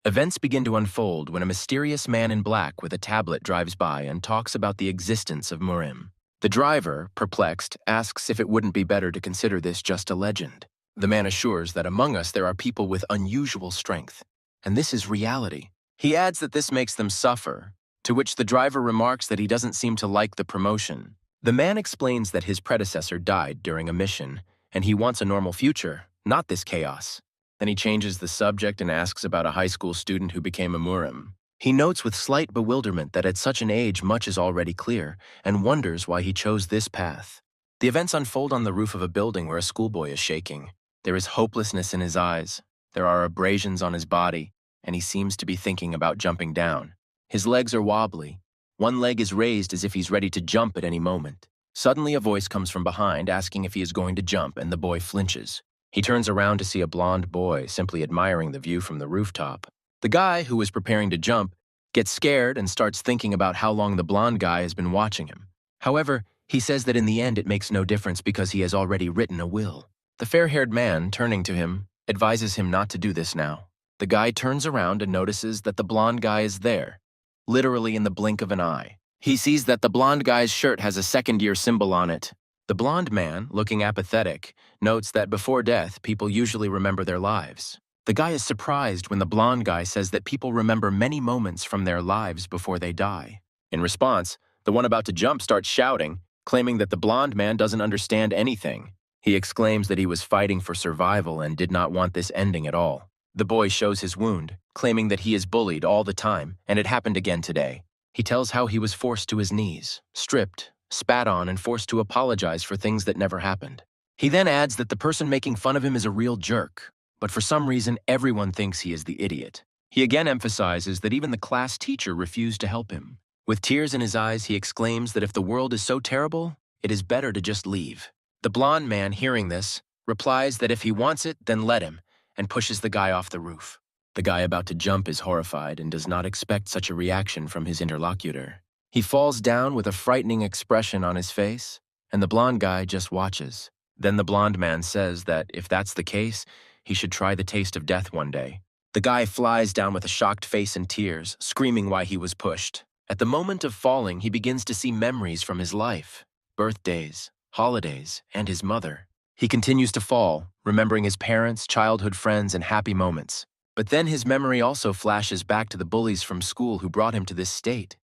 Events begin to unfold when a mysterious man in black with a tablet drives by and talks about the existence of Murim. The driver, perplexed, asks if it wouldn't be better to consider this just a legend. The man assures that among us there are people with unusual strength, and this is reality. He adds that this makes them suffer, to which the driver remarks that he doesn't seem to like the promotion. The man explains that his predecessor died during a mission, and he wants a normal future, not this chaos. Then he changes the subject and asks about a high school student who became a Murim. He notes with slight bewilderment that at such an age much is already clear, and wonders why he chose this path. The events unfold on the roof of a building where a schoolboy is shaking. There is hopelessness in his eyes, there are abrasions on his body, and he seems to be thinking about jumping down. His legs are wobbly. One leg is raised as if he's ready to jump at any moment. Suddenly a voice comes from behind asking if he is going to jump, and the boy flinches. He turns around to see a blond boy simply admiring the view from the rooftop. The guy, who is preparing to jump, gets scared and starts thinking about how long the blond guy has been watching him. However, he says that in the end it makes no difference because he has already written a will. The fair-haired man, turning to him, advises him not to do this now. The guy turns around and notices that the blond guy is there, literally in the blink of an eye. He sees that the blond guy's shirt has a second-year symbol on it. The blond man, looking apathetic, notes that before death, people usually remember their lives. The guy is surprised when the blond guy says that people remember many moments from their lives before they die. In response, the one about to jump starts shouting, claiming that the blond man doesn't understand anything. He exclaims that he was fighting for survival and did not want this ending at all. The boy shows his wound, claiming that he is bullied all the time, and it happened again today. He tells how he was forced to his knees, stripped, spat on, and forced to apologize for things that never happened. He then adds that the person making fun of him is a real jerk, but for some reason everyone thinks he is the idiot. He again emphasizes that even the class teacher refused to help him. With tears in his eyes, he exclaims that if the world is so terrible, it is better to just leave. The blond man, hearing this, replies that if he wants it, then let him, and pushes the guy off the roof. The guy about to jump is horrified and does not expect such a reaction from his interlocutor. He falls down with a frightening expression on his face, and the blond guy just watches. Then the blond man says that if that's the case, he should try the taste of death one day. The guy flies down with a shocked face and tears, screaming why he was pushed. At the moment of falling, he begins to see memories from his life, birthdays, holidays, and his mother. He continues to fall, remembering his parents, childhood friends, and happy moments. But then his memory also flashes back to the bullies from school who brought him to this state.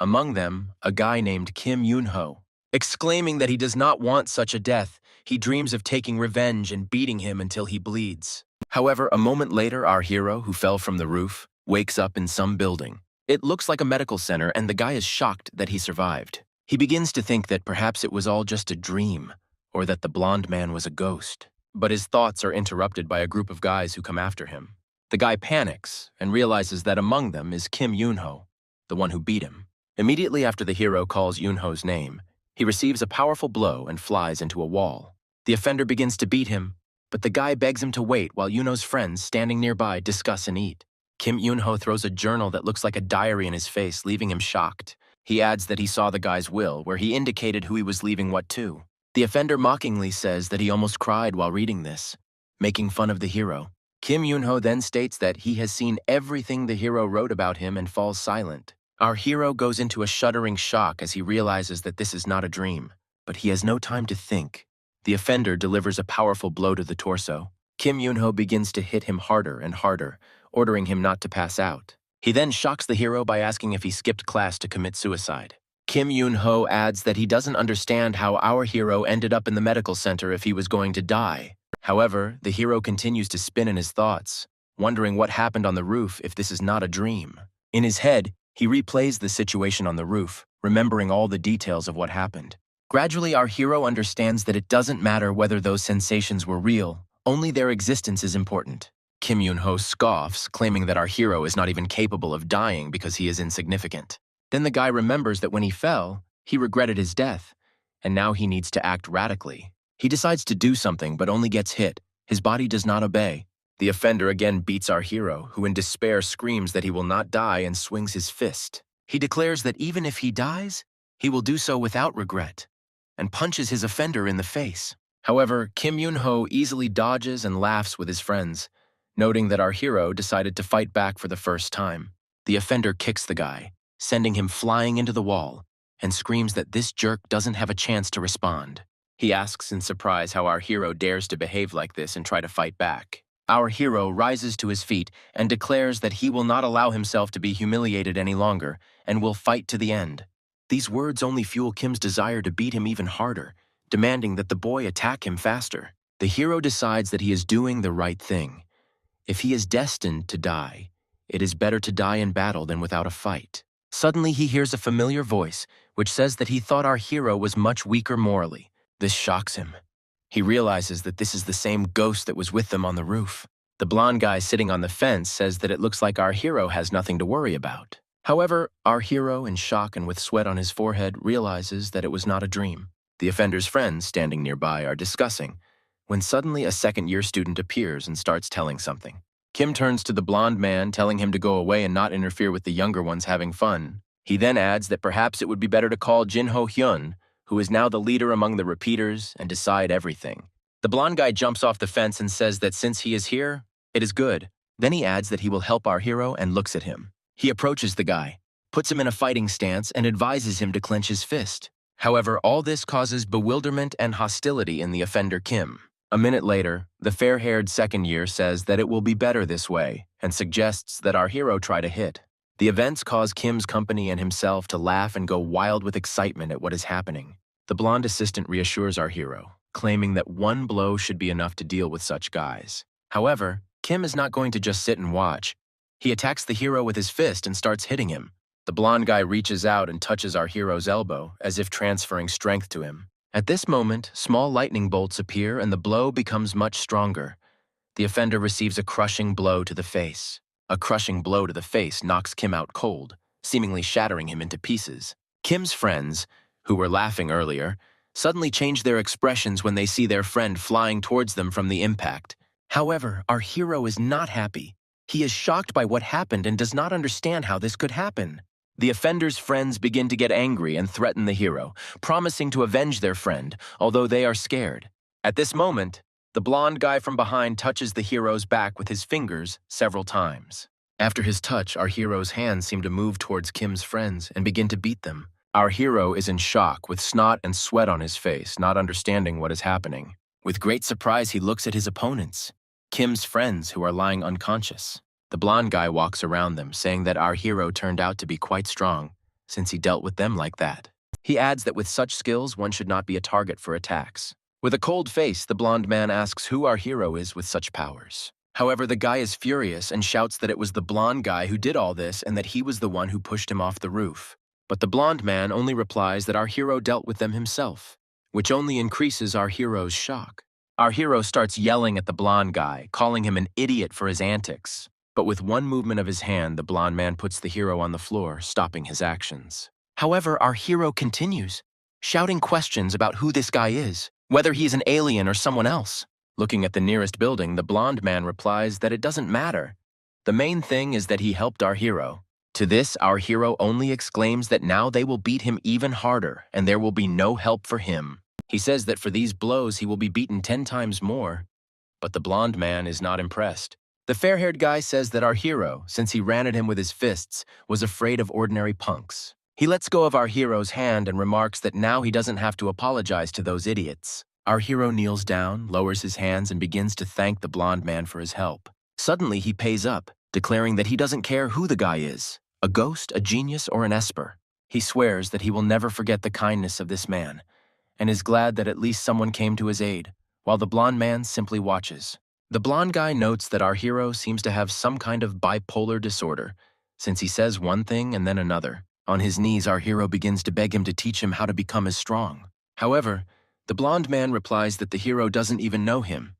Among them, a guy named Kim Yoon-ho. Exclaiming that he does not want such a death, he dreams of taking revenge and beating him until he bleeds. However, a moment later, our hero, who fell from the roof, wakes up in some building. It looks like a medical center, and the guy is shocked that he survived. He begins to think that perhaps it was all just a dream, or that the blond man was a ghost. But his thoughts are interrupted by a group of guys who come after him. The guy panics and realizes that among them is Kim Yoon-ho, the one who beat him. Immediately after the hero calls Yoon-ho's name, he receives a powerful blow and flies into a wall. The offender begins to beat him, but the guy begs him to wait while Yoon-ho's friends standing nearby discuss and eat. Kim Yoon-ho throws a journal that looks like a diary in his face, leaving him shocked. He adds that he saw the guy's will, where he indicated who he was leaving what to. The offender mockingly says that he almost cried while reading this, making fun of the hero. Kim Yoon-ho then states that he has seen everything the hero wrote about him and falls silent. Our hero goes into a shuddering shock as he realizes that this is not a dream, but he has no time to think. The offender delivers a powerful blow to the torso. Kim Yoon-ho begins to hit him harder and harder, ordering him not to pass out. He then shocks the hero by asking if he skipped class to commit suicide. Kim Yoon-ho adds that he doesn't understand how our hero ended up in the medical center if he was going to die. However, the hero continues to spin in his thoughts, wondering what happened on the roof if this is not a dream. In his head, he replays the situation on the roof, remembering all the details of what happened. Gradually, our hero understands that it doesn't matter whether those sensations were real, only their existence is important. Kim Yoon-ho scoffs, claiming that our hero is not even capable of dying because he is insignificant. Then the guy remembers that when he fell, he regretted his death, and now he needs to act radically. He decides to do something but only gets hit. His body does not obey. The offender again beats our hero, who in despair screams that he will not die and swings his fist. He declares that even if he dies, he will do so without regret, and punches his offender in the face. However, Kim Yoon-ho easily dodges and laughs with his friends, Noting that our hero decided to fight back for the first time, the offender kicks the guy, sending him flying into the wall, and screams that this jerk doesn't have a chance to respond. He asks in surprise how our hero dares to behave like this and try to fight back. Our hero rises to his feet and declares that he will not allow himself to be humiliated any longer and will fight to the end. These words only fuel Kim's desire to beat him even harder, demanding that the boy attack him faster. The hero decides that he is doing the right thing. If he is destined to die, it is better to die in battle than without a fight. Suddenly he hears a familiar voice, which says that he thought our hero was much weaker morally. This shocks him. He realizes that this is the same ghost that was with them on the roof. The blonde guy sitting on the fence says that it looks like our hero has nothing to worry about. However, our hero, in shock and with sweat on his forehead, realizes that it was not a dream. The offender's friends, standing nearby, are discussing, when suddenly a second-year student appears and starts telling something. Kim turns to the blonde man, telling him to go away and not interfere with the younger ones having fun. He then adds that perhaps it would be better to call Jin Ho-hyun, who is now the leader among the repeaters, and decide everything. The blonde guy jumps off the fence and says that since he is here, it is good. Then he adds that he will help our hero and looks at him. He approaches the guy, puts him in a fighting stance, and advises him to clench his fist. However, all this causes bewilderment and hostility in the offender Kim. A minute later, the fair-haired second year says that it will be better this way and suggests that our hero try to hit. The events cause Kim's company and himself to laugh and go wild with excitement at what is happening. The blonde assistant reassures our hero, claiming that one blow should be enough to deal with such guys. However, Kim is not going to just sit and watch. He attacks the hero with his fist and starts hitting him. The blonde guy reaches out and touches our hero's elbow, as if transferring strength to him. At this moment, small lightning bolts appear and the blow becomes much stronger. The offender receives a crushing blow to the face. A crushing blow to the face knocks Kim out cold, seemingly shattering him into pieces. Kim's friends, who were laughing earlier, suddenly change their expressions when they see their friend flying towards them from the impact. However, our hero is not happy. He is shocked by what happened and does not understand how this could happen. The offender's friends begin to get angry and threaten the hero, promising to avenge their friend, although they are scared. At this moment, the blonde guy from behind touches the hero's back with his fingers several times. After his touch, our hero's hands seem to move towards Kim's friends and begin to beat them. Our hero is in shock with snot and sweat on his face, not understanding what is happening. With great surprise, he looks at his opponents, Kim's friends who are lying unconscious. The blonde guy walks around them, saying that our hero turned out to be quite strong, since he dealt with them like that. He adds that with such skills, one should not be a target for attacks. With a cold face, the blonde man asks who our hero is with such powers. However, the guy is furious and shouts that it was the blonde guy who did all this and that he was the one who pushed him off the roof. But the blonde man only replies that our hero dealt with them himself, which only increases our hero's shock. Our hero starts yelling at the blonde guy, calling him an idiot for his antics. But with one movement of his hand, the blonde man puts the hero on the floor, stopping his actions. However, our hero continues, shouting questions about who this guy is, whether he is an alien or someone else. Looking at the nearest building, the blonde man replies that it doesn't matter. The main thing is that he helped our hero. To this, our hero only exclaims that now they will beat him even harder and there will be no help for him. He says that for these blows he will be beaten 10 times more. But the blonde man is not impressed. The fair-haired guy says that our hero, since he ran at him with his fists, was afraid of ordinary punks. He lets go of our hero's hand and remarks that now he doesn't have to apologize to those idiots. Our hero kneels down, lowers his hands, and begins to thank the blonde man for his help. Suddenly, he pays up, declaring that he doesn't care who the guy is, a ghost, a genius, or an esper. He swears that he will never forget the kindness of this man, and is glad that at least someone came to his aid, while the blonde man simply watches. The blonde guy notes that our hero seems to have some kind of bipolar disorder, since he says one thing and then another. On his knees, our hero begins to beg him to teach him how to become as strong. However, the blonde man replies that the hero doesn't even know him,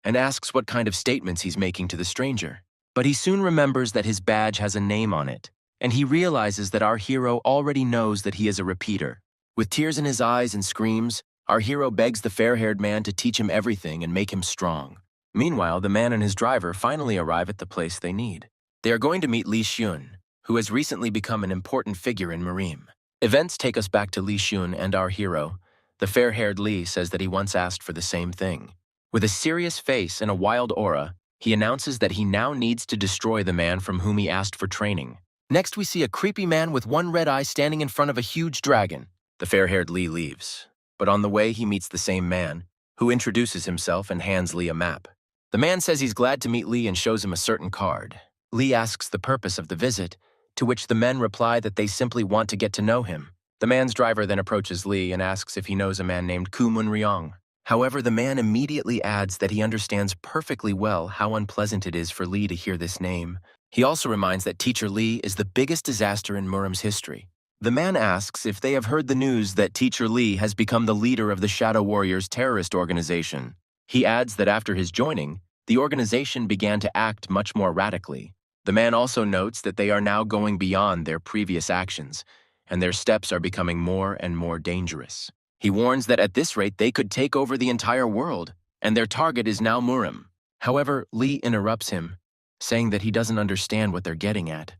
and asks what kind of statements he's making to the stranger. But he soon remembers that his badge has a name on it, and he realizes that our hero already knows that he is a repeater. With tears in his eyes and screams, our hero begs the fair-haired man to teach him everything and make him strong. Meanwhile, the man and his driver finally arrive at the place they need. They are going to meet Lee Xun, who has recently become an important figure in Murim. Events take us back to Lee Xun and our hero. The fair-haired Lee says that he once asked for the same thing. With a serious face and a wild aura, He announces that he now needs to destroy the man from whom he asked for training. Next, we see a creepy man with one red eye standing in front of a huge dragon. The fair-haired Lee leaves, but on the way he meets the same man, who introduces himself and hands Lee a map. The man says he's glad to meet Lee and shows him a certain card. Lee asks the purpose of the visit, to which the men reply that they simply want to get to know him. The man's driver then approaches Lee and asks if he knows a man named Munryong. However, the man immediately adds that he understands perfectly well how unpleasant it is for Lee to hear this name. He also reminds that Teacher Lee is the biggest disaster in Murim's history. The man asks if they have heard the news that Teacher Lee has become the leader of the Shadow Warriors terrorist organization. He adds that after his joining, the organization began to act much more radically. The man also notes that they are now going beyond their previous actions, and their steps are becoming more and more dangerous. He warns that at this rate they could take over the entire world, and their target is now Murim. However, Lee interrupts him, saying that he doesn't understand what they're getting at.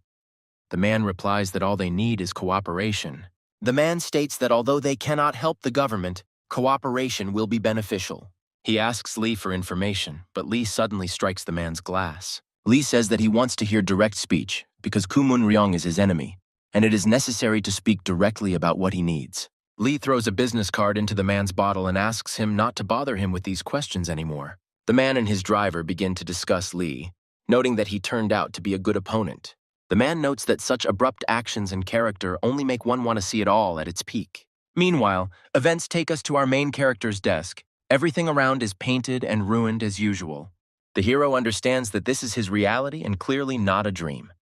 The man replies that all they need is cooperation. The man states that although they cannot help the government, cooperation will be beneficial. He asks Lee for information, but Lee suddenly strikes the man's glass. Lee says that he wants to hear direct speech because Munryong is his enemy, and it is necessary to speak directly about what he needs. Lee throws a business card into the man's bottle and asks him not to bother him with these questions anymore. The man and his driver begin to discuss Lee, noting that he turned out to be a good opponent. The man notes that such abrupt actions and character only make one want to see it all at its peak. Meanwhile, events take us to our main character's desk. Everything around is painted and ruined as usual. The hero understands that this is his reality and clearly not a dream.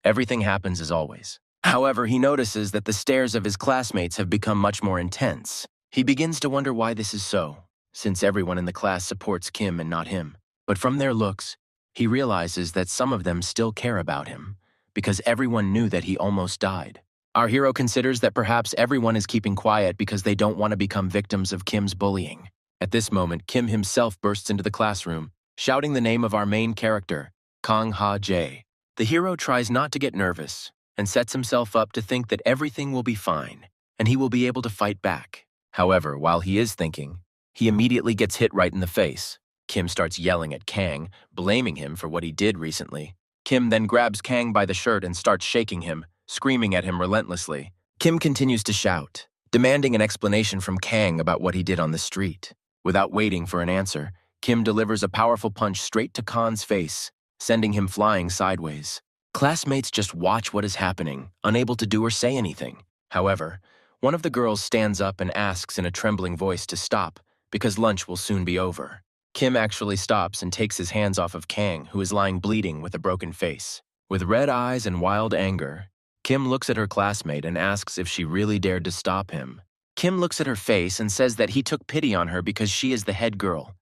Everything happens as always. However, he notices that the stares of his classmates have become much more intense. He begins to wonder why this is so, since everyone in the class supports Kim and not him. But from their looks, he realizes that some of them still care about him, because everyone knew that he almost died. Our hero considers that perhaps everyone is keeping quiet because they don't want to become victims of Kim's bullying. At this moment, Kim himself bursts into the classroom, shouting the name of our main character, Kang Ha-jae. The hero tries not to get nervous and sets himself up to think that everything will be fine and he will be able to fight back. However, while he is thinking, he immediately gets hit right in the face. Kim starts yelling at Kang, blaming him for what he did recently. Kim then grabs Kang by the shirt and starts shaking him, screaming at him relentlessly. Kim continues to shout, demanding an explanation from Kang about what he did on the street. Without waiting for an answer, Kim delivers a powerful punch straight to Khan's face, sending him flying sideways. Classmates just watch what is happening, unable to do or say anything. However, one of the girls stands up and asks in a trembling voice to stop, because lunch will soon be over. Kim actually stops and takes his hands off of Kang, who is lying bleeding with a broken face. With red eyes and wild anger, Kim looks at her classmate and asks if she really dared to stop him. Kim looks at her face and says that he took pity on her because she is the head girl,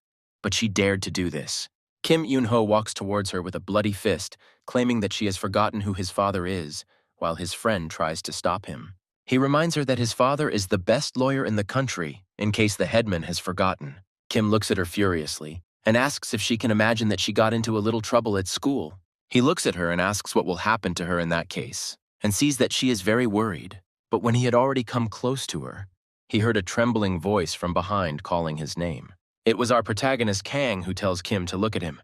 but she dared to do this. Kim Yoon-ho walks towards her with a bloody fist, claiming that she has forgotten who his father is, while his friend tries to stop him. He reminds her that his father is the best lawyer in the country, in case the headman has forgotten. Kim looks at her furiously and asks if she can imagine that she got into a little trouble at school. He looks at her and asks what will happen to her in that case, and sees that she is very worried. But when he had already come close to her, he heard a trembling voice from behind calling his name. It was our protagonist Kang who tells Kim to look at him.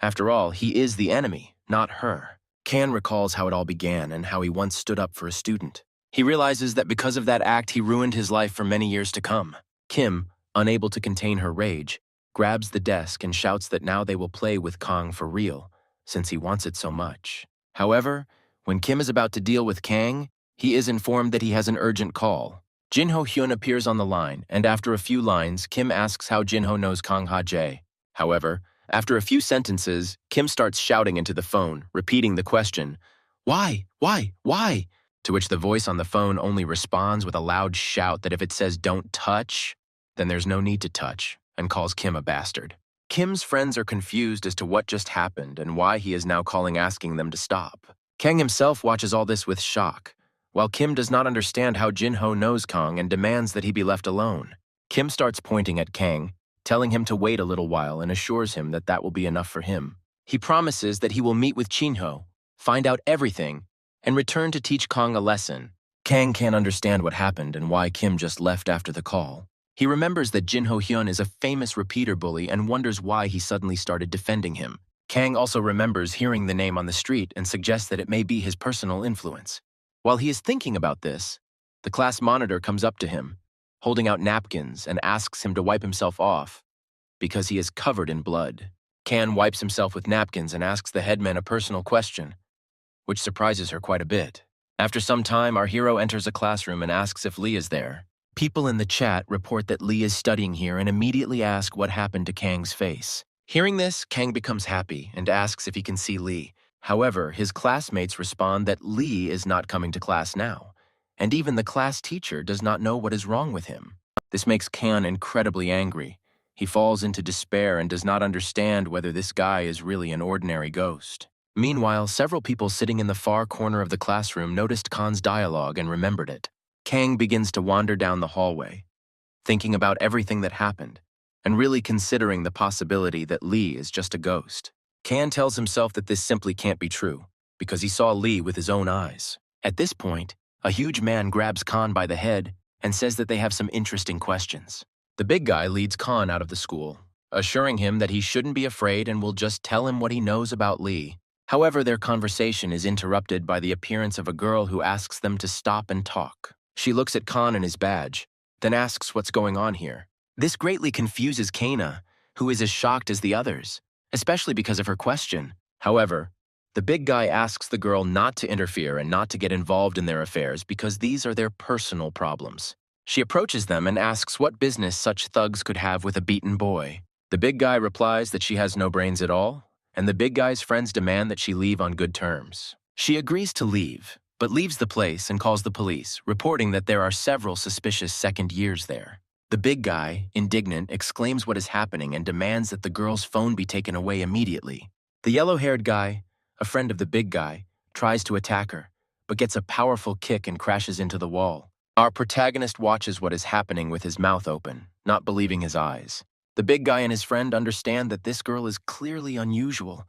After all, he is the enemy, not her. Kang recalls how it all began and how he once stood up for a student. He realizes that because of that act, he ruined his life for many years to come. Kim, unable to contain her rage, grabs the desk and shouts that now they will play with Kang for real, since he wants it so much. However, when Kim is about to deal with Kang, he is informed that he has an urgent call. Jin-ho Hyun appears on the line, and after a few lines, Kim asks how Jin-ho knows Kang Ha-jae. However, after a few sentences, Kim starts shouting into the phone, repeating the question, "Why? Why? Why?" To which the voice on the phone only responds with a loud shout that if it says "don't touch," then there's no need to touch, and calls Kim a bastard. Kim's friends are confused as to what just happened and why he is now calling asking them to stop. Kang himself watches all this with shock, while Kim does not understand how Jin-ho knows Kang and demands that he be left alone. Kim starts pointing at Kang, telling him to wait a little while and assures him that that will be enough for him. He promises that he will meet with Jin-ho, find out everything, and return to teach Kang a lesson. Kang can't understand what happened and why Kim just left after the call. He remembers that Jin-ho Hyun is a famous repeater bully and wonders why he suddenly started defending him. Kang also remembers hearing the name on the street and suggests that it may be his personal influence. While he is thinking about this, the class monitor comes up to him, holding out napkins, and asks him to wipe himself off because he is covered in blood. Kang wipes himself with napkins and asks the headman a personal question, which surprises her quite a bit. After some time, our hero enters a classroom and asks if Lee is there. People in the chat report that Lee is studying here and immediately ask what happened to Kang's face. Hearing this, Kang becomes happy and asks if he can see Lee. However, his classmates respond that Lee is not coming to class now, and even the class teacher does not know what is wrong with him. This makes Kang incredibly angry. He falls into despair and does not understand whether this guy is really an ordinary ghost. Meanwhile, several people sitting in the far corner of the classroom noticed Khan's dialogue and remembered it. Kang begins to wander down the hallway, thinking about everything that happened, and really considering the possibility that Lee is just a ghost. Kang tells himself that this simply can't be true, because he saw Lee with his own eyes. At this point, a huge man grabs Khan by the head and says that they have some interesting questions. The big guy leads Khan out of the school, assuring him that he shouldn't be afraid and will just tell him what he knows about Lee. However, their conversation is interrupted by the appearance of a girl who asks them to stop and talk. She looks at Khan and his badge, then asks what's going on here. This greatly confuses Kana, who is as shocked as the others, especially because of her question. However, the big guy asks the girl not to interfere and not to get involved in their affairs because these are their personal problems. She approaches them and asks what business such thugs could have with a beaten boy. The big guy replies that she has no brains at all, and the big guy's friends demand that she leave on good terms. She agrees to leave, but leaves the place and calls the police, reporting that there are several suspicious second years there. The big guy, indignant, exclaims what is happening and demands that the girl's phone be taken away immediately. The yellow-haired guy, a friend of the big guy, tries to attack her, but gets a powerful kick and crashes into the wall. Our protagonist watches what is happening with his mouth open, not believing his eyes. The big guy and his friend understand that this girl is clearly unusual.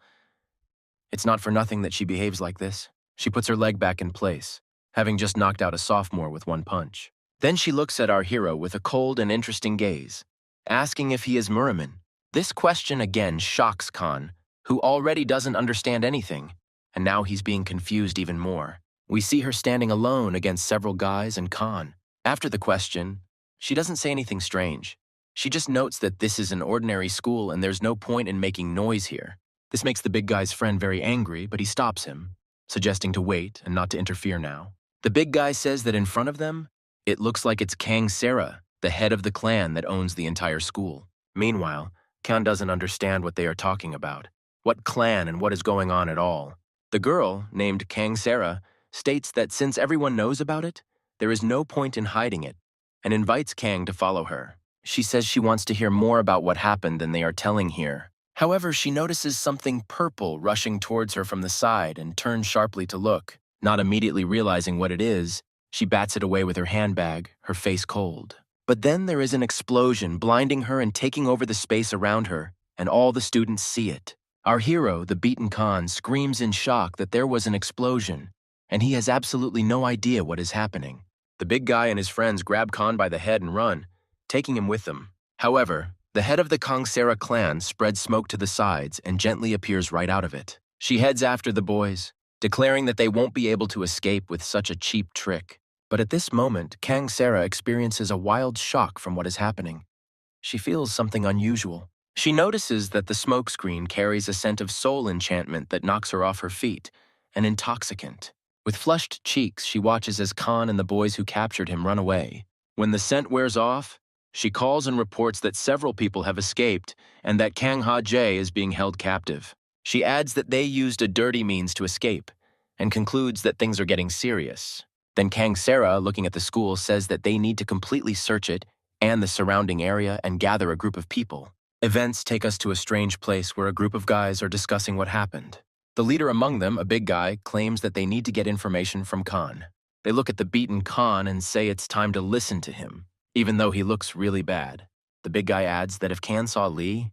It's not for nothing that she behaves like this. She puts her leg back in place, having just knocked out a sophomore with one punch. Then she looks at our hero with a cold and interesting gaze, asking if he is Murim. This question again shocks Khan, who already doesn't understand anything, and now he's being confused even more. We see her standing alone against several guys and Khan. After the question, she doesn't say anything strange. She just notes that this is an ordinary school and there's no point in making noise here. This makes the big guy's friend very angry, but he stops him, suggesting to wait and not to interfere now. The big guy says that in front of them, it looks like it's Kang Sara, the head of the clan that owns the entire school. Meanwhile, Kang doesn't understand what they are talking about. What clan and what is going on at all. The girl, named Kang Sara, states that since everyone knows about it, there is no point in hiding it, and invites Kang to follow her. She says she wants to hear more about what happened than they are telling here. However, she notices something purple rushing towards her from the side and turns sharply to look. Not immediately realizing what it is, she bats it away with her handbag, her face cold. But then there is an explosion, blinding her and taking over the space around her, and all the students see it. Our hero, the beaten Khan, screams in shock that there was an explosion, and he has absolutely no idea what is happening. The big guy and his friends grab Khan by the head and run, taking him with them. However, the head of the Kang Sara clan spreads smoke to the sides and gently appears right out of it. She heads after the boys, declaring that they won't be able to escape with such a cheap trick. But at this moment, Kang Sara experiences a wild shock from what is happening. She feels something unusual. She notices that the smokescreen carries a scent of soul enchantment that knocks her off her feet, an intoxicant. With flushed cheeks, she watches as Khan and the boys who captured him run away. When the scent wears off, she calls and reports that several people have escaped and that Kang Ha-jae is being held captive. She adds that they used a dirty means to escape and concludes that things are getting serious. Then Kang Sara, looking at the school, says that they need to completely search it and the surrounding area and gather a group of people. Events take us to a strange place where a group of guys are discussing what happened. The leader among them, a big guy, claims that they need to get information from Khan. They look at the beaten Khan and say it's time to listen to him, even though he looks really bad. The big guy adds that if Khan saw Lee,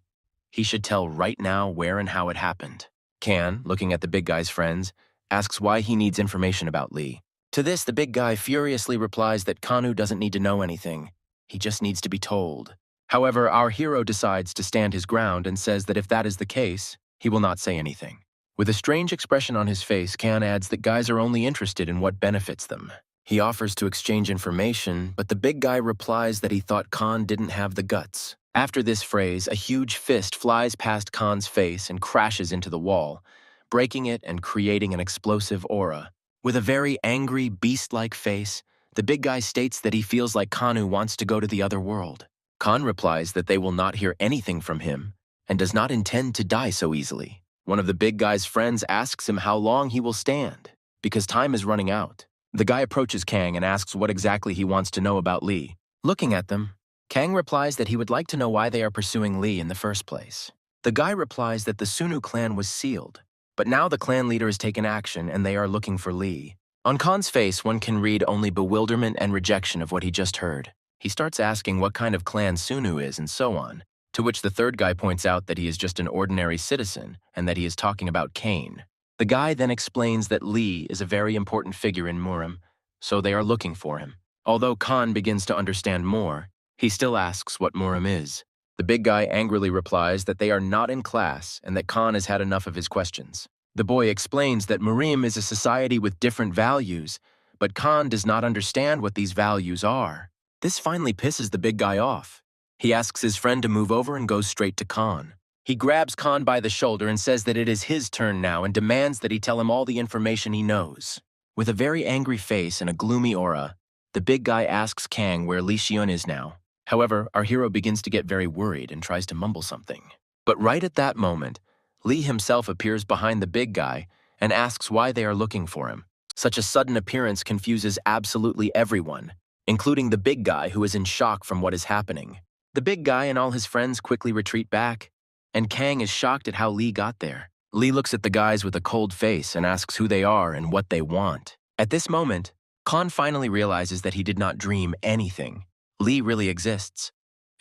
he should tell right now where and how it happened. Khan, looking at the big guy's friends, asks why he needs information about Lee. To this, the big guy furiously replies that Kanu doesn't need to know anything. He just needs to be told. However, our hero decides to stand his ground and says that if that is the case, He will not say anything. With a strange expression on his face, Kan adds that guys are only interested in what benefits them. He offers to exchange information, but the big guy replies that he thought Kan didn't have the guts. After this phrase, a huge fist flies past Kan's face and crashes into the wall, breaking it and creating an explosive aura. With a very angry, beast-like face, the big guy states that he feels like Kanu wants to go to the other world. Kan replies that they will not hear anything from him and does not intend to die so easily. One of the big guy's friends asks him how long he will stand, because time is running out. The guy approaches Kang and asks what exactly he wants to know about Lee. Looking at them, Kang replies that he would like to know why they are pursuing Lee in the first place. The guy replies that the Sunu clan was sealed, but now the clan leader has taken action and they are looking for Lee. On Kan's face, one can read only bewilderment and rejection of what he just heard. He starts asking what kind of clan Sunu is and so on, to which the third guy points out that he is just an ordinary citizen and that he is talking about Kane. The guy then explains that Lee is a very important figure in Murim, so they are looking for him. Although Kan begins to understand more, he still asks what Murim is. The big guy angrily replies that they are not in class and that Kan has had enough of his questions. The boy explains that Murim is a society with different values, but Kan does not understand what these values are. This finally pisses the big guy off. He asks his friend to move over and goes straight to Kan. He grabs Kan by the shoulder and says that it is his turn now and demands that he tell him all the information he knows. With a very angry face and a gloomy aura, the big guy asks Kang where Lee Xiun is now. However, our hero begins to get very worried and tries to mumble something. But right at that moment, Lee himself appears behind the big guy and asks why they are looking for him. Such a sudden appearance confuses absolutely everyone, including the big guy who is in shock from what is happening. The big guy and all his friends quickly retreat back, and Kang is shocked at how Lee got there. Lee looks at the guys with a cold face and asks who they are and what they want. At this moment, Kan finally realizes that he did not dream anything. Lee really exists,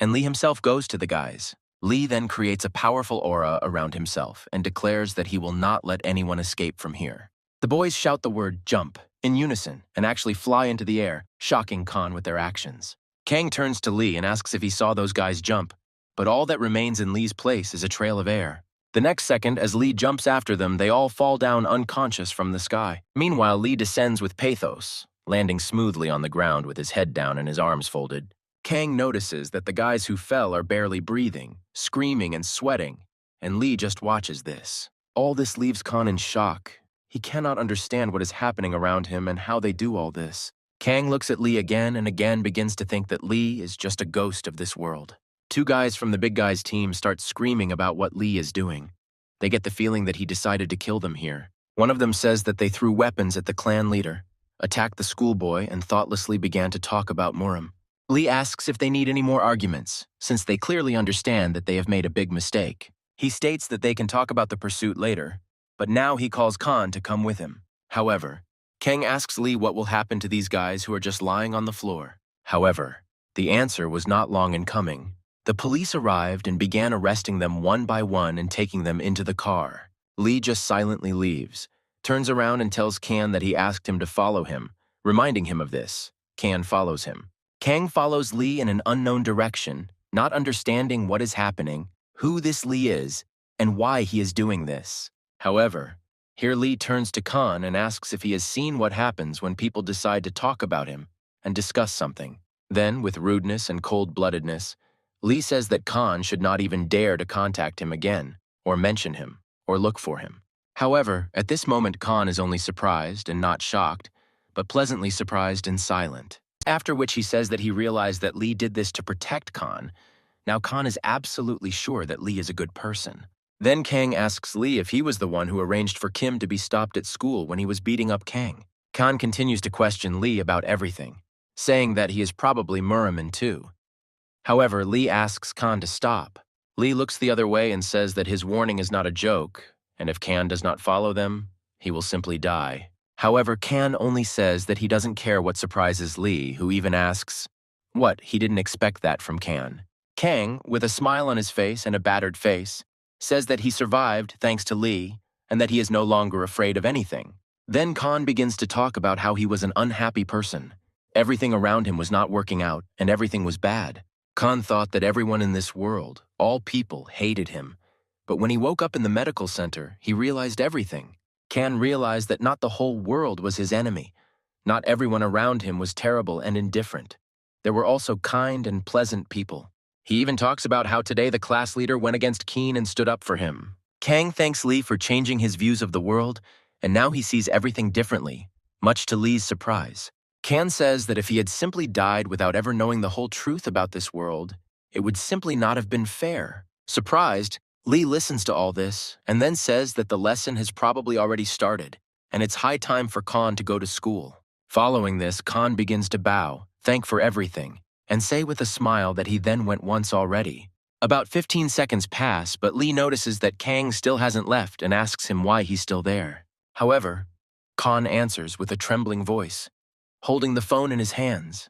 and Lee himself goes to the guys. Lee then creates a powerful aura around himself and declares that he will not let anyone escape from here. The boys shout the word jump in unison and actually fly into the air, shocking Kan with their actions. Kang turns to Lee and asks if he saw those guys jump, but all that remains in Lee's place is a trail of air. The next second, as Lee jumps after them, they all fall down unconscious from the sky. Meanwhile, Lee descends with pathos, landing smoothly on the ground with his head down and his arms folded. Kang notices that the guys who fell are barely breathing, screaming and sweating, and Lee just watches this. All this leaves Kan in shock. He cannot understand what is happening around him and how they do all this. Kang looks at Lee again and again begins to think that Lee is just a ghost of this world. Two guys from the big guy's team start screaming about what Lee is doing. They get the feeling that he decided to kill them here. One of them says that they threw weapons at the clan leader, attacked the schoolboy, and thoughtlessly began to talk about Murim. Lee asks if they need any more arguments, since they clearly understand that they have made a big mistake. He states that they can talk about the pursuit later, but now he calls Kan to come with him. However, Kang asks Lee what will happen to these guys who are just lying on the floor. However, the answer was not long in coming. The police arrived and began arresting them one by one and taking them into the car. Lee just silently leaves, turns around and tells Kan that he asked him to follow him, reminding him of this. Kan follows him. Kang follows Lee in an unknown direction, not understanding what is happening, who this Lee is, and why he is doing this. However, here Lee turns to Kan and asks if he has seen what happens when people decide to talk about him and discuss something. Then, with rudeness and cold-bloodedness, Lee says that Kan should not even dare to contact him again, or mention him, or look for him. However, at this moment Kan is only surprised and not shocked, but pleasantly surprised and silent. After which he says that he realized that Lee did this to protect Kan. Now Kan is absolutely sure that Lee is a good person. Then Kang asks Lee if he was the one who arranged for Kim to be stopped at school when he was beating up Kang. Kan continues to question Lee about everything, saying that he is probably Murim too. However, Lee asks Kan to stop. Lee looks the other way and says that his warning is not a joke, and if Kan does not follow them, he will simply die. However, Kan only says that he doesn't care what surprises Lee, who even asks, what, he didn't expect that from Kan. Kang, with a smile on his face and a battered face, says that he survived thanks to Lee and that he is no longer afraid of anything. Then Kan begins to talk about how he was an unhappy person. Everything around him was not working out and everything was bad. Kan thought that everyone in this world, all people, hated him, But when he woke up in the medical center, he realized everything. Kan realized that not the whole world was his enemy. Not everyone around him was terrible and indifferent. There were also kind and pleasant people. He even talks about how today the class leader went against Keen and stood up for him. Kang thanks Lee for changing his views of the world, and now he sees everything differently, much to Lee's surprise. Kan says that if he had simply died without ever knowing the whole truth about this world, it would simply not have been fair. Surprised, Lee listens to all this and then says that the lesson has probably already started, and it's high time for Khan to go to school. Following this, Khan begins to bow, thank for everything, and say with a smile that he then went once already. About 15 seconds pass, but Lee notices that Kang still hasn't left and asks him why he's still there. However, Khan answers with a trembling voice, holding the phone in his hands,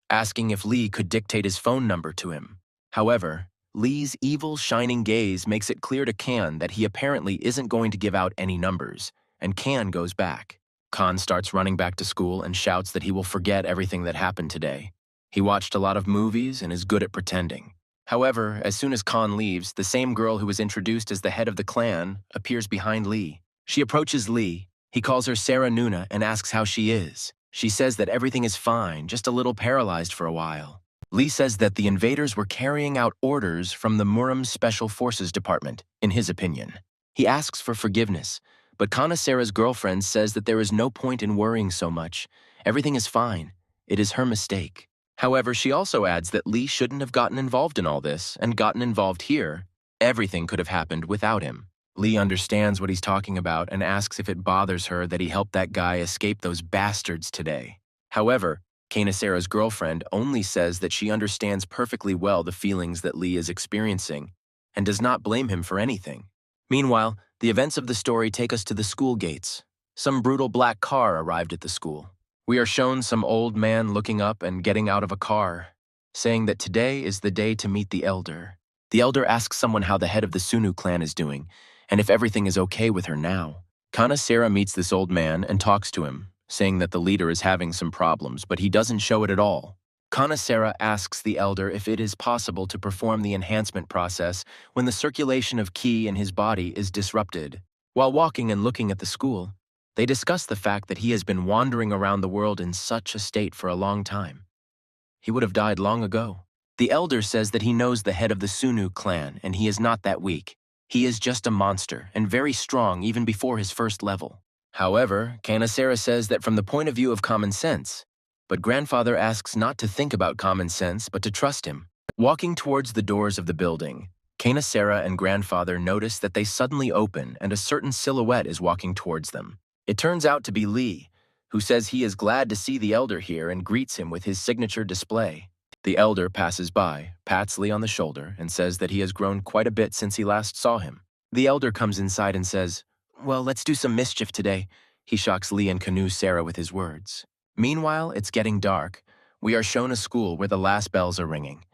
asking if Lee could dictate his phone number to him. However, Lee's evil, shining gaze makes it clear to Kan that he apparently isn't going to give out any numbers, and Kan goes back. Khan starts running back to school and shouts that he will forget everything that happened today. He watched a lot of movies and is good at pretending. However, as soon as Khan leaves, the same girl who was introduced as the head of the clan appears behind Lee. She approaches Lee. He calls her Sarah Nuna and asks how she is. She says that everything is fine, just a little paralyzed for a while. Lee says that the invaders were carrying out orders from the Murim Special Forces Department, in his opinion. He asks for forgiveness, but Kana Sarah's girlfriend says that there is no point in worrying so much. Everything is fine. It is her mistake. However, she also adds that Lee shouldn't have gotten involved in all this and gotten involved here. Everything could have happened without him. Lee understands what he's talking about and asks if it bothers her that he helped that guy escape those bastards today. However, Kanasera's girlfriend only says that she understands perfectly well the feelings that Lee is experiencing and does not blame him for anything. Meanwhile, the events of the story take us to the school gates. Some brutal black car arrived at the school. We are shown some old man looking up and getting out of a car, saying that today is the day to meet the elder. The elder asks someone how the head of the Sunu clan is doing, and if everything is okay with her now. Kanasera meets this old man and talks to him, saying that the leader is having some problems, but he doesn't show it at all. Kanasera asks the elder if it is possible to perform the enhancement process when the circulation of ki in his body is disrupted. While walking and looking at the school, they discuss the fact that he has been wandering around the world in such a state for a long time. He would have died long ago. The elder says that he knows the head of the Sunu clan, and he is not that weak. He is just a monster, and very strong even before his first level. However, Kanasera says that from the point of view of common sense, but grandfather asks not to think about common sense, but to trust him. Walking towards the doors of the building, Kanasera and grandfather notice that they suddenly open and a certain silhouette is walking towards them. It turns out to be Lee, who says he is glad to see the elder here and greets him with his signature display. The elder passes by, pats Lee on the shoulder, and says that he has grown quite a bit since he last saw him. The elder comes inside and says, "Well, let's do some mischief today." He shocks Lee and Kanu Sarah with his words. Meanwhile, it's getting dark. We are shown a school where the last bells are ringing.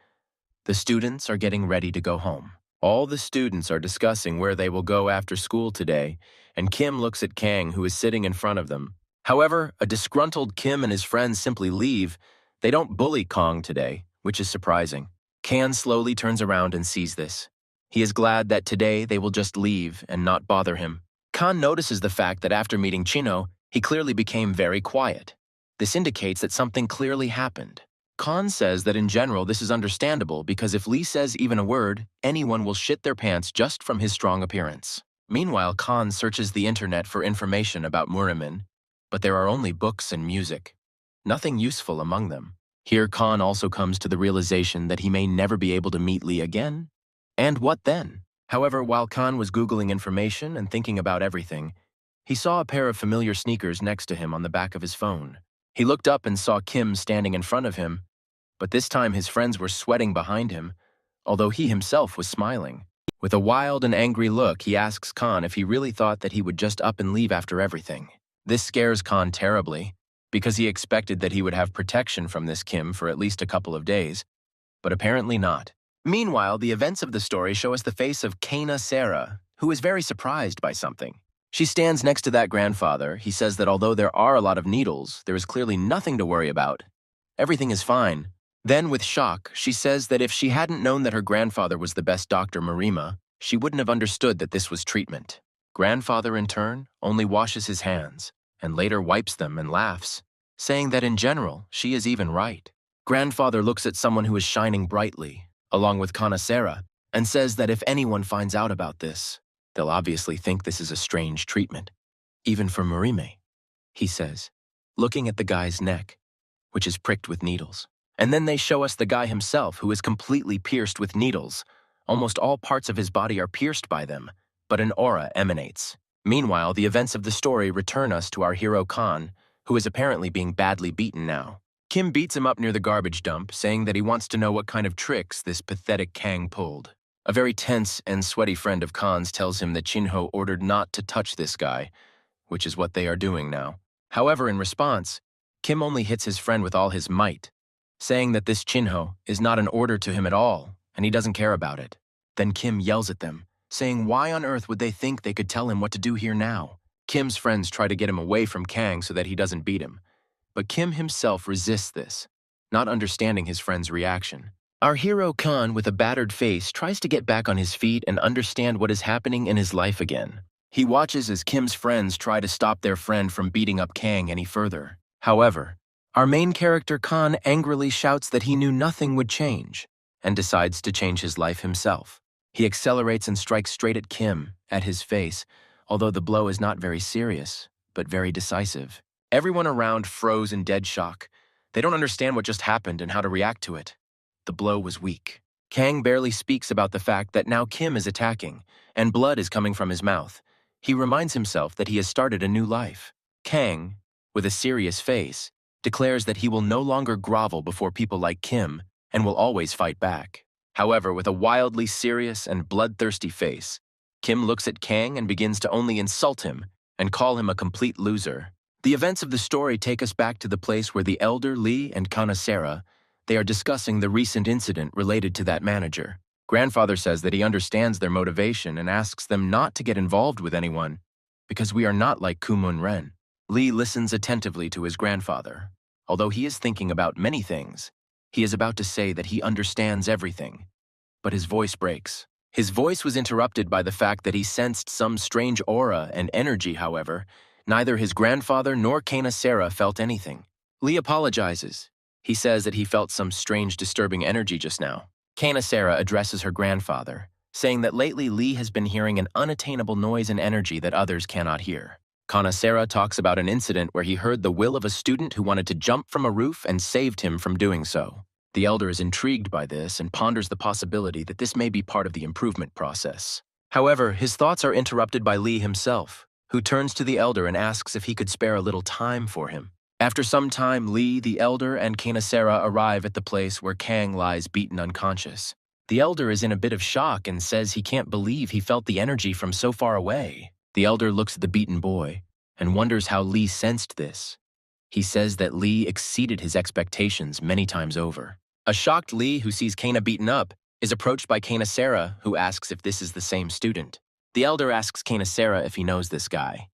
The students are getting ready to go home. All the students are discussing where they will go after school today, and Kim looks at Kang, who is sitting in front of them. However, a disgruntled Kim and his friends simply leave. They don't bully Kong today, which is surprising. Kang slowly turns around and sees this. He is glad that today they will just leave and not bother him. Khan notices the fact that after meeting Chino, he clearly became very quiet. This indicates that something clearly happened. Khan says that in general this is understandable because if Lee says even a word, anyone will shit their pants just from his strong appearance. Meanwhile, Khan searches the internet for information about Murim, but there are only books and music. Nothing useful among them. Here Khan also comes to the realization that he may never be able to meet Lee again. And what then? However, while Khan was Googling information and thinking about everything, he saw a pair of familiar sneakers next to him on the back of his phone. He looked up and saw Kim standing in front of him, but this time his friends were sweating behind him, although he himself was smiling. With a wild and angry look, he asks Khan if he really thought that he would just up and leave after everything. This scares Khan terribly, because he expected that he would have protection from this Kim for at least a couple of days, but apparently not. Meanwhile, the events of the story show us the face of Kana Sarah, who is very surprised by something. She stands next to that grandfather. He says that although there are a lot of needles, there is clearly nothing to worry about. Everything is fine. Then, with shock, she says that if she hadn't known that her grandfather was the best Dr. Marima, she wouldn't have understood that this was treatment. Grandfather, in turn, only washes his hands and later wipes them and laughs, saying that in general, she is even right. Grandfather looks at someone who is shining brightly, along with Kanasera, and says that if anyone finds out about this, they'll obviously think this is a strange treatment. Even for Murim, he says, looking at the guy's neck, which is pricked with needles. And then they show us the guy himself, who is completely pierced with needles. Almost all parts of his body are pierced by them, but an aura emanates. Meanwhile, the events of the story return us to our hero Khan, who is apparently being badly beaten now. Kim beats him up near the garbage dump, saying that he wants to know what kind of tricks this pathetic Kang pulled. A very tense and sweaty friend of Khan's tells him that Chinho ordered not to touch this guy, which is what they are doing now. However, in response, Kim only hits his friend with all his might, saying that this Chinho is not an order to him at all, and he doesn't care about it. Then Kim yells at them, saying why on earth would they think they could tell him what to do here now? Kim's friends try to get him away from Kang so that he doesn't beat him, but Kim himself resists this, not understanding his friend's reaction. Our hero Khan, with a battered face, tries to get back on his feet and understand what is happening in his life again. He watches as Kim's friends try to stop their friend from beating up Kang any further. However, our main character Khan angrily shouts that he knew nothing would change, and decides to change his life himself. He accelerates and strikes straight at Kim, at his face, although the blow is not very serious, but very decisive. Everyone around froze in dead shock. They don't understand what just happened and how to react to it. The blow was weak. Kang barely speaks about the fact that now Kim is attacking, and blood is coming from his mouth. He reminds himself that he has started a new life. Kang, with a serious face, declares that he will no longer grovel before people like Kim and will always fight back. However, with a wildly serious and bloodthirsty face, Kim looks at Kang and begins to only insult him and call him a complete loser. The events of the story take us back to the place where the elder Lee and Kanasera, they are discussing the recent incident related to that manager. Grandfather says that he understands their motivation and asks them not to get involved with anyone, because we are not like Kumun Ren. Lee listens attentively to his grandfather. Although he is thinking about many things, he is about to say that he understands everything. But his voice breaks. His voice was interrupted by the fact that he sensed some strange aura and energy. However, neither his grandfather nor Kanasera felt anything. Lee apologizes. He says that he felt some strange disturbing energy just now. Kanasera addresses her grandfather, saying that lately Lee has been hearing an unattainable noise and energy that others cannot hear. Kanasera talks about an incident where he heard the will of a student who wanted to jump from a roof and saved him from doing so. The elder is intrigued by this and ponders the possibility that this may be part of the improvement process. However, his thoughts are interrupted by Lee himself, who turns to the elder and asks if he could spare a little time for him. After some time, Lee, the elder, and Kanasera arrive at the place where Kang lies beaten unconscious. The elder is in a bit of shock and says he can't believe he felt the energy from so far away. The elder looks at the beaten boy and wonders how Lee sensed this. He says that Lee exceeded his expectations many times over. A shocked Lee, who sees Kana beaten up, is approached by Kanasera, who asks if this is the same student. The elder asks Kanasera if he knows this guy,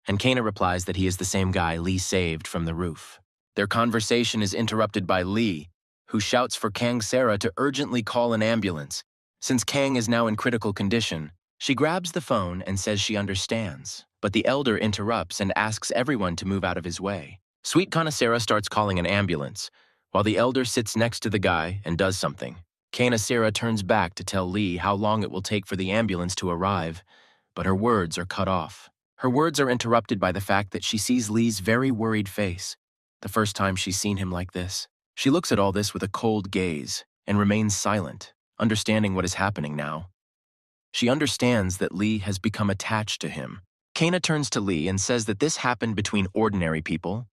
and Kana replies that he is the same guy Lee saved from the roof. Their conversation is interrupted by Lee, who shouts for Kanasera to urgently call an ambulance. Since Kang is now in critical condition, she grabs the phone and says she understands, but the elder interrupts and asks everyone to move out of his way. Sweet Kanasera starts calling an ambulance, while the elder sits next to the guy and does something. Kanasera turns back to tell Lee how long it will take for the ambulance to arrive, but her words are cut off. Her words are interrupted by the fact that she sees Lee's very worried face, the first time she's seen him like this. She looks at all this with a cold gaze and remains silent, understanding what is happening now. She understands that Lee has become attached to him. Kana turns to Lee and says that this happened between ordinary people.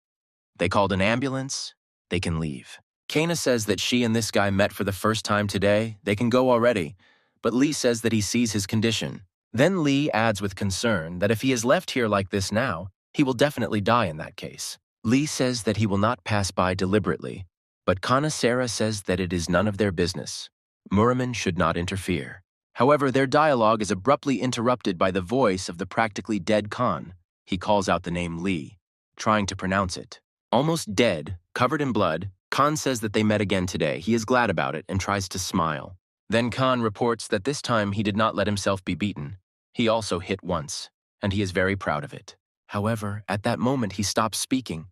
They called an ambulance, they can leave. Kana says that she and this guy met for the first time today, they can go already, but Lee says that he sees his condition. Then Lee adds with concern that if he is left here like this now, he will definitely die in that case. Lee says that he will not pass by deliberately, but Kanasera says that it is none of their business. Murim should not interfere. However, their dialogue is abruptly interrupted by the voice of the practically dead Khan. He calls out the name Lee, trying to pronounce it. Almost dead, covered in blood, Khan says that they met again today. He is glad about it and tries to smile. Then Khan reports that this time he did not let himself be beaten. He also hit once, and he is very proud of it. However, at that moment he stops speaking.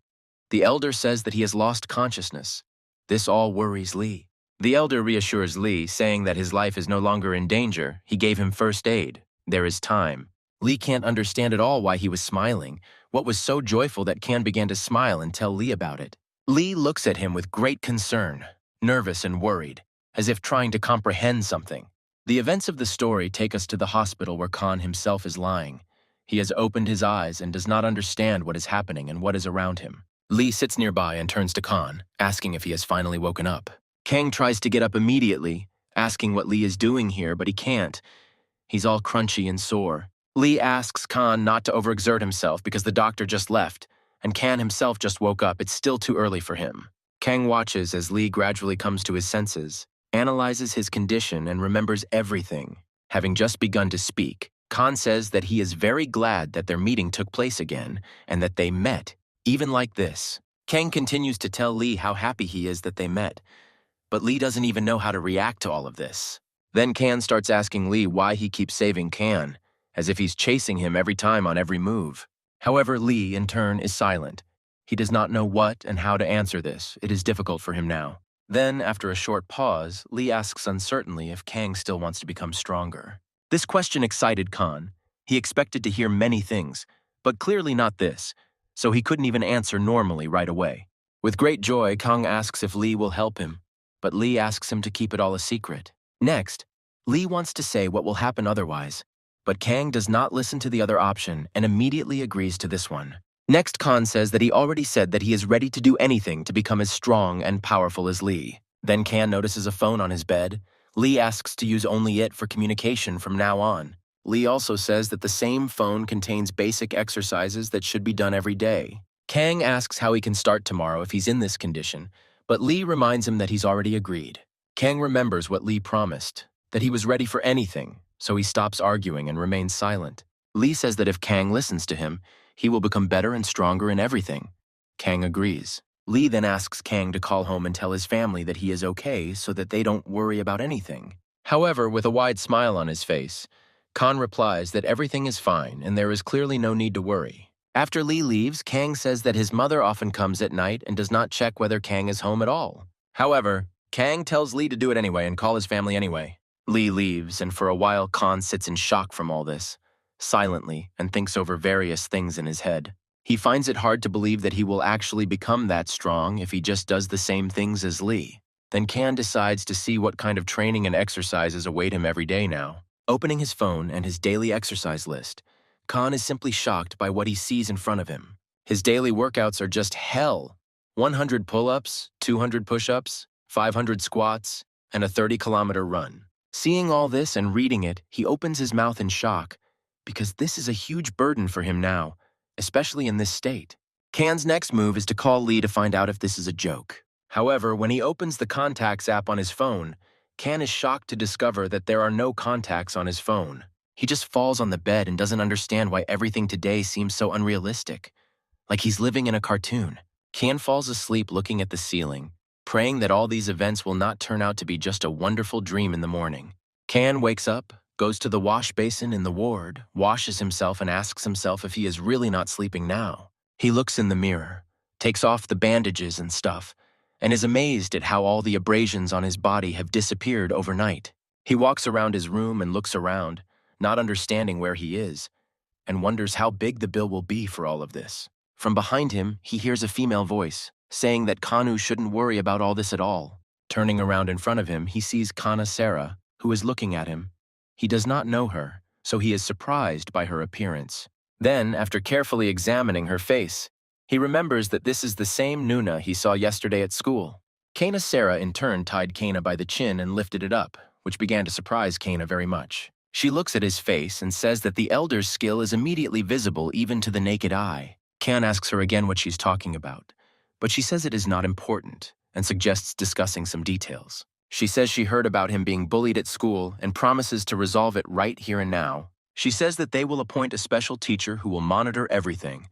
The elder says that he has lost consciousness. This all worries Lee. The elder reassures Lee, saying that his life is no longer in danger. He gave him first aid. There is time. Lee can't understand at all why he was smiling. What was so joyful that Kan began to smile and tell Lee about it? Lee looks at him with great concern, nervous and worried, as if trying to comprehend something. The events of the story take us to the hospital where Kan himself is lying. He has opened his eyes and does not understand what is happening and what is around him. Lee sits nearby and turns to Kan, asking if he has finally woken up. Kang tries to get up immediately, asking what Lee is doing here, but he can't. He's all crunchy and sore. Lee asks Kan not to overexert himself because the doctor just left, and Kan himself just woke up. It's still too early for him. Kang watches as Lee gradually comes to his senses, analyzes his condition, and remembers everything. Having just begun to speak, Kan says that he is very glad that their meeting took place again, and that they met, even like this. Kang continues to tell Lee how happy he is that they met, but Lee doesn't even know how to react to all of this. Then Kan starts asking Lee why he keeps saving Kan, as if he's chasing him every time on every move. However, Lee, in turn, is silent. He does not know what and how to answer this. It is difficult for him now. Then, after a short pause, Lee asks uncertainly if Kang still wants to become stronger. This question excited Kan. He expected to hear many things, but clearly not this, so he couldn't even answer normally right away. With great joy, Kang asks if Lee will help him, but Lee asks him to keep it all a secret. Next, Lee wants to say what will happen otherwise, but Kang does not listen to the other option and immediately agrees to this one. Next, Kan says that he already said that he is ready to do anything to become as strong and powerful as Lee. Then Kan notices a phone on his bed. Lee asks to use only it for communication from now on. Lee also says that the same phone contains basic exercises that should be done every day. Kang asks how he can start tomorrow if he's in this condition, but Lee reminds him that he's already agreed. Kang remembers what Lee promised, that he was ready for anything, so he stops arguing and remains silent. Lee says that if Kang listens to him, he will become better and stronger in everything. Kang agrees. Lee then asks Kang to call home and tell his family that he is okay so that they don't worry about anything. However, with a wide smile on his face, Kan replies that everything is fine and there is clearly no need to worry. After Lee leaves, Kang says that his mother often comes at night and does not check whether Kang is home at all. However, Kang tells Lee to do it anyway and call his family anyway. Lee leaves, and for a while Kan sits in shock from all this, silently, and thinks over various things in his head. He finds it hard to believe that he will actually become that strong if he just does the same things as Lee. Then Kan decides to see what kind of training and exercises await him every day now. Opening his phone and his daily exercise list, Kan is simply shocked by what he sees in front of him. His daily workouts are just hell. 100 pull-ups, 200 push-ups, 500 squats, and a 30-kilometer run. Seeing all this and reading it, he opens his mouth in shock, because this is a huge burden for him now, especially in this state. Kan's next move is to call Lee to find out if this is a joke. However, when he opens the Contacts app on his phone, Kan is shocked to discover that there are no contacts on his phone. He just falls on the bed and doesn't understand why everything today seems so unrealistic, like he's living in a cartoon. Kan falls asleep looking at the ceiling, praying that all these events will not turn out to be just a wonderful dream in the morning. Kan wakes up, goes to the wash basin in the ward, washes himself and asks himself if he is really not sleeping now. He looks in the mirror, takes off the bandages and stuff, and is amazed at how all the abrasions on his body have disappeared overnight. He walks around his room and looks around, not understanding where he is, and wonders how big the bill will be for all of this. From behind him, he hears a female voice, saying that Kanu shouldn't worry about all this at all. Turning around in front of him, he sees Kana Sarah, who is looking at him. He does not know her, so he is surprised by her appearance. Then, after carefully examining her face, he remembers that this is the same Nuna he saw yesterday at school. Kana Sarah in turn tied Kana by the chin and lifted it up, which began to surprise Kana very much. She looks at his face and says that the elder's skill is immediately visible even to the naked eye. Kan asks her again what she's talking about, but she says it is not important and suggests discussing some details. She says she heard about him being bullied at school and promises to resolve it right here and now. She says that they will appoint a special teacher who will monitor everything,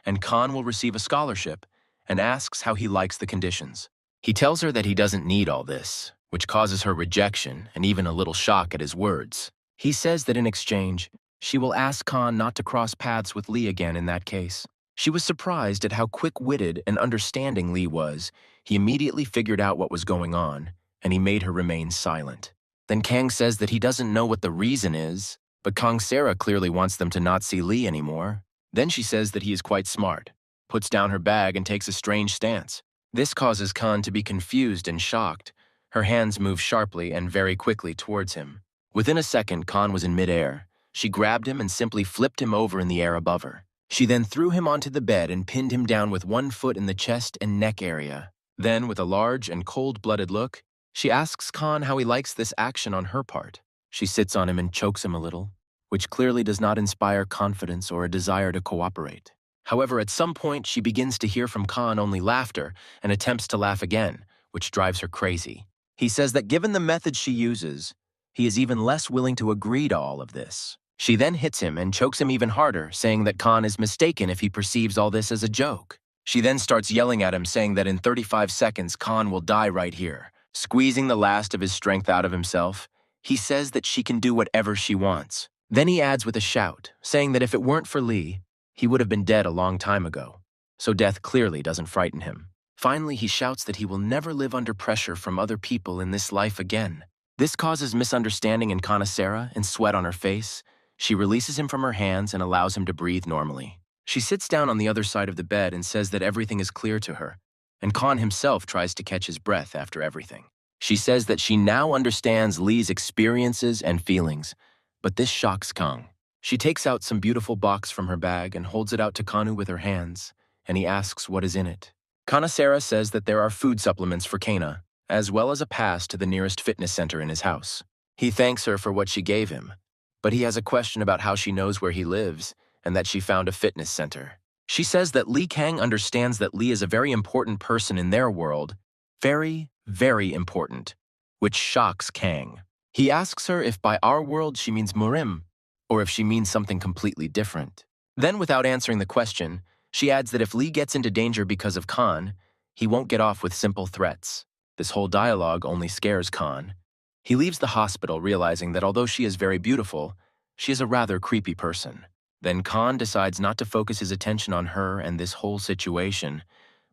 and Kan will receive a scholarship and asks how he likes the conditions. He tells her that he doesn't need all this, which causes her rejection and even a little shock at his words. He says that in exchange, she will ask Khan not to cross paths with Lee again in that case. She was surprised at how quick-witted and understanding Lee was. He immediately figured out what was going on, and he made her remain silent. Then Kang says that he doesn't know what the reason is, but Kong Sarah clearly wants them to not see Lee anymore. Then she says that he is quite smart, puts down her bag and takes a strange stance. This causes Khan to be confused and shocked. Her hands move sharply and very quickly towards him. Within a second, Khan was in midair. She grabbed him and simply flipped him over in the air above her. She then threw him onto the bed and pinned him down with one foot in the chest and neck area. Then, with a large and cold-blooded look, she asks Khan how he likes this action on her part. She sits on him and chokes him a little, which clearly does not inspire confidence or a desire to cooperate. However, at some point, she begins to hear from Khan only laughter and attempts to laugh again, which drives her crazy. He says that given the method she uses, he is even less willing to agree to all of this. She then hits him and chokes him even harder, saying that Khan is mistaken if he perceives all this as a joke. She then starts yelling at him, saying that in 35 seconds, Khan will die right here. Squeezing the last of his strength out of himself, he says that she can do whatever she wants. Then he adds with a shout, saying that if it weren't for Lee, he would have been dead a long time ago. So death clearly doesn't frighten him. Finally, he shouts that he will never live under pressure from other people in this life again. This causes misunderstanding in Kong Sarah and sweat on her face. She releases him from her hands and allows him to breathe normally. She sits down on the other side of the bed and says that everything is clear to her, and Khan himself tries to catch his breath after everything. She says that she now understands Lee's experiences and feelings, but this shocks Kong. She takes out some beautiful box from her bag and holds it out to Kanu with her hands, and he asks what is in it. Kong Sarah says that there are food supplements for Kana, as well as a pass to the nearest fitness center in his house. He thanks her for what she gave him, but he has a question about how she knows where he lives and that she found a fitness center. She says that Lee Kang understands that Lee is a very important person in their world, very, very important, which shocks Kang. He asks her if by our world she means Murim, or if she means something completely different. Then, without answering the question, she adds that if Lee gets into danger because of Khan, he won't get off with simple threats. This whole dialogue only scares Khan. He leaves the hospital realizing that although she is very beautiful, she is a rather creepy person. Then Khan decides not to focus his attention on her and this whole situation,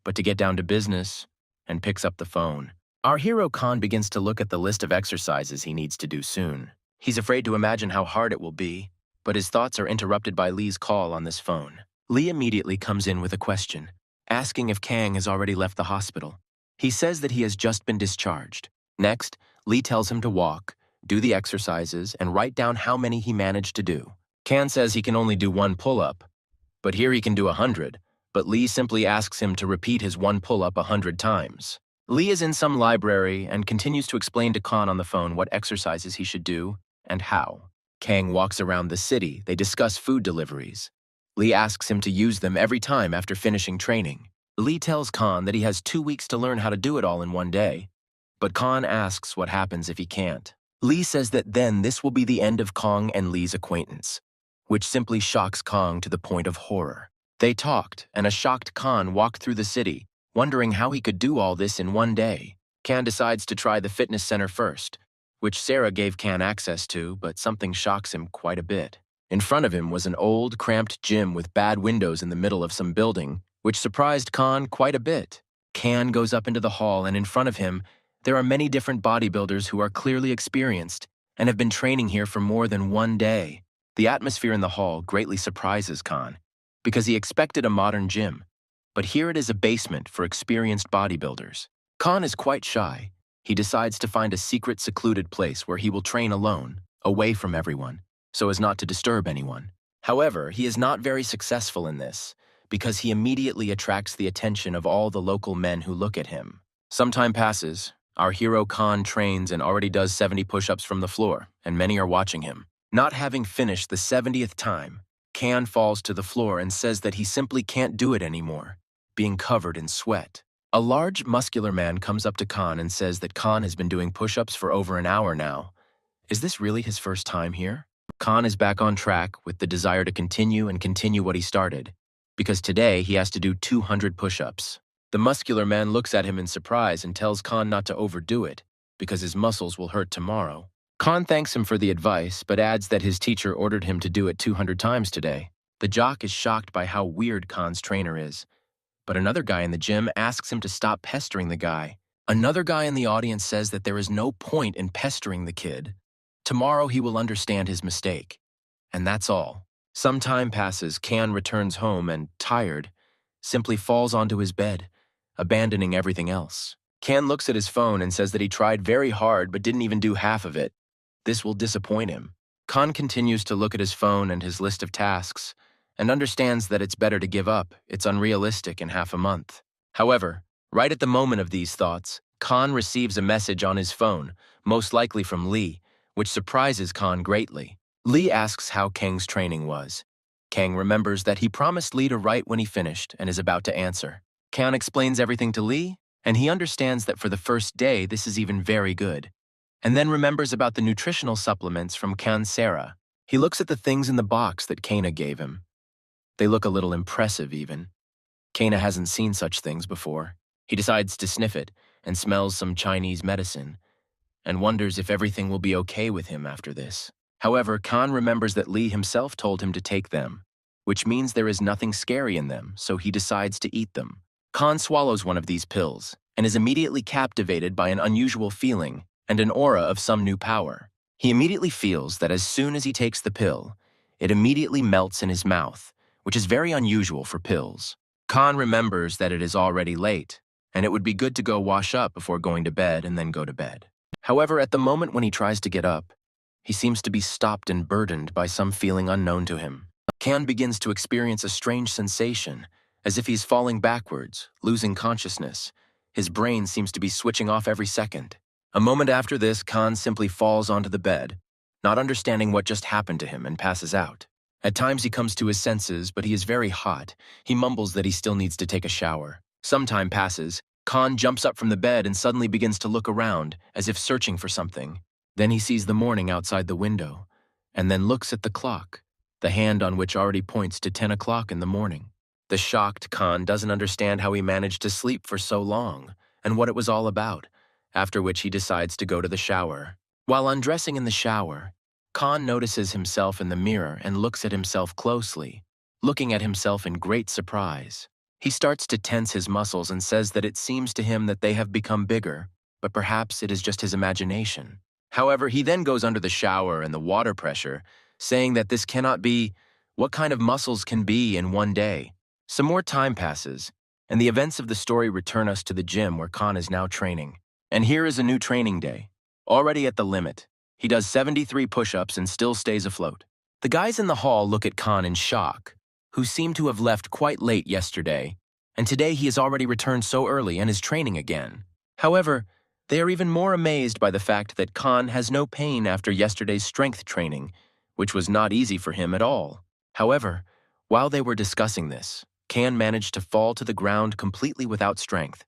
but to get down to business and picks up the phone. Our hero Khan begins to look at the list of exercises he needs to do soon. He's afraid to imagine how hard it will be, but his thoughts are interrupted by Lee's call on this phone. Lee immediately comes in with a question, asking if Kang has already left the hospital. He says that he has just been discharged. Next, Lee tells him to walk, do the exercises, and write down how many he managed to do. Kang says he can only do one pull-up, but here he can do 100, but Lee simply asks him to repeat his one pull-up 100 times. Lee is in some library and continues to explain to Khan on the phone what exercises he should do and how. Kang walks around the city. They discuss food deliveries. Lee asks him to use them every time after finishing training. Lee tells Khan that he has 2 weeks to learn how to do it all in one day, but Khan asks what happens if he can't. Lee says that then this will be the end of Kong and Lee's acquaintance, which simply shocks Kong to the point of horror. They talked, and a shocked Khan walked through the city, wondering how he could do all this in one day. Khan decides to try the fitness center first, which Sarah gave Khan access to, but something shocks him quite a bit. In front of him was an old, cramped gym with bad windows in the middle of some building, which surprised Khan quite a bit. Khan goes up into the hall, and in front of him, there are many different bodybuilders who are clearly experienced and have been training here for more than one day. The atmosphere in the hall greatly surprises Khan, because he expected a modern gym, but here it is a basement for experienced bodybuilders. Khan is quite shy. He decides to find a secret, secluded place where he will train alone, away from everyone, so as not to disturb anyone. However, he is not very successful in this, because he immediately attracts the attention of all the local men who look at him. Some time passes. Our hero Khan trains and already does 70 push-ups from the floor, and many are watching him. Not having finished the 70th time, Khan falls to the floor and says that he simply can't do it anymore, being covered in sweat. A large, muscular man comes up to Khan and says that Khan has been doing push-ups for over an hour now. Is this really his first time here? Khan is back on track with the desire to continue what he started, because today he has to do 200 push-ups. The muscular man looks at him in surprise and tells Khan not to overdo it, because his muscles will hurt tomorrow. Khan thanks him for the advice, but adds that his teacher ordered him to do it 200 times today. The jock is shocked by how weird Khan's trainer is, but another guy in the gym asks him to stop pestering the guy. Another guy in the audience says that there is no point in pestering the kid. Tomorrow he will understand his mistake. And that's all. Some time passes, Khan returns home and, tired, simply falls onto his bed, abandoning everything else. Khan looks at his phone and says that he tried very hard but didn't even do half of it. This will disappoint him. Khan continues to look at his phone and his list of tasks, and understands that it's better to give up. It's unrealistic in half a month. However, right at the moment of these thoughts, Khan receives a message on his phone, most likely from Lee, which surprises Khan greatly. Lee asks how Kang's training was. Kang remembers that he promised Lee to write when he finished and is about to answer. Kang explains everything to Lee, and he understands that for the first day this is even very good, and then remembers about the nutritional supplements from Kang Sarah. He looks at the things in the box that Kana gave him. They look a little impressive even. Kana hasn't seen such things before. He decides to sniff it and smells some Chinese medicine and wonders if everything will be okay with him after this. However, Khan remembers that Lee himself told him to take them, which means there is nothing scary in them, so he decides to eat them. Khan swallows one of these pills and is immediately captivated by an unusual feeling and an aura of some new power. He immediately feels that as soon as he takes the pill, it immediately melts in his mouth, which is very unusual for pills. Khan remembers that it is already late, and it would be good to go wash up before going to bed and then go to bed. However, at the moment when he tries to get up, he seems to be stopped and burdened by some feeling unknown to him. Khan begins to experience a strange sensation, as if he's falling backwards, losing consciousness. His brain seems to be switching off every second. A moment after this, Khan simply falls onto the bed, not understanding what just happened to him, and passes out. At times he comes to his senses, but he is very hot. He mumbles that he still needs to take a shower. Some time passes. Khan jumps up from the bed and suddenly begins to look around, as if searching for something. Then he sees the morning outside the window, and then looks at the clock, the hand on which already points to 10 o'clock in the morning. The shocked Khan doesn't understand how he managed to sleep for so long, and what it was all about, after which he decides to go to the shower. While undressing in the shower, Khan notices himself in the mirror and looks at himself closely, looking at himself in great surprise. He starts to tense his muscles and says that it seems to him that they have become bigger, but perhaps it is just his imagination. However, he then goes under the shower and the water pressure, saying that this cannot be. What kind of muscles can be in one day? Some more time passes, and the events of the story return us to the gym where Khan is now training. And here is a new training day, already at the limit. He does 73 push-ups and still stays afloat. The guys in the hall look at Khan in shock, who seem to have left quite late yesterday, and today he has already returned so early and is training again. However, they are even more amazed by the fact that Khan has no pain after yesterday's strength training, which was not easy for him at all. However, while they were discussing this, Khan managed to fall to the ground completely without strength.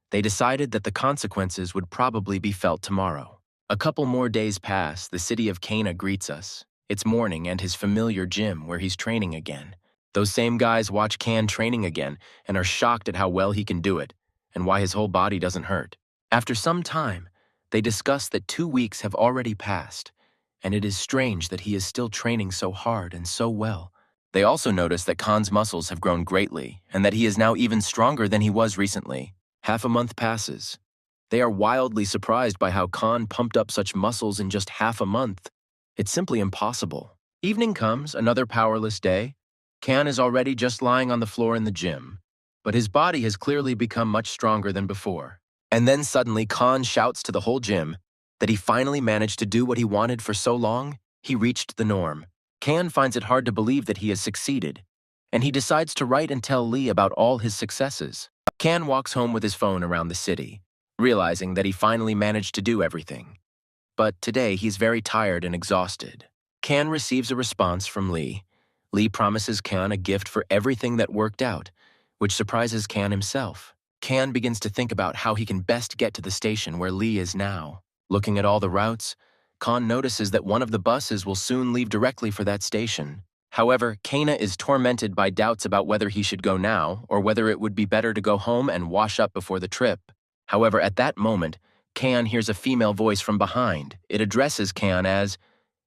They decided that the consequences would probably be felt tomorrow. A couple more days pass, the city of Kana greets us. It's morning and his familiar gym where he's training again. Those same guys watch Khan training again and are shocked at how well he can do it and why his whole body doesn't hurt. After some time, they discuss that 2 weeks have already passed, and it is strange that he is still training so hard and so well. They also notice that Khan's muscles have grown greatly and that he is now even stronger than he was recently. Half a month passes. They are wildly surprised by how Khan pumped up such muscles in just half a month. It's simply impossible. Evening comes, another powerless day. Khan is already just lying on the floor in the gym, but his body has clearly become much stronger than before. And then suddenly Khan shouts to the whole gym that he finally managed to do what he wanted for so long. He reached the norm. Khan finds it hard to believe that he has succeeded, and he decides to write and tell Lee about all his successes. Khan walks home with his phone around the city, realizing that he finally managed to do everything. But today he's very tired and exhausted. Khan receives a response from Lee. Lee promises Khan a gift for everything that worked out, which surprises Khan himself. Khan begins to think about how he can best get to the station where Lee is now. Looking at all the routes, Khan notices that one of the buses will soon leave directly for that station. However, Kana is tormented by doubts about whether he should go now or whether it would be better to go home and wash up before the trip. However, at that moment, Kan hears a female voice from behind. It addresses Kan as,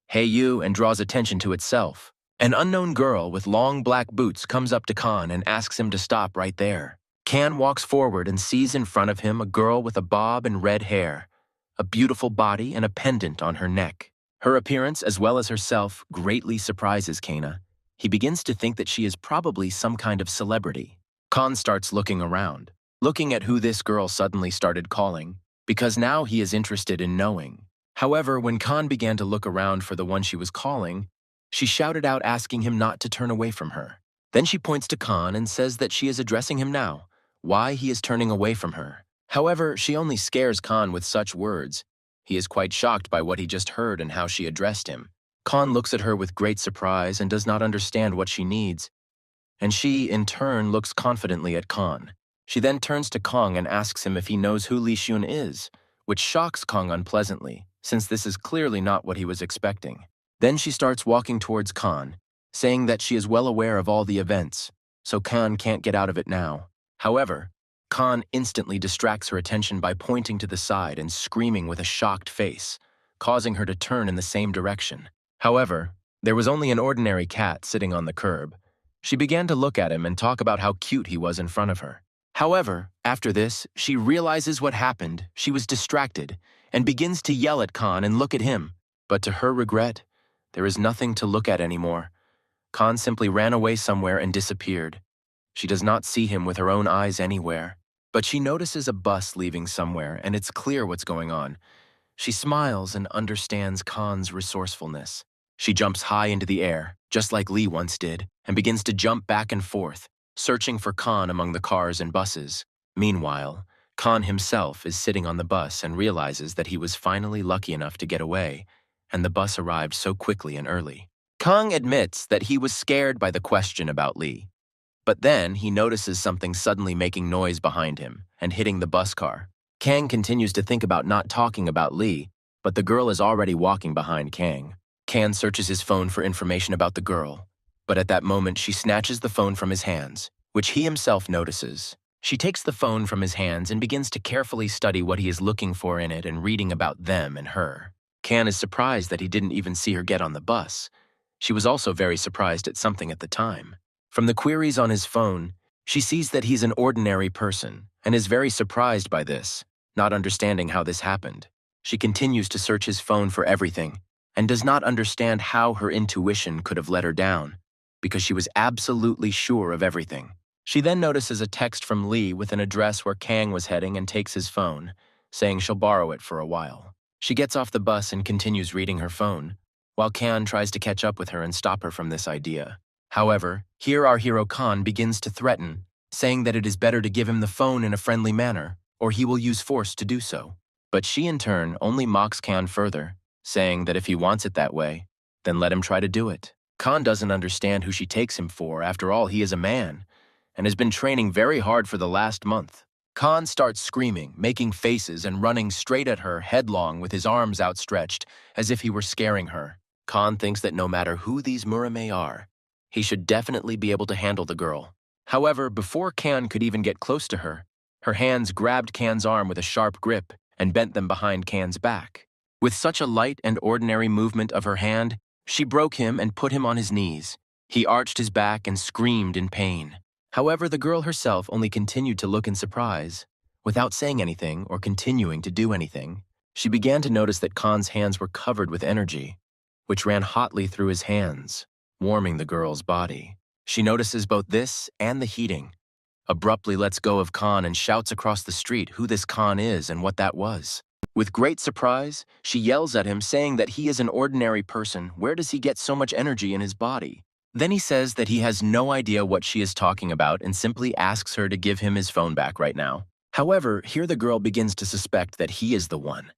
"Hey you," and draws attention to itself. An unknown girl with long black boots comes up to Kan and asks him to stop right there. Kan walks forward and sees in front of him a girl with a bob and red hair, a beautiful body and a pendant on her neck. Her appearance, as well as herself, greatly surprises Kana. He begins to think that she is probably some kind of celebrity. Kan starts looking around, looking at who this girl suddenly started calling, because now he is interested in knowing. However, when Kan began to look around for the one she was calling, she shouted out asking him not to turn away from her. Then she points to Kan and says that she is addressing him now, why he is turning away from her. However, she only scares Kan with such words. He is quite shocked by what he just heard and how she addressed him. Kan looks at her with great surprise and does not understand what she needs, and she, in turn, looks confidently at Kan. She then turns to Kong and asks him if he knows who Li Xun is, which shocks Kong unpleasantly, since this is clearly not what he was expecting. Then she starts walking towards Kan, saying that she is well aware of all the events, so Kan can't get out of it now. However, Kan instantly distracts her attention by pointing to the side and screaming with a shocked face, causing her to turn in the same direction. However, there was only an ordinary cat sitting on the curb. She began to look at him and talk about how cute he was in front of her. However, after this, she realizes what happened. She was distracted and begins to yell at Kan and look at him. But to her regret, there is nothing to look at anymore. Kan simply ran away somewhere and disappeared. She does not see him with her own eyes anywhere. But she notices a bus leaving somewhere, and it's clear what's going on. She smiles and understands Kan's resourcefulness. She jumps high into the air, just like Lee once did, and begins to jump back and forth, searching for Kan among the cars and buses. Meanwhile, Kan himself is sitting on the bus and realizes that he was finally lucky enough to get away, and the bus arrived so quickly and early. Kang admits that he was scared by the question about Lee. But then he notices something suddenly making noise behind him and hitting the bus car. Kang continues to think about not talking about Lee, but the girl is already walking behind Kang. Kang searches his phone for information about the girl, but at that moment she snatches the phone from his hands, which he himself notices. She takes the phone from his hands and begins to carefully study what he is looking for in it and reading about them and her. Kang is surprised that he didn't even see her get on the bus. She was also very surprised at something at the time. From the queries on his phone, she sees that he's an ordinary person and is very surprised by this, not understanding how this happened. She continues to search his phone for everything and does not understand how her intuition could have let her down, because she was absolutely sure of everything. She then notices a text from Lee with an address where Kang was heading and takes his phone, saying she'll borrow it for a while. She gets off the bus and continues reading her phone, while Kang tries to catch up with her and stop her from this idea. However, here our hero Khan begins to threaten, saying that it is better to give him the phone in a friendly manner, or he will use force to do so. But she in turn only mocks Khan further, saying that if he wants it that way, then let him try to do it. Khan doesn't understand who she takes him for. After all, he is a man, and has been training very hard for the last month. Khan starts screaming, making faces, and running straight at her headlong with his arms outstretched, as if he were scaring her. Khan thinks that no matter who these Murim are, he should definitely be able to handle the girl. However, before Khan could even get close to her, her hands grabbed Khan's arm with a sharp grip and bent them behind Khan's back. With such a light and ordinary movement of her hand, she broke him and put him on his knees. He arched his back and screamed in pain. However, the girl herself only continued to look in surprise. Without saying anything or continuing to do anything, she began to notice that Khan's hands were covered with energy, which ran hotly through his hands, warming the girl's body. She notices both this and the heating, abruptly lets go of Khan and shouts across the street who this Khan is and what that was. With great surprise, she yells at him saying that he is an ordinary person. Where does he get so much energy in his body? Then he says that he has no idea what she is talking about and simply asks her to give him his phone back right now. However, here the girl begins to suspect that he is the one,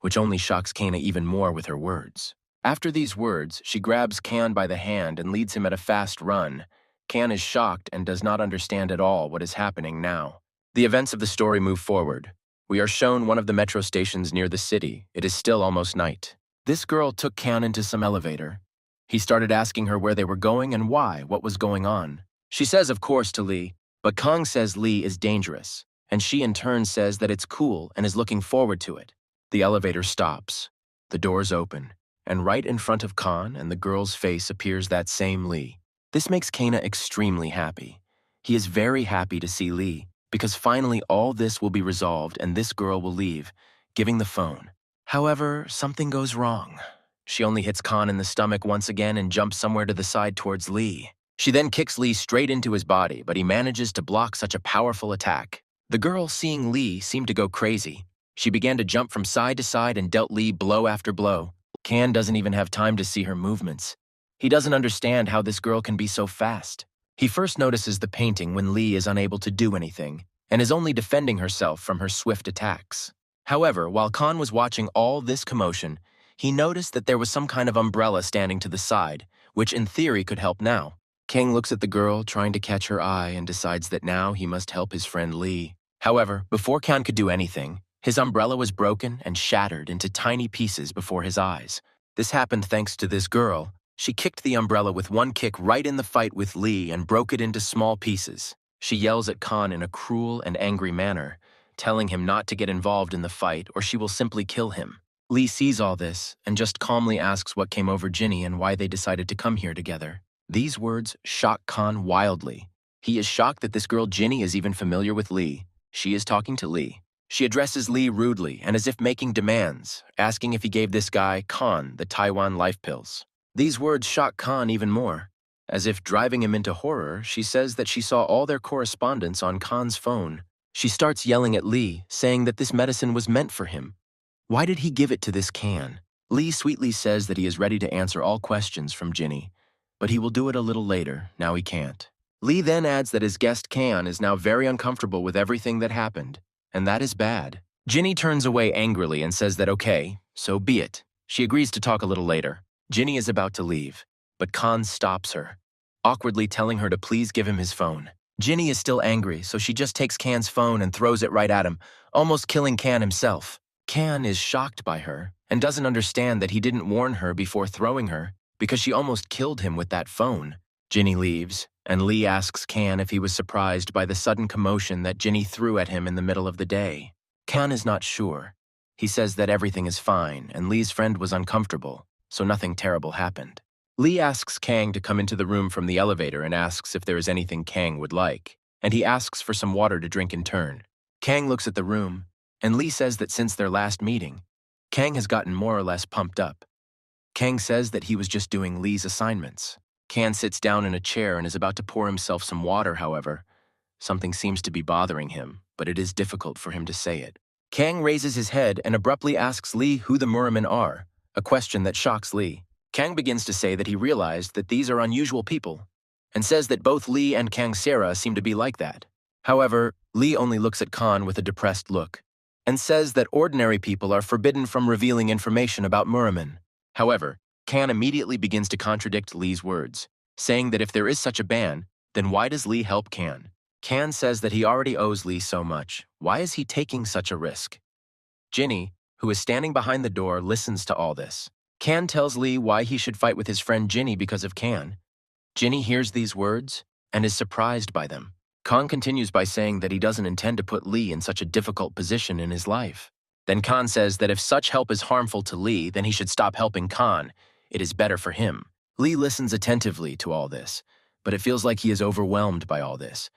which only shocks Kana even more with her words. After these words, she grabs Kan by the hand and leads him at a fast run. Kan is shocked and does not understand at all what is happening now. The events of the story move forward. We are shown one of the metro stations near the city. It is still almost night. This girl took Kan into some elevator. He started asking her where they were going and why, what was going on. She says, of course, to Lee, but Kang says Lee is dangerous. and she in turn says that it's cool and is looking forward to it. The elevator stops. The doors open, and right in front of Khan and the girl's face appears that same Lee. This makes Kana extremely happy. He is very happy to see Lee, because finally all this will be resolved and this girl will leave, giving the phone. However, something goes wrong. She only hits Khan in the stomach once again and jumps somewhere to the side towards Lee. She then kicks Lee straight into his body, but he manages to block such a powerful attack. The girl, seeing Lee, seemed to go crazy. She began to jump from side to side and dealt Lee blow after blow. Kan doesn't even have time to see her movements. He doesn't understand how this girl can be so fast. He first notices the painting when Lee is unable to do anything and is only defending herself from her swift attacks. However, while Kan was watching all this commotion, he noticed that there was some kind of umbrella standing to the side, which in theory could help now. Kang looks at the girl, trying to catch her eye, and decides that now he must help his friend Lee. However, before Kan could do anything, his umbrella was broken and shattered into tiny pieces before his eyes. This happened thanks to this girl. She kicked the umbrella with one kick right in the fight with Lee and broke it into small pieces. She yells at Kan in a cruel and angry manner, telling him not to get involved in the fight or she will simply kill him. Lee sees all this and just calmly asks what came over Ginny and why they decided to come here together. These words shock Kan wildly. He is shocked that this girl Ginny is even familiar with Lee. She is talking to Lee. She addresses Lee rudely and as if making demands, asking if he gave this guy, Kan, the Taiwan life pills. These words shock Kan even more. As if driving him into horror, she says that she saw all their correspondence on Kan's phone. She starts yelling at Lee, saying that this medicine was meant for him. Why did he give it to this Kan? Lee sweetly says that he is ready to answer all questions from Ginny, but he will do it a little later, now he can't. Lee then adds that his guest Kan is now very uncomfortable with everything that happened, and that is bad. Ginny turns away angrily and says that okay, so be it. She agrees to talk a little later. Ginny is about to leave, but Kan stops her, awkwardly telling her to please give him his phone. Ginny is still angry, so she just takes Kan's phone and throws it right at him, almost killing Kan himself. Kan is shocked by her and doesn't understand that he didn't warn her before throwing her because she almost killed him with that phone. Ginny leaves, and Lee asks Kan if he was surprised by the sudden commotion that Ginny threw at him in the middle of the day. Kan is not sure. He says that everything is fine and Lee's friend was uncomfortable, so nothing terrible happened. Lee asks Kang to come into the room from the elevator and asks if there is anything Kang would like, and he asks for some water to drink in turn. Kang looks at the room, and Lee says that since their last meeting, Kang has gotten more or less pumped up. Kang says that he was just doing Lee's assignments. Kan sits down in a chair and is about to pour himself some water, however. Something seems to be bothering him, but it is difficult for him to say it. Kang raises his head and abruptly asks Lee who the Murimen are, a question that shocks Lee. Kang begins to say that he realized that these are unusual people, and says that both Lee and Kang Sera seem to be like that. However, Lee only looks at Kan with a depressed look, and says that ordinary people are forbidden from revealing information about Murimen. However, Kan immediately begins to contradict Lee's words, saying that if there is such a ban, then why does Lee help Kan? Kan says that he already owes Lee so much. Why is he taking such a risk? Ginny, who is standing behind the door, listens to all this. Kan tells Lee why he should fight with his friend Ginny because of Kan. Ginny hears these words and is surprised by them. Kan continues by saying that he doesn't intend to put Lee in such a difficult position in his life. Then Kan says that if such help is harmful to Lee, then he should stop helping Kan. It is better for him. Lee listens attentively to all this, but it feels like he is overwhelmed by all this.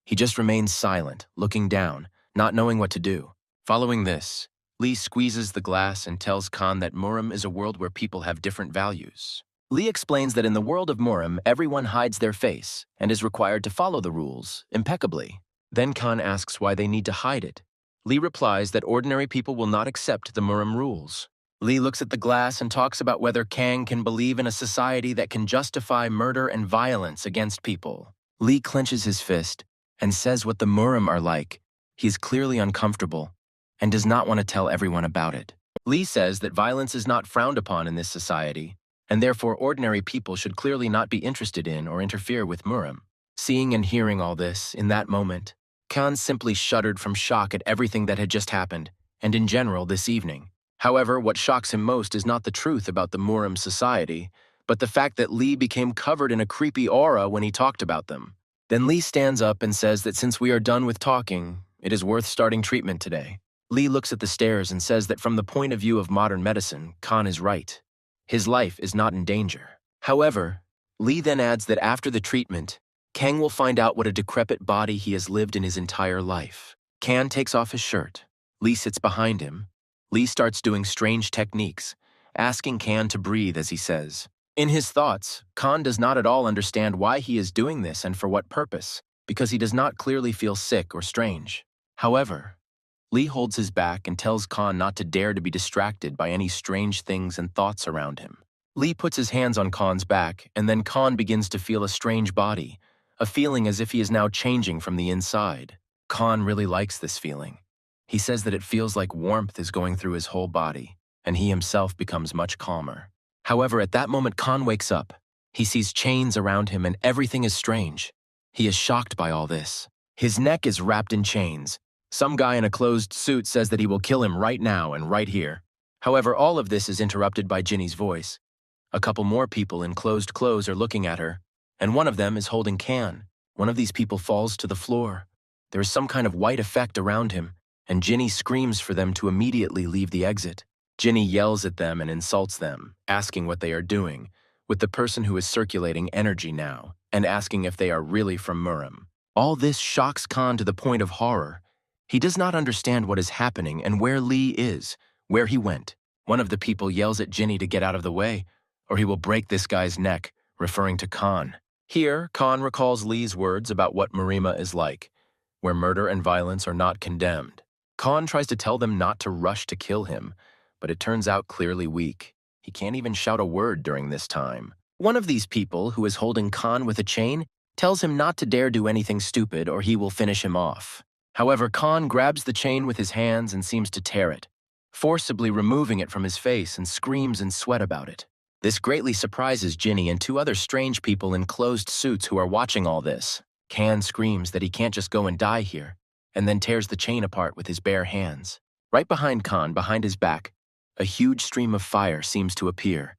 He just remains silent, looking down, not knowing what to do. Following this, Lee squeezes the glass and tells Kan that Murim is a world where people have different values. Lee explains that in the world of Murim, everyone hides their face and is required to follow the rules impeccably. Then Kan asks why they need to hide it. Lee replies that ordinary people will not accept the Murim rules. Lee looks at the glass and talks about whether Kang can believe in a society that can justify murder and violence against people. Lee clenches his fist and says what the Murim are like. He is clearly uncomfortable and does not want to tell everyone about it. Lee says that violence is not frowned upon in this society, and therefore ordinary people should clearly not be interested in or interfere with Murim. Seeing and hearing all this, in that moment, Kan simply shuddered from shock at everything that had just happened, and in general this evening. However, what shocks him most is not the truth about the Murim society, but the fact that Lee became covered in a creepy aura when he talked about them. Then Lee stands up and says that since we are done with talking, It is worth starting treatment today. Lee looks at the stairs and says that from the point of view of modern medicine, Khan is right. His life is not in danger. However, Lee then adds that after the treatment, Kang will find out what a decrepit body he has lived in his entire life. Kang takes off his shirt. Lee sits behind him. Lee starts doing strange techniques, asking Kang to breathe as he says. In his thoughts, Khan does not at all understand why he is doing this and for what purpose, because he does not clearly feel sick or strange. However, Lee holds his back and tells Khan not to dare to be distracted by any strange things and thoughts around him. Lee puts his hands on Khan's back, and then Khan begins to feel a strange body, a feeling as if he is now changing from the inside. Khan really likes this feeling. He says that it feels like warmth is going through his whole body, and he himself becomes much calmer. However, at that moment, Khan wakes up. He sees chains around him and everything is strange. He is shocked by all this. His neck is wrapped in chains. Some guy in a closed suit says that he will kill him right now and right here. However, all of this is interrupted by Ginny's voice. A couple more people in closed clothes are looking at her, and one of them is holding Khan. One of these people falls to the floor. There is some kind of white effect around him, and Ginny screams for them to immediately leave the exit. Ginny yells at them and insults them, asking what they are doing, with the person who is circulating energy now, and asking if they are really from Murim. All this shocks Khan to the point of horror. He does not understand what is happening and where Lee is, where he went. One of the people yells at Ginny to get out of the way, or he will break this guy's neck, referring to Khan. Here, Khan recalls Lee's words about what Murima is like, where murder and violence are not condemned. Khan tries to tell them not to rush to kill him, but it turns out clearly weak. He can't even shout a word during this time. One of these people, who is holding Khan with a chain, tells him not to dare do anything stupid or he will finish him off. However, Khan grabs the chain with his hands and seems to tear it, forcibly removing it from his face and screams in sweat about it. This greatly surprises Ginny and two other strange people in closed suits who are watching all this. Khan screams that he can't just go and die here, and then tears the chain apart with his bare hands. Right behind Khan, behind his back, a huge stream of fire seems to appear,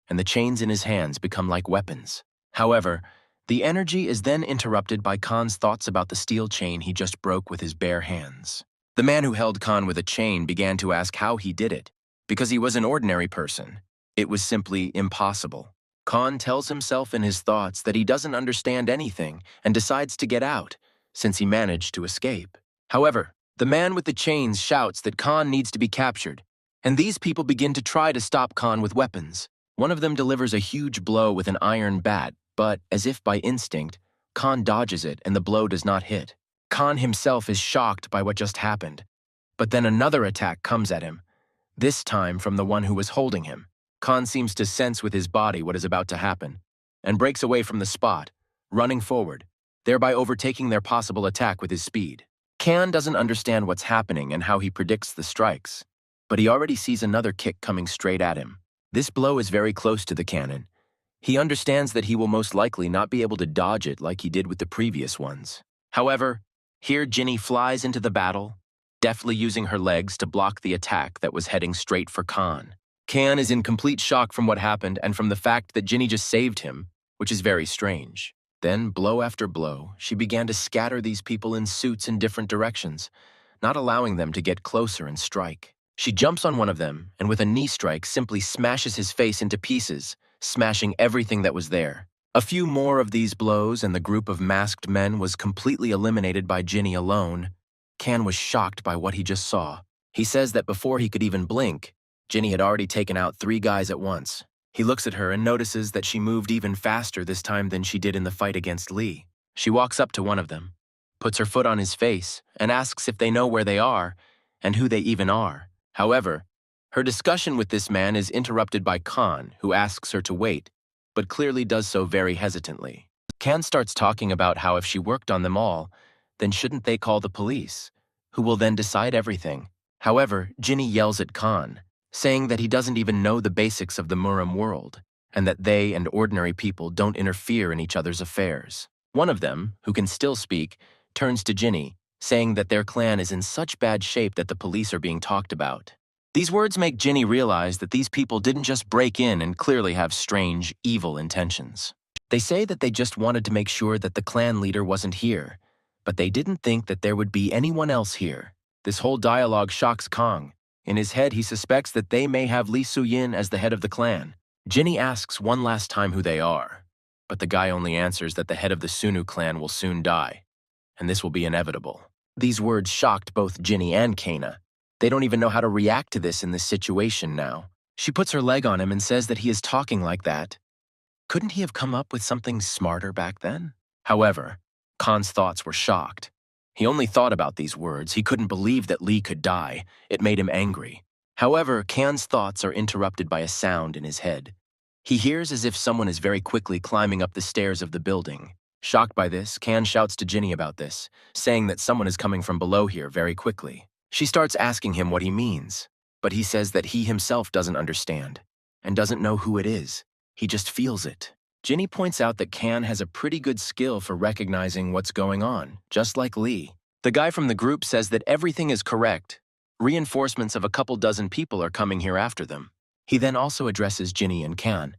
and the chains in his hands become like weapons. However, the energy is then interrupted by Khan's thoughts about the steel chain he just broke with his bare hands. The man who held Khan with a chain began to ask how he did it, because he was an ordinary person. It was simply impossible. Khan tells himself in his thoughts that he doesn't understand anything and decides to get out, since he managed to escape. However, the man with the chains shouts that Khan needs to be captured, and these people begin to try to stop Khan with weapons. One of them delivers a huge blow with an iron bat, but, as if by instinct, Khan dodges it and the blow does not hit. Khan himself is shocked by what just happened, but then another attack comes at him, this time from the one who was holding him. Khan seems to sense with his body what is about to happen, and breaks away from the spot, running forward, thereby overtaking their possible attack with his speed. Khan doesn't understand what's happening and how he predicts the strikes, but he already sees another kick coming straight at him. This blow is very close to the cannon. He understands that he will most likely not be able to dodge it like he did with the previous ones. However, here Ginny flies into the battle, deftly using her legs to block the attack that was heading straight for Khan. Khan is in complete shock from what happened and from the fact that Ginny just saved him, which is very strange. Then, blow after blow, she began to scatter these people in suits in different directions, not allowing them to get closer and strike. She jumps on one of them, and with a knee strike simply smashes his face into pieces, smashing everything that was there. A few more of these blows, and the group of masked men was completely eliminated by Ginny alone. Khan was shocked by what he just saw. He says that before he could even blink, Ginny had already taken out 3 guys at once. He looks at her and notices that she moved even faster this time than she did in the fight against Lee. She walks up to one of them, puts her foot on his face, and asks if they know where they are and who they even are. However, her discussion with this man is interrupted by Khan, who asks her to wait, but clearly does so very hesitantly. Khan starts talking about how if she worked on them all, then shouldn't they call the police, who will then decide everything. However, Ginny yells at Khan, saying that he doesn't even know the basics of the Murim world, and that they and ordinary people don't interfere in each other's affairs. One of them, who can still speak, turns to Ginny, saying that their clan is in such bad shape that the police are being talked about. These words make Ginny realize that these people didn't just break in and clearly have strange, evil intentions. They say that they just wanted to make sure that the clan leader wasn't here, But they didn't think that there would be anyone else here. This whole dialogue shocks Kang. In his head, he suspects that they may have Lee Soo-yin as the head of the clan. Jinny asks one last time who they are, but the guy only answers that the head of the Sunu clan will soon die, and this will be inevitable. These words shocked both Jinny and Kana. They don't even know how to react to this in this situation now. She puts her leg on him and says that he is talking like that. Couldn't he have come up with something smarter back then? However, Khan's thoughts were shocked. He only thought about these words. He couldn't believe that Lee could die. It made him angry. However, Khan's thoughts are interrupted by a sound in his head. He hears as if someone is very quickly climbing up the stairs of the building. Shocked by this, Khan shouts to Jinny about this, saying that someone is coming from below here very quickly. She starts asking him what he means, but he says that he himself doesn't understand and doesn't know who it is. He just feels it. Jinny points out that Khan has a pretty good skill for recognizing what's going on, just like Lee. The guy from the group says that everything is correct. Reinforcements of a couple dozen people are coming here after them. He then also addresses Jinny and Khan,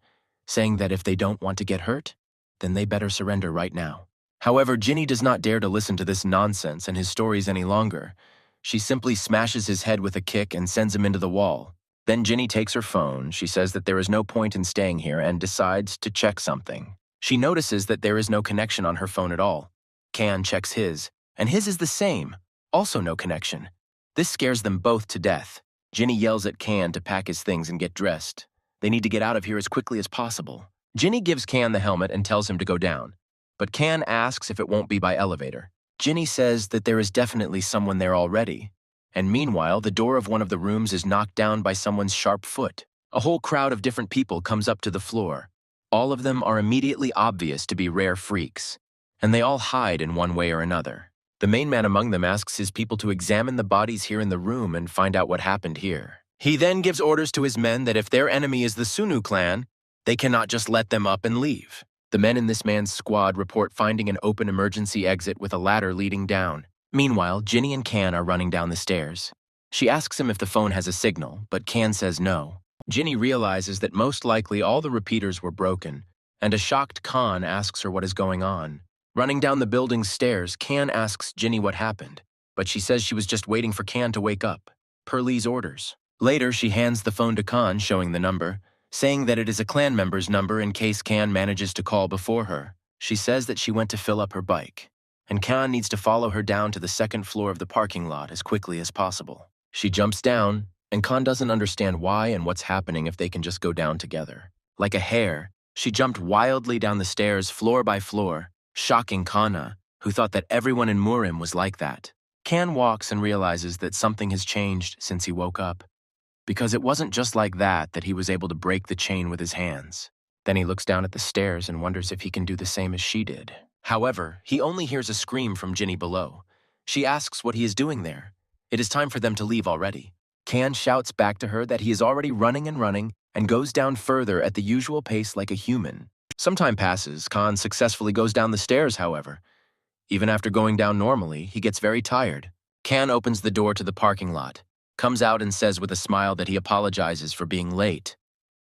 saying that if they don't want to get hurt, then they better surrender right now. However, Jinny does not dare to listen to this nonsense and his stories any longer. She simply smashes his head with a kick and sends him into the wall. Then Jinny takes her phone. She says that there is no point in staying here and decides to check something. She notices that there is no connection on her phone at all. Khan checks his, and his is the same. Also no connection. This scares them both to death. Jinny yells at Khan to pack his things and get dressed. They need to get out of here as quickly as possible. Jinny gives Khan the helmet and tells him to go down, but Khan asks if it won't be by elevator. Jinny says that there is definitely someone there already, and meanwhile, the door of one of the rooms is knocked down by someone's sharp foot. A whole crowd of different people comes up to the floor. All of them are immediately obvious to be rare freaks, and they all hide in one way or another. The main man among them asks his people to examine the bodies here in the room and find out what happened here. He then gives orders to his men that if their enemy is the Sunu clan, they cannot just let them up and leave. The men in this man's squad report finding an open emergency exit with a ladder leading down. Meanwhile, Jinny and Khan are running down the stairs. She asks him if the phone has a signal, but Khan says no. Jinny realizes that most likely all the repeaters were broken, and a shocked Khan asks her what is going on. Running down the building's stairs, Khan asks Jinny what happened, but she says she was just waiting for Khan to wake up, per Lee's orders. Later, she hands the phone to Khan, showing the number, saying that it is a clan member's number in case Khan manages to call before her. She says that she went to fill up her bike, and Khan needs to follow her down to the second floor of the parking lot as quickly as possible. She jumps down, and Khan doesn't understand why and what's happening if they can just go down together. Like a hare, she jumped wildly down the stairs floor by floor, shocking Kana, who thought that everyone in Murim was like that. Khan walks and realizes that something has changed since he woke up, because it wasn't just like that he was able to break the chain with his hands. Then he looks down at the stairs and wonders if he can do the same as she did. However, he only hears a scream from Jinny below. She asks what he is doing there. It is time for them to leave already. Khan shouts back to her that he is already running and goes down further at the usual pace like a human. Some time passes. Khan successfully goes down the stairs, however. Even after going down normally, he gets very tired. Khan opens the door to the parking lot, comes out and says with a smile that he apologizes for being late.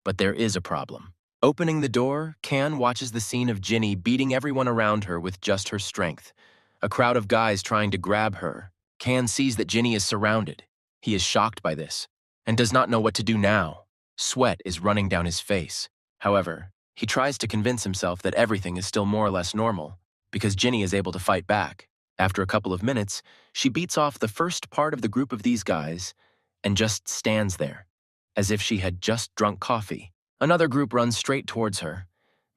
But there is a problem. Opening the door, Khan watches the scene of Jinny beating everyone around her with just her strength. A crowd of guys trying to grab her. Khan sees that Jinny is surrounded. He is shocked by this and does not know what to do now. Sweat is running down his face. However, he tries to convince himself that everything is still more or less normal because Jinny is able to fight back. After a couple of minutes, she beats off the first part of the group of these guys and just stands there, as if she had just drunk coffee. Another group runs straight towards her,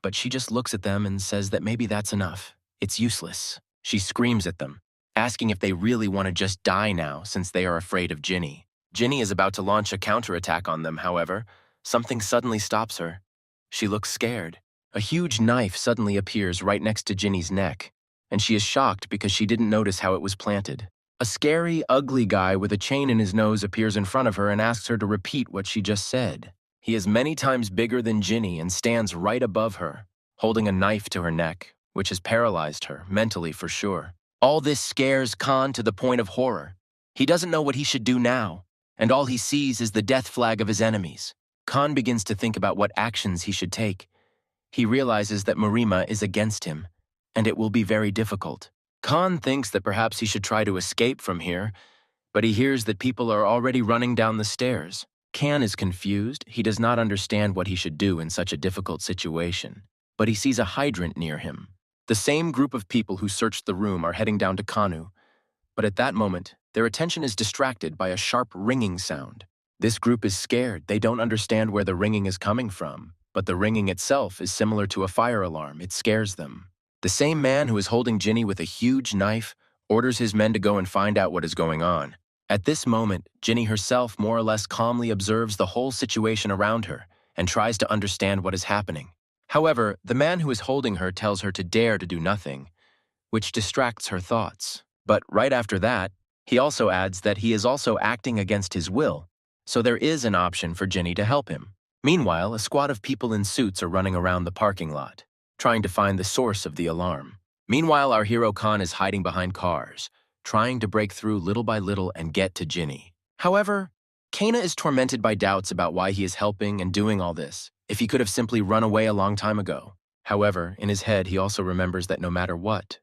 but she just looks at them and says that maybe that's enough. It's useless. She screams at them, asking if they really want to just die now since they are afraid of Jinny. Jinny is about to launch a counterattack on them, however. Something suddenly stops her. She looks scared. A huge knife suddenly appears right next to Jinny's neck, and she is shocked because she didn't notice how it was planted. A scary, ugly guy with a chain in his nose appears in front of her and asks her to repeat what she just said. He is many times bigger than Jinny and stands right above her, holding a knife to her neck, which has paralyzed her, mentally for sure. All this scares Khan to the point of horror. He doesn't know what he should do now, and all he sees is the death flag of his enemies. Khan begins to think about what actions he should take. He realizes that Murima is against him, and it will be very difficult. Khan thinks that perhaps he should try to escape from here, but he hears that people are already running down the stairs. Kan is confused. He does not understand what he should do in such a difficult situation, but he sees a hydrant near him. The same group of people who searched the room are heading down to Kanu, but at that moment, their attention is distracted by a sharp ringing sound. This group is scared. They don't understand where the ringing is coming from, but the ringing itself is similar to a fire alarm. It scares them. The same man who is holding Ginny with a huge knife orders his men to go and find out what is going on. At this moment, Ginny herself more or less calmly observes the whole situation around her and tries to understand what is happening. However, the man who is holding her tells her to dare to do nothing, which distracts her thoughts. But right after that, he also adds that he is also acting against his will, so there is an option for Ginny to help him. Meanwhile, a squad of people in suits are running around the parking lot, trying to find the source of the alarm. Meanwhile, our hero Khan is hiding behind cars, trying to break through little by little and get to Ginny. However, Kana is tormented by doubts about why he is helping and doing all this, if he could have simply run away a long time ago. However, in his head, he also remembers that no matter what,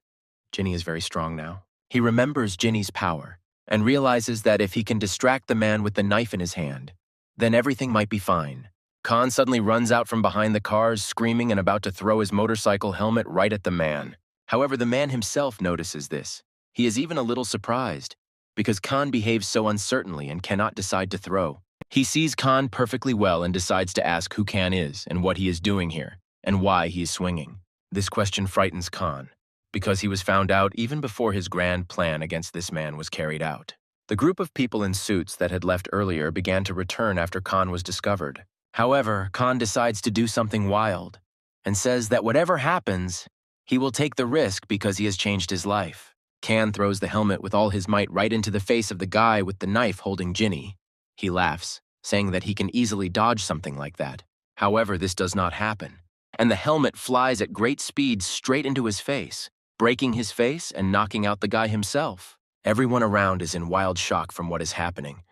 Ginny is very strong now. He remembers Ginny's power and realizes that if he can distract the man with the knife in his hand, then everything might be fine. Khan suddenly runs out from behind the cars, screaming and about to throw his motorcycle helmet right at the man. However, the man himself notices this. He is even a little surprised, because Khan behaves so uncertainly and cannot decide to throw. He sees Khan perfectly well and decides to ask who Khan is and what he is doing here, and why he is swinging. This question frightens Khan, because he was found out even before his grand plan against this man was carried out. The group of people in suits that had left earlier began to return after Khan was discovered. However, Khan decides to do something wild, and says that whatever happens, he will take the risk because he has changed his life. Khan throws the helmet with all his might right into the face of the guy with the knife holding Ginny. He laughs, saying that he can easily dodge something like that. However, this does not happen, and the helmet flies at great speed straight into his face, breaking his face and knocking out the guy himself. Everyone around is in wild shock from what is happening.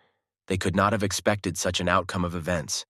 They could not have expected such an outcome of events,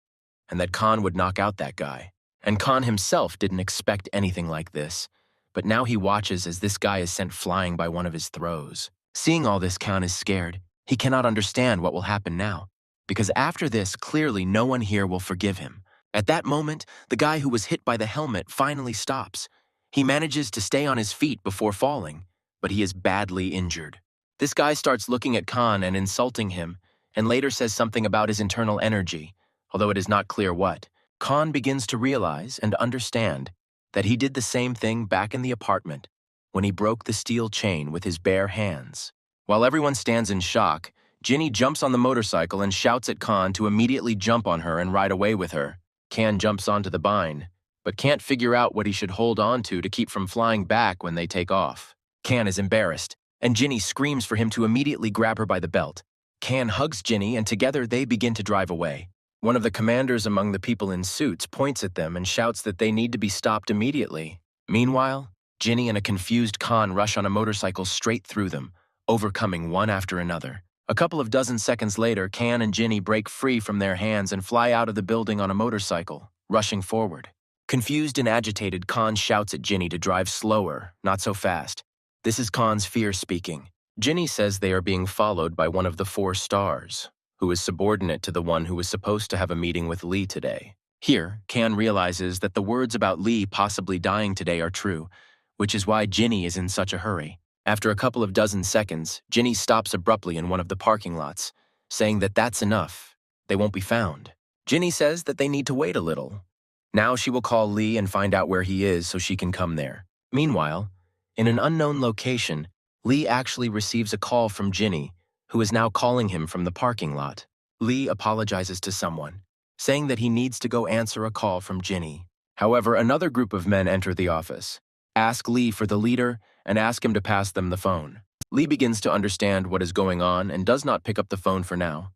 and that Khan would knock out that guy. And Khan himself didn't expect anything like this. But now he watches as this guy is sent flying by one of his throws. Seeing all this, Khan is scared. He cannot understand what will happen now, because after this, clearly no one here will forgive him. At that moment, the guy who was hit by the helmet finally stops. He manages to stay on his feet before falling, but he is badly injured. This guy starts looking at Khan and insulting him, and later says something about his internal energy, although it is not clear what. Khan begins to realize and understand that he did the same thing back in the apartment when he broke the steel chain with his bare hands. While everyone stands in shock, Ginny jumps on the motorcycle and shouts at Khan to immediately jump on her and ride away with her. Khan jumps onto the bind, but can't figure out what he should hold on to keep from flying back when they take off. Khan is embarrassed, and Ginny screams for him to immediately grab her by the belt. Khan hugs Ginny, and together they begin to drive away. One of the commanders among the people in suits points at them and shouts that they need to be stopped immediately. Meanwhile, Ginny and a confused Khan rush on a motorcycle straight through them, overcoming one after another. A couple of dozen seconds later, Khan and Ginny break free from their hands and fly out of the building on a motorcycle, rushing forward. Confused and agitated, Khan shouts at Ginny to drive slower, not so fast. This is Khan's fear speaking. Ginny says they are being followed by one of the 4 stars, who is subordinate to the one who was supposed to have a meeting with Lee today. Here, Khan realizes that the words about Lee possibly dying today are true, which is why Ginny is in such a hurry. After a couple of dozen seconds, Ginny stops abruptly in one of the parking lots, saying that that's enough. They won't be found. Ginny says that they need to wait a little. Now she will call Lee and find out where he is so she can come there. Meanwhile, in an unknown location, Lee actually receives a call from Ginny, who is now calling him from the parking lot. Lee apologizes to someone, saying that he needs to go answer a call from Ginny. However, another group of men enter the office, ask Lee for the leader, and ask him to pass them the phone. Lee begins to understand what is going on and does not pick up the phone for now,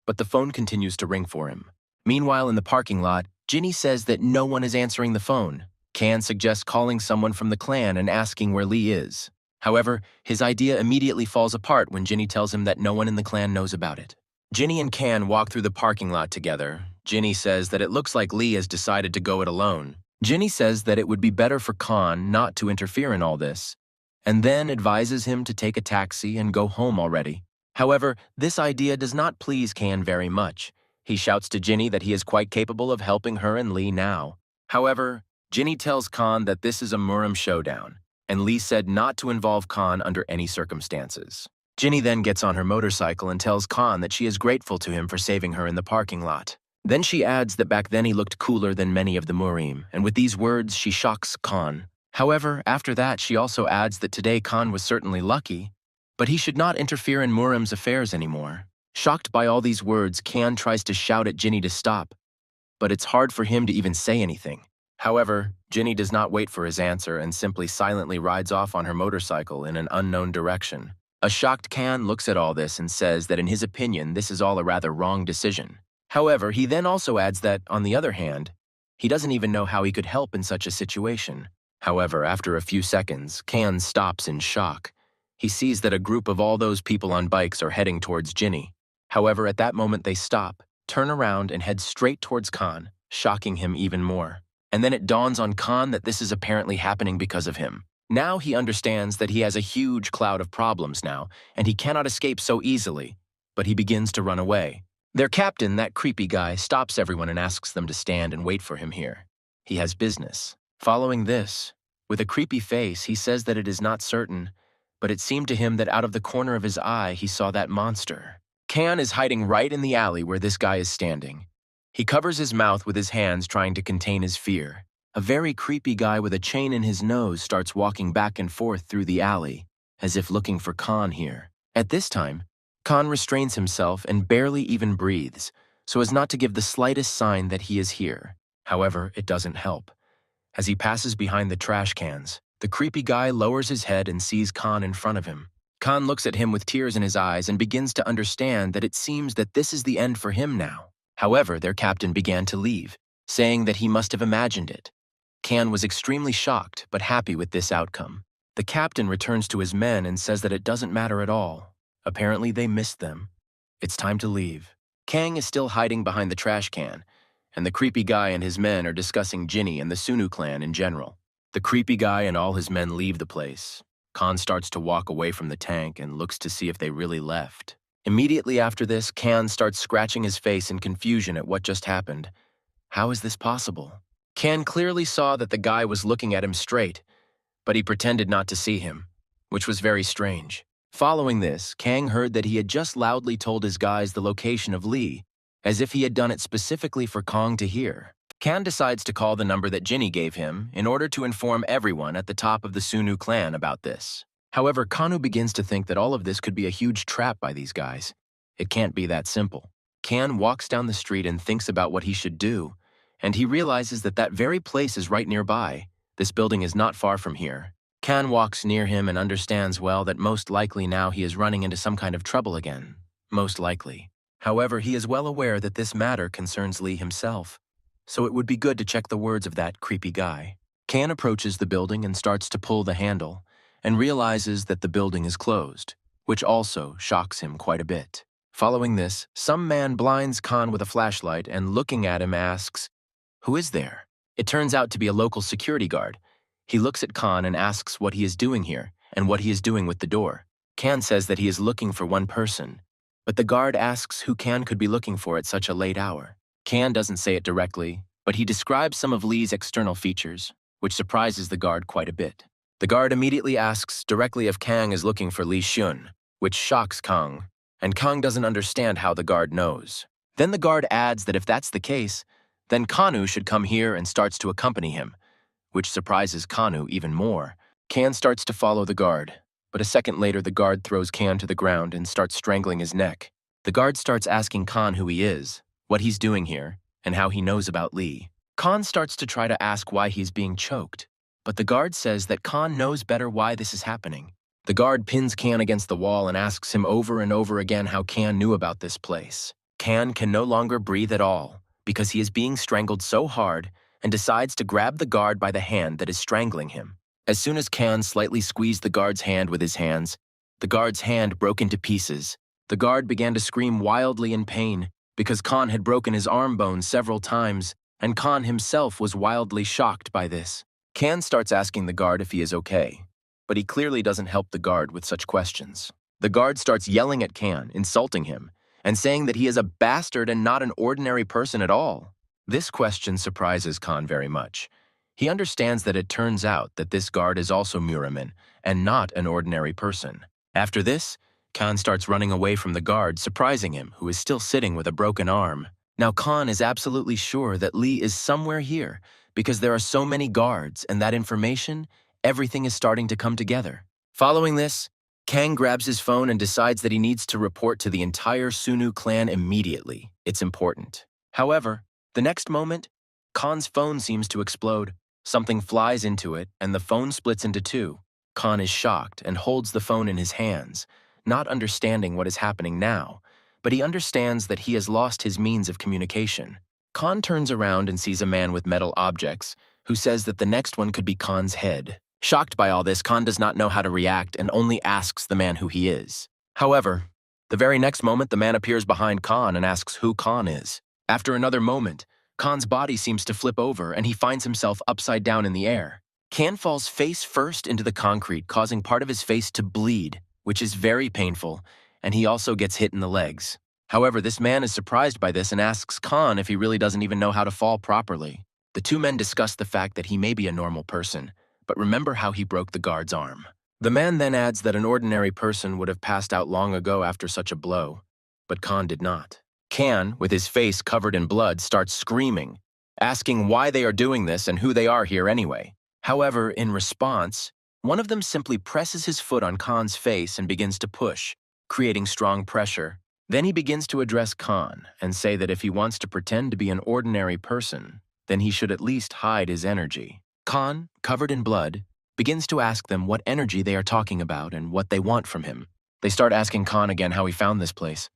but the phone continues to ring for him. Meanwhile, in the parking lot, Ginny says that no one is answering the phone. Kan suggests calling someone from the clan and asking where Lee is. However, his idea immediately falls apart when Ginny tells him that no one in the clan knows about it. Ginny and Kan walk through the parking lot together. Ginny says that it looks like Lee has decided to go it alone. Ginny says that it would be better for Khan not to interfere in all this, and then advises him to take a taxi and go home already. However, this idea does not please Kan very much. He shouts to Ginny that he is quite capable of helping her and Lee now. However, Ginny tells Kan that this is a Murim showdown, and Lee said not to involve Kan under any circumstances. Ginny then gets on her motorcycle and tells Kan that she is grateful to him for saving her in the parking lot. Then she adds that back then he looked cooler than many of the Murim, and with these words she shocks Kan. However, after that she also adds that today Kan was certainly lucky, but he should not interfere in Murim's affairs anymore. Shocked by all these words, Kan tries to shout at Ginny to stop, but it's hard for him to even say anything. However, Ginny does not wait for his answer and simply silently rides off on her motorcycle in an unknown direction. A shocked Kan looks at all this and says that in his opinion this is all a rather wrong decision. However, he then also adds that, on the other hand, he doesn't even know how he could help in such a situation. However, after a few seconds, Kan stops in shock. He sees that a group of all those people on bikes are heading towards Ginny. However, at that moment they stop, turn around and head straight towards Kan, shocking him even more. And then it dawns on Kan that this is apparently happening because of him. Now he understands that he has a huge cloud of problems now, and he cannot escape so easily, but he begins to run away. Their captain, that creepy guy, stops everyone and asks them to stand and wait for him here. He has business. Following this, with a creepy face, he says that it is not certain, but it seemed to him that out of the corner of his eye he saw that monster. Kan is hiding right in the alley where this guy is standing. He covers his mouth with his hands trying to contain his fear. A very creepy guy with a chain in his nose starts walking back and forth through the alley, as if looking for Kan here. At this time, Kan restrains himself and barely even breathes, so as not to give the slightest sign that he is here. However, it doesn't help. As he passes behind the trash cans, the creepy guy lowers his head and sees Kan in front of him. Kan looks at him with tears in his eyes and begins to understand that it seems that this is the end for him now. However, their captain began to leave, saying that he must have imagined it. Kan was extremely shocked, but happy with this outcome. The captain returns to his men and says that it doesn't matter at all. Apparently they missed them. It's time to leave. Kang is still hiding behind the trash can, and the creepy guy and his men are discussing Ginny and the Sunu clan in general. The creepy guy and all his men leave the place. Kan starts to walk away from the tank and looks to see if they really left. Immediately after this, Kan starts scratching his face in confusion at what just happened. How is this possible? Kan clearly saw that the guy was looking at him straight, but he pretended not to see him, which was very strange. Following this, Kang heard that he had just loudly told his guys the location of Lee, as if he had done it specifically for Kang to hear. Kan decides to call the number that Ginny gave him in order to inform everyone at the top of the Sunu clan about this. However, Kanu begins to think that all of this could be a huge trap by these guys. It can't be that simple. Kan walks down the street and thinks about what he should do, and he realizes that that very place is right nearby. This building is not far from here. Kan walks near him and understands well that most likely now he is running into some kind of trouble again. Most likely. However, he is well aware that this matter concerns Lee himself, so it would be good to check the words of that creepy guy. Kan approaches the building and starts to pull the handle, and realizes that the building is closed, which also shocks him quite a bit. Following this, some man blinds Kan with a flashlight and looking at him asks, "Who is there?" It turns out to be a local security guard. He looks at Kan and asks what he is doing here and what he is doing with the door. Kan says that he is looking for one person, but the guard asks who Kan could be looking for at such a late hour. Kan doesn't say it directly, but he describes some of Lee's external features, which surprises the guard quite a bit. The guard immediately asks directly if Kang is looking for Lee Shun, which shocks Kang, and Kang doesn't understand how the guard knows. Then the guard adds that if that's the case, then Kanu should come here and starts to accompany him, which surprises Kanu even more. Kan starts to follow the guard, but a second later the guard throws Kan to the ground and starts strangling his neck. The guard starts asking Kan who he is, what he's doing here, and how he knows about Lee. Kan starts to try to ask why he's being choked, but the guard says that Kan knows better why this is happening. The guard pins Kan against the wall and asks him over and over again how Kan knew about this place. Kan can no longer breathe at all because he is being strangled so hard and decides to grab the guard by the hand that is strangling him. As soon as Kan slightly squeezed the guard's hand with his hands, the guard's hand broke into pieces. The guard began to scream wildly in pain because Kan had broken his arm bone several times, and Kan himself was wildly shocked by this. Kan starts asking the guard if he is okay, but he clearly doesn't help the guard with such questions. The guard starts yelling at Kan, insulting him, and saying that he is a bastard and not an ordinary person at all. This question surprises Kan very much. He understands that it turns out that this guard is also Murim and not an ordinary person. After this, Kan starts running away from the guard, surprising him, who is still sitting with a broken arm. Now Kan is absolutely sure that Lee is somewhere here because there are so many guards and that information, everything is starting to come together. Following this, Kang grabs his phone and decides that he needs to report to the entire Sunu clan immediately. It's important. However, the next moment, Kan's phone seems to explode. Something flies into it, and the phone splits into two. Kan is shocked and holds the phone in his hands, not understanding what is happening now, but he understands that he has lost his means of communication. Kan turns around and sees a man with metal objects, who says that the next one could be Kan's head. Shocked by all this, Kan does not know how to react and only asks the man who he is. However, the very next moment, the man appears behind Kan and asks who Kan is. After another moment, Kan's body seems to flip over and he finds himself upside down in the air. Kan falls face first into the concrete, causing part of his face to bleed, which is very painful, and he also gets hit in the legs. However, this man is surprised by this and asks Kan if he really doesn't even know how to fall properly. The two men discuss the fact that he may be a normal person, but remember how he broke the guard's arm. The man then adds that an ordinary person would have passed out long ago after such a blow, but Kan did not. Kan, with his face covered in blood, starts screaming, asking why they are doing this and who they are here anyway. However, in response, one of them simply presses his foot on Kan's face and begins to push, creating strong pressure. Then he begins to address Kan and say that if he wants to pretend to be an ordinary person, then he should at least hide his energy. Kan, covered in blood, begins to ask them what energy they are talking about and what they want from him. They start asking Kan again how he found this place,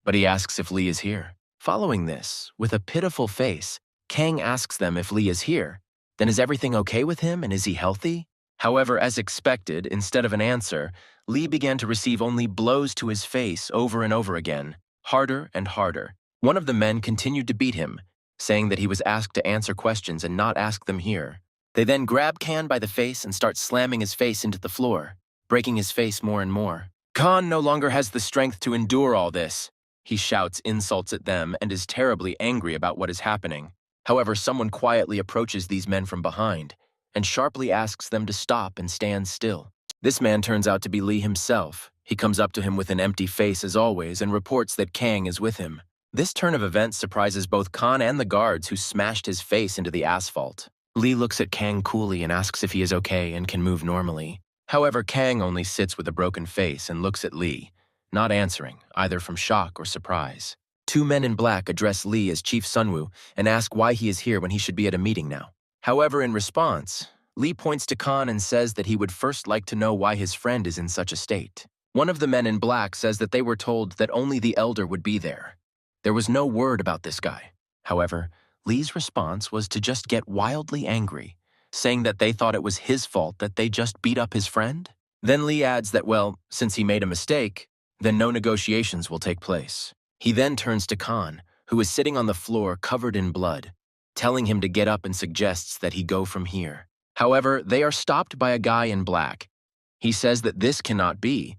but he asks if Lee is here. Following this, with a pitiful face, Kang asks them if Lee is here. Then is everything okay with him and is he healthy? However, as expected, instead of an answer, Lee began to receive only blows to his face over and over again, harder and harder. One of the men continued to beat him, saying that he was asked to answer questions and not ask them here. They then grab Kan by the face and start slamming his face into the floor, breaking his face more and more. Kan no longer has the strength to endure all this. He shouts insults at them and is terribly angry about what is happening. However, someone quietly approaches these men from behind and sharply asks them to stop and stand still. This man turns out to be Lee himself. He comes up to him with an empty face as always and reports that Kang is with him. This turn of events surprises both Kan and the guards who smashed his face into the asphalt. Lee looks at Kang coolly and asks if he is okay and can move normally. However, Kang only sits with a broken face and looks at Lee, not answering, either from shock or surprise. Two men in black address Lee as Chief Sunwoo and ask why he is here when he should be at a meeting now. However, in response, Lee points to Kan and says that he would first like to know why his friend is in such a state. One of the men in black says that they were told that only the elder would be there. There was no word about this guy. However, Lee's response was to just get wildly angry, saying that they thought it was his fault that they just beat up his friend. Then Lee adds that, well, since he made a mistake, then no negotiations will take place. He then turns to Kan, who is sitting on the floor covered in blood, telling him to get up and suggests that he go from here. However, they are stopped by a guy in black. He says that this cannot be,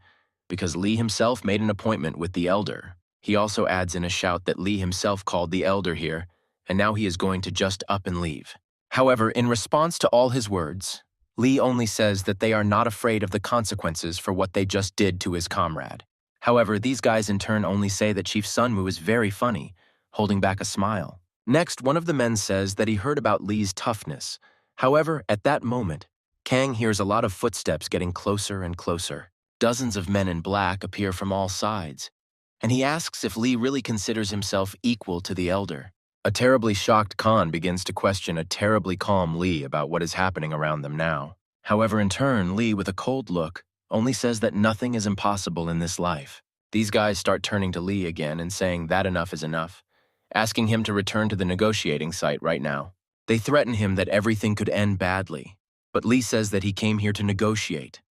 because Lee himself made an appointment with the elder. He also adds in a shout that Lee himself called the elder here, and now he is going to just up and leave. However, in response to all his words, Lee only says that they are not afraid of the consequences for what they just did to his comrade. However, these guys in turn only say that Chief Sunwoo is very funny, holding back a smile. Next, one of the men says that he heard about Lee's toughness. However, at that moment, Kang hears a lot of footsteps getting closer and closer. Dozens of men in black appear from all sides, and he asks if Lee really considers himself equal to the elder. A terribly shocked Kan begins to question a terribly calm Lee about what is happening around them now. However, in turn, Lee, with a cold look, only says that nothing is impossible in this life. These guys start turning to Lee again and saying that enough is enough, asking him to return to the negotiating site right now. They threaten him that everything could end badly, but Lee says that he came here to negotiate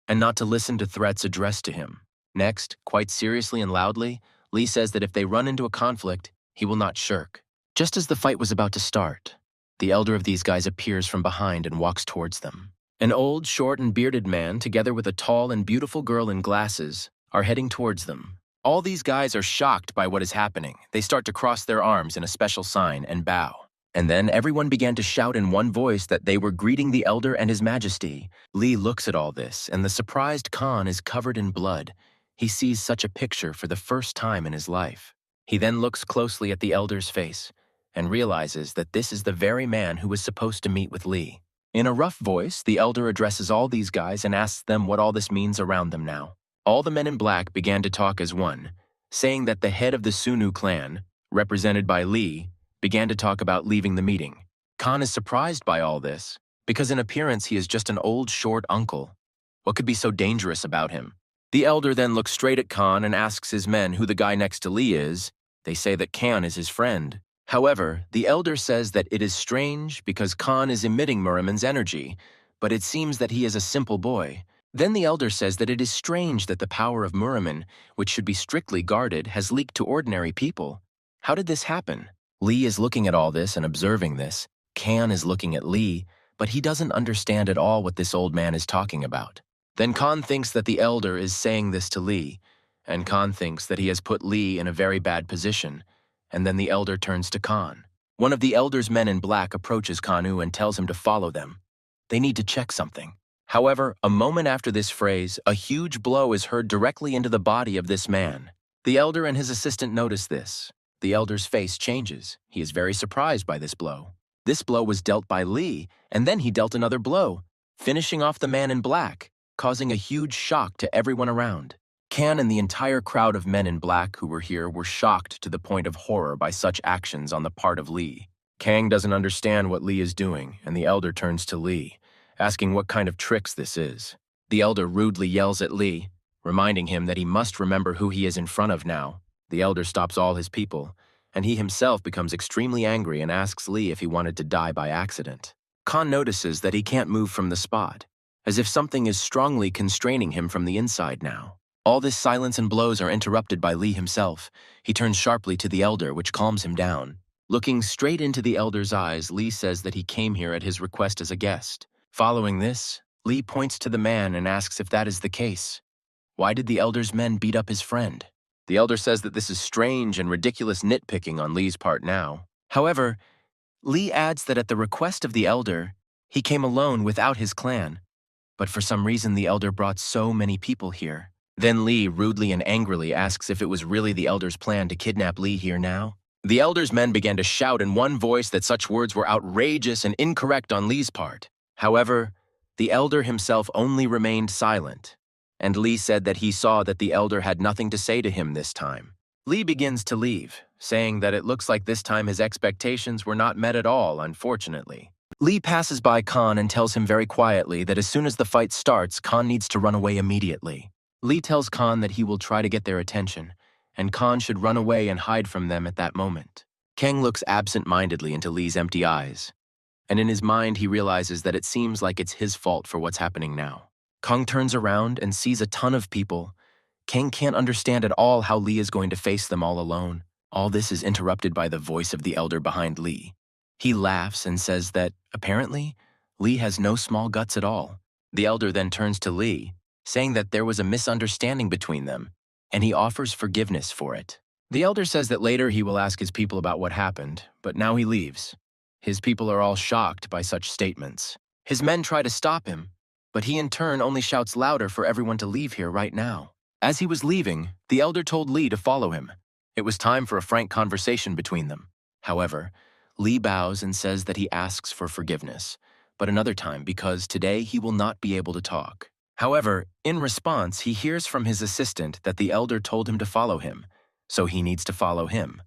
and not to listen to threats addressed to him. Next, quite seriously and loudly, Lee says that if they run into a conflict, he will not shirk. Just as the fight was about to start, the elder of these guys appears from behind and walks towards them. An old, short, and bearded man, together with a tall and beautiful girl in glasses, are heading towards them. All these guys are shocked by what is happening. They start to cross their arms in a special sign and bow. And then everyone began to shout in one voice that they were greeting the elder and his majesty. Lee looks at all this, and the surprised Khan is covered in blood. He sees such a picture for the first time in his life. He then looks closely at the elder's face and realizes that this is the very man who was supposed to meet with Lee. In a rough voice, the elder addresses all these guys and asks them what all this means around them now. All the men in black began to talk as one, saying that the head of the Sunu clan, represented by Lee, began to talk about leaving the meeting. Khan is surprised by all this, because in appearance he is just an old, short uncle. What could be so dangerous about him? The elder then looks straight at Khan and asks his men who the guy next to Lee is. They say that Khan is his friend. However, the elder says that it is strange because Khan is emitting Muriman's energy, but it seems that he is a simple boy. Then the elder says that it is strange that the power of Muriman, which should be strictly guarded, has leaked to ordinary people. How did this happen? Lee is looking at all this and observing this. Khan is looking at Lee, but he doesn't understand at all what this old man is talking about. Then Khan thinks that the elder is saying this to Lee, and Khan thinks that he has put Lee in a very bad position. And then the elder turns to Khan. One of the elder's men in black approaches Kanu and tells him to follow them. They need to check something. However, a moment after this phrase, a huge blow is heard directly into the body of this man. The elder and his assistant notice this. The elder's face changes. He is very surprised by this blow. This blow was dealt by Lee, and then he dealt another blow, finishing off the man in black, causing a huge shock to everyone around. Khan and the entire crowd of men in black who were here were shocked to the point of horror by such actions on the part of Lee. Kang doesn't understand what Lee is doing, and the elder turns to Lee, asking what kind of tricks this is. The elder rudely yells at Lee, reminding him that he must remember who he is in front of now. The elder stops all his people, and he himself becomes extremely angry and asks Lee if he wanted to die by accident. Khan notices that he can't move from the spot, as if something is strongly constraining him from the inside now. All this silence and blows are interrupted by Lee himself. He turns sharply to the elder, which calms him down. Looking straight into the elder's eyes, Lee says that he came here at his request as a guest. Following this, Lee points to the man and asks if that is the case. Why did the elder's men beat up his friend? The elder says that this is strange and ridiculous nitpicking on Lee's part now. However, Lee adds that at the request of the elder, he came alone without his clan. But for some reason, the elder brought so many people here. Then Lee rudely and angrily asks if it was really the elder's plan to kidnap Lee here now. The elder's men began to shout in one voice that such words were outrageous and incorrect on Lee's part. However, the elder himself only remained silent, and Lee said that he saw that the elder had nothing to say to him this time. Lee begins to leave, saying that it looks like this time his expectations were not met at all, unfortunately. Lee passes by Khan and tells him very quietly that as soon as the fight starts, Khan needs to run away immediately. Lee tells Khan that he will try to get their attention, and Khan should run away and hide from them at that moment. Kang looks absent-mindedly into Lee's empty eyes, and in his mind he realizes that it seems like it's his fault for what's happening now. Kang turns around and sees a ton of people. Kang can't understand at all how Lee is going to face them all alone. All this is interrupted by the voice of the elder behind Lee. He laughs and says that, apparently, Lee has no small guts at all. The elder then turns to Lee, saying that there was a misunderstanding between them, and he offers forgiveness for it. The elder says that later he will ask his people about what happened, but now he leaves. His people are all shocked by such statements. His men try to stop him, but he in turn only shouts louder for everyone to leave here right now. As he was leaving, the elder told Lee to follow him. It was time for a frank conversation between them. However, Lee bows and says that he asks for forgiveness, but another time because today he will not be able to talk. However, in response, he hears from his assistant that the elder told him to follow him, so he needs to follow him.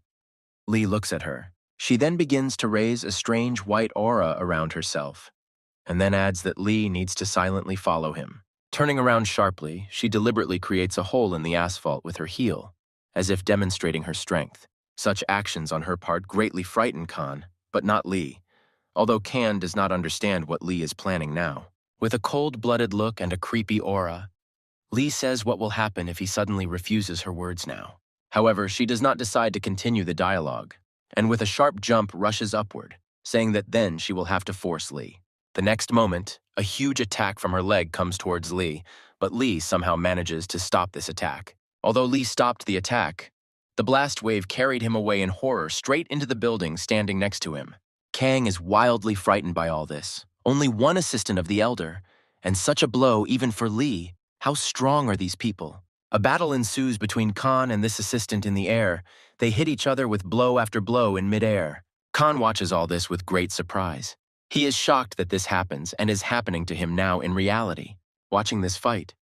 Lee looks at her. She then begins to raise a strange white aura around herself, and then adds that Lee needs to silently follow him. Turning around sharply, she deliberately creates a hole in the asphalt with her heel, as if demonstrating her strength. Such actions on her part greatly frighten Khan, but not Lee, although Khan does not understand what Lee is planning now. With a cold-blooded look and a creepy aura, Lee says what will happen if he suddenly refuses her words now. However, she does not decide to continue the dialogue, and with a sharp jump rushes upward, saying that then she will have to force Lee. The next moment, a huge attack from her leg comes towards Lee, but Lee somehow manages to stop this attack. Although Lee stopped the attack, the blast wave carried him away in horror straight into the building standing next to him. Kang is wildly frightened by all this. Only one assistant of the Elder, and such a blow even for Lee. How strong are these people? A battle ensues between Khan and this assistant in the air. They hit each other with blow after blow in midair. Khan watches all this with great surprise. He is shocked that this happens and is happening to him now in reality. Watching this fight,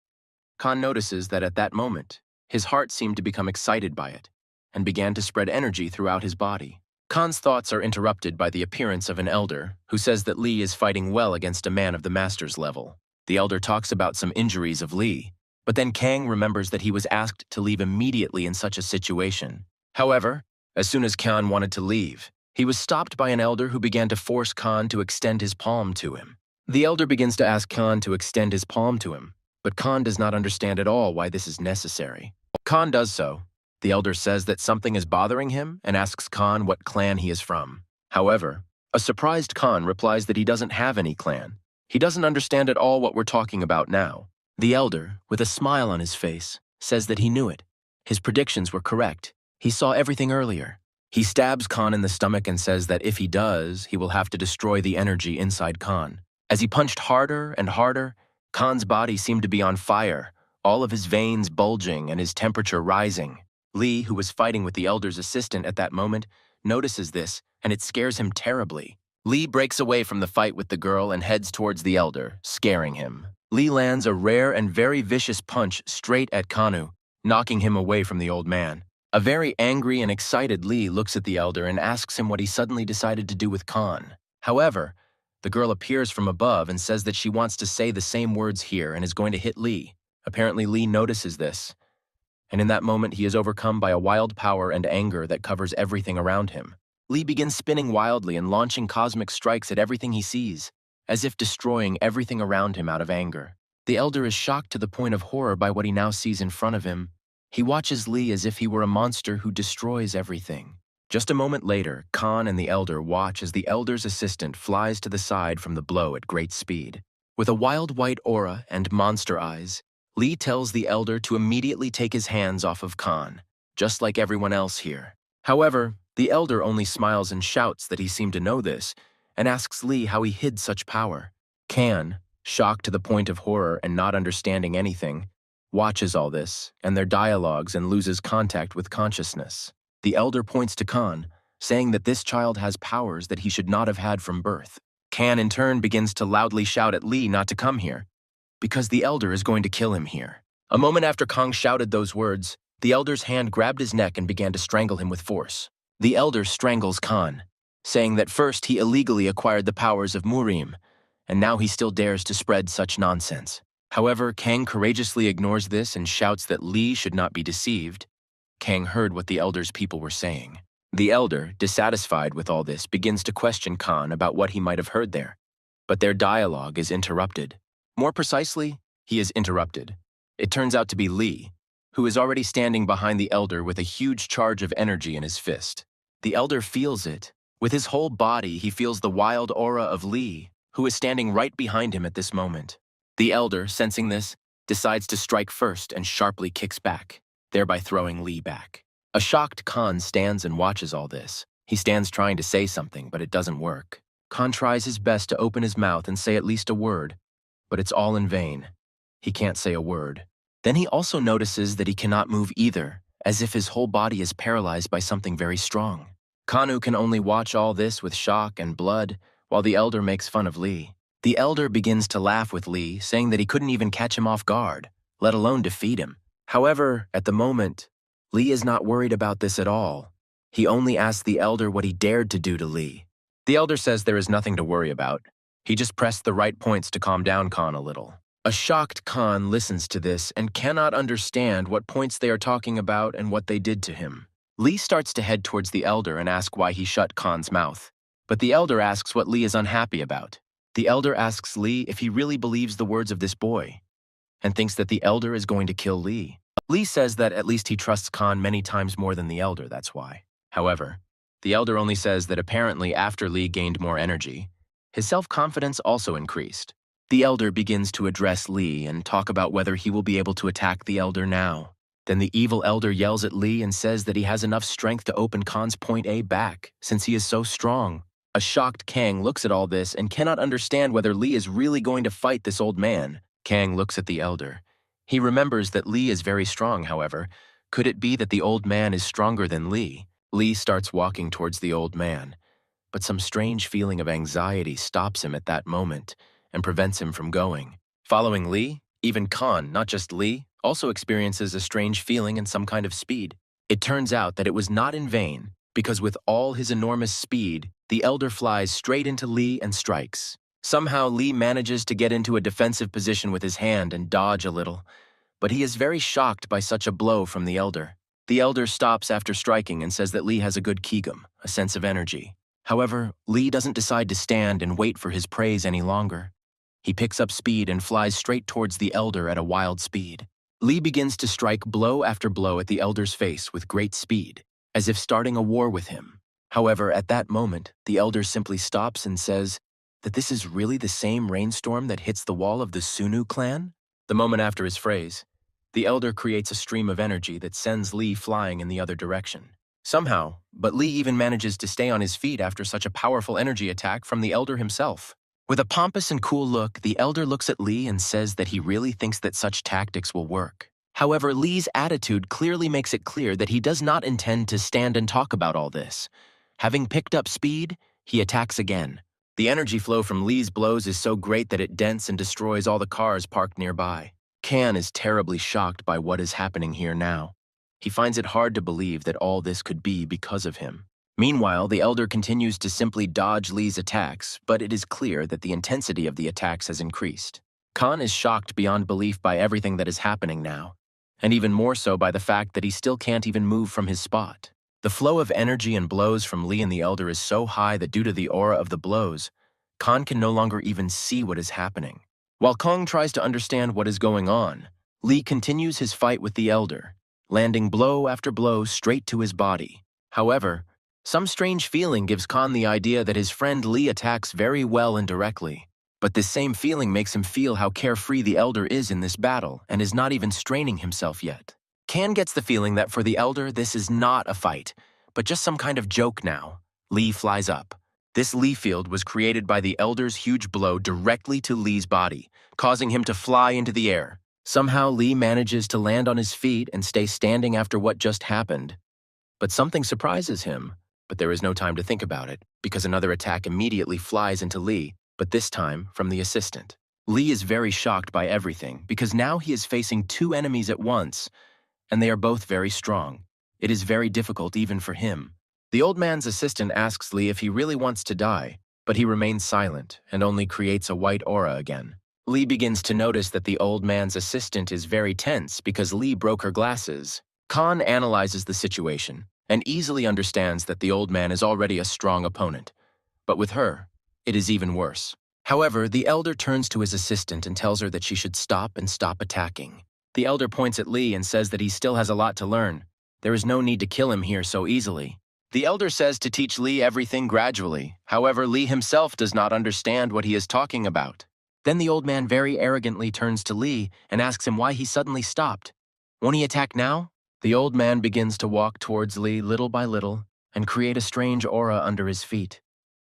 Khan notices that at that moment, his heart seemed to become excited by it and began to spread energy throughout his body. Khan's thoughts are interrupted by the appearance of an Elder who says that Lee is fighting well against a man of the Master's level. The Elder talks about some injuries of Lee, but then Kang remembers that he was asked to leave immediately in such a situation. However, as soon as Khan wanted to leave, he was stopped by an Elder who began to force Khan to extend his palm to him. The Elder begins to ask Khan to extend his palm to him, but Khan does not understand at all why this is necessary. Khan does so. The Elder says that something is bothering him and asks Khan what clan he is from. However, a surprised Khan replies that he doesn't have any clan. He doesn't understand at all what we're talking about now. The Elder, with a smile on his face, says that he knew it. His predictions were correct. He saw everything earlier. He stabs Khan in the stomach and says that if he does, he will have to destroy the energy inside Khan. As he punched harder and harder, Khan's body seemed to be on fire, all of his veins bulging and his temperature rising. Lee, who was fighting with the Elder's assistant at that moment, notices this, and it scares him terribly. Lee breaks away from the fight with the girl and heads towards the Elder, scaring him. Lee lands a rare and very vicious punch straight at Kanu, knocking him away from the old man. A very angry and excited Lee looks at the Elder and asks him what he suddenly decided to do with Khan. However, the girl appears from above and says that she wants to say the same words here and is going to hit Lee. Apparently, Lee notices this, and in that moment he is overcome by a wild power and anger that covers everything around him. Lee begins spinning wildly and launching cosmic strikes at everything he sees, as if destroying everything around him out of anger. The Elder is shocked to the point of horror by what he now sees in front of him. He watches Lee as if he were a monster who destroys everything. Just a moment later, Khan and the Elder watch as the Elder's assistant flies to the side from the blow at great speed. With a wild white aura and monster eyes, Lee tells the Elder to immediately take his hands off of Khan, just like everyone else here. However, the Elder only smiles and shouts that he seemed to know this, and asks Lee how he hid such power. Khan, shocked to the point of horror and not understanding anything, watches all this and their dialogues and loses contact with consciousness. The Elder points to Khan, saying that this child has powers that he should not have had from birth. Khan in turn begins to loudly shout at Lee not to come here, because the Elder is going to kill him here. A moment after Khan shouted those words, the Elder's hand grabbed his neck and began to strangle him with force. The Elder strangles Khan, saying that first he illegally acquired the powers of Murim, and now he still dares to spread such nonsense. However, Kang courageously ignores this and shouts that Lee should not be deceived. Kang heard what the Elder's people were saying. The Elder, dissatisfied with all this, begins to question Khan about what he might have heard there, but their dialogue is interrupted. More precisely, he is interrupted. It turns out to be Lee, who is already standing behind the Elder with a huge charge of energy in his fist. The Elder feels it. With his whole body, he feels the wild aura of Lee, who is standing right behind him at this moment. The Elder, sensing this, decides to strike first and sharply kicks back, thereby throwing Lee back. A shocked Khan stands and watches all this. He stands trying to say something, but it doesn't work. Khan tries his best to open his mouth and say at least a word, but it's all in vain. He can't say a word. Then he also notices that he cannot move either, as if his whole body is paralyzed by something very strong. Kanu can only watch all this with shock and blood, while the Elder makes fun of Lee. The Elder begins to laugh with Lee, saying that he couldn't even catch him off guard, let alone defeat him. However, at the moment, Lee is not worried about this at all. He only asks the Elder what he dared to do to Lee. The Elder says there is nothing to worry about. He just pressed the right points to calm down Khan a little. A shocked Khan listens to this and cannot understand what points they are talking about and what they did to him. Lee starts to head towards the Elder and ask why he shut Khan's mouth. But the Elder asks what Lee is unhappy about. The Elder asks Lee if he really believes the words of this boy, and thinks that the Elder is going to kill Lee. Lee says that at least he trusts Khan many times more than the Elder, that's why. However, the Elder only says that apparently after Lee gained more energy, His self-confidence also increased. The elder begins to address Lee and talk about whether he will be able to attack the elder now. Then the evil elder yells at Lee and says that he has enough strength to open Khan's point A back, since he is so strong. A shocked Kang looks at all this and cannot understand whether Lee is really going to fight this old man. Kang looks at the elder. He remembers that Lee is very strong, however. Could it be that the old man is stronger than Lee? Lee starts walking towards the old man, but some strange feeling of anxiety stops him at that moment and prevents him from going. Following Lee, even Khan, not just Lee, also experiences a strange feeling and some kind of speed. It turns out that it was not in vain, because with all his enormous speed, the elder flies straight into Lee and strikes. Somehow Lee manages to get into a defensive position with his hand and dodge a little, but he is very shocked by such a blow from the elder. The elder stops after striking and says that Lee has a good kigum, a sense of energy. However, Lee doesn't decide to stand and wait for his praise any longer. He picks up speed and flies straight towards the elder at a wild speed. Lee begins to strike blow after blow at the elder's face with great speed, as if starting a war with him. However, at that moment, the elder simply stops and says that this is really the same rainstorm that hits the wall of the Sunu clan? The moment after his phrase, the elder creates a stream of energy that sends Lee flying in the other direction. Somehow, but Lee even manages to stay on his feet after such a powerful energy attack from the elder himself. With a pompous and cool look, the elder looks at Lee and says that he really thinks that such tactics will work. However, Lee's attitude clearly makes it clear that he does not intend to stand and talk about all this. Having picked up speed, he attacks again. The energy flow from Lee's blows is so great that it dents and destroys all the cars parked nearby. Kan is terribly shocked by what is happening here now. He finds it hard to believe that all this could be because of him. Meanwhile, the elder continues to simply dodge Lee's attacks, but it is clear that the intensity of the attacks has increased. Kan is shocked beyond belief by everything that is happening now, and even more so by the fact that he still can't even move from his spot. The flow of energy and blows from Lee and the elder is so high that due to the aura of the blows, Kan can no longer even see what is happening. While Kong tries to understand what is going on, Lee continues his fight with the elder, landing blow after blow straight to his body. However, some strange feeling gives Khan the idea that his friend Lee attacks very well and directly. But this same feeling makes him feel how carefree the elder is in this battle and is not even straining himself yet. Kan gets the feeling that for the elder this is not a fight, but just some kind of joke now. Lee flies up. This Lee field was created by the elder's huge blow directly to Lee's body, causing him to fly into the air. Somehow Lee manages to land on his feet and stay standing after what just happened. But something surprises him. But there is no time to think about it, because another attack immediately flies into Lee, but this time from the assistant. Lee is very shocked by everything, because now he is facing two enemies at once, and they are both very strong. It is very difficult even for him. The old man's assistant asks Lee if he really wants to die, but he remains silent and only creates a white aura again. Lee begins to notice that the old man's assistant is very tense because Lee broke her glasses. Khan analyzes the situation and easily understands that the old man is already a strong opponent. But with her, it is even worse. However, the elder turns to his assistant and tells her that she should stop and stop attacking. The elder points at Lee and says that he still has a lot to learn. There is no need to kill him here so easily. The elder says to teach Lee everything gradually. However, Lee himself does not understand what he is talking about. Then the old man very arrogantly turns to Lee and asks him why he suddenly stopped. Won't he attack now? The old man begins to walk towards Lee little by little and create a strange aura under his feet,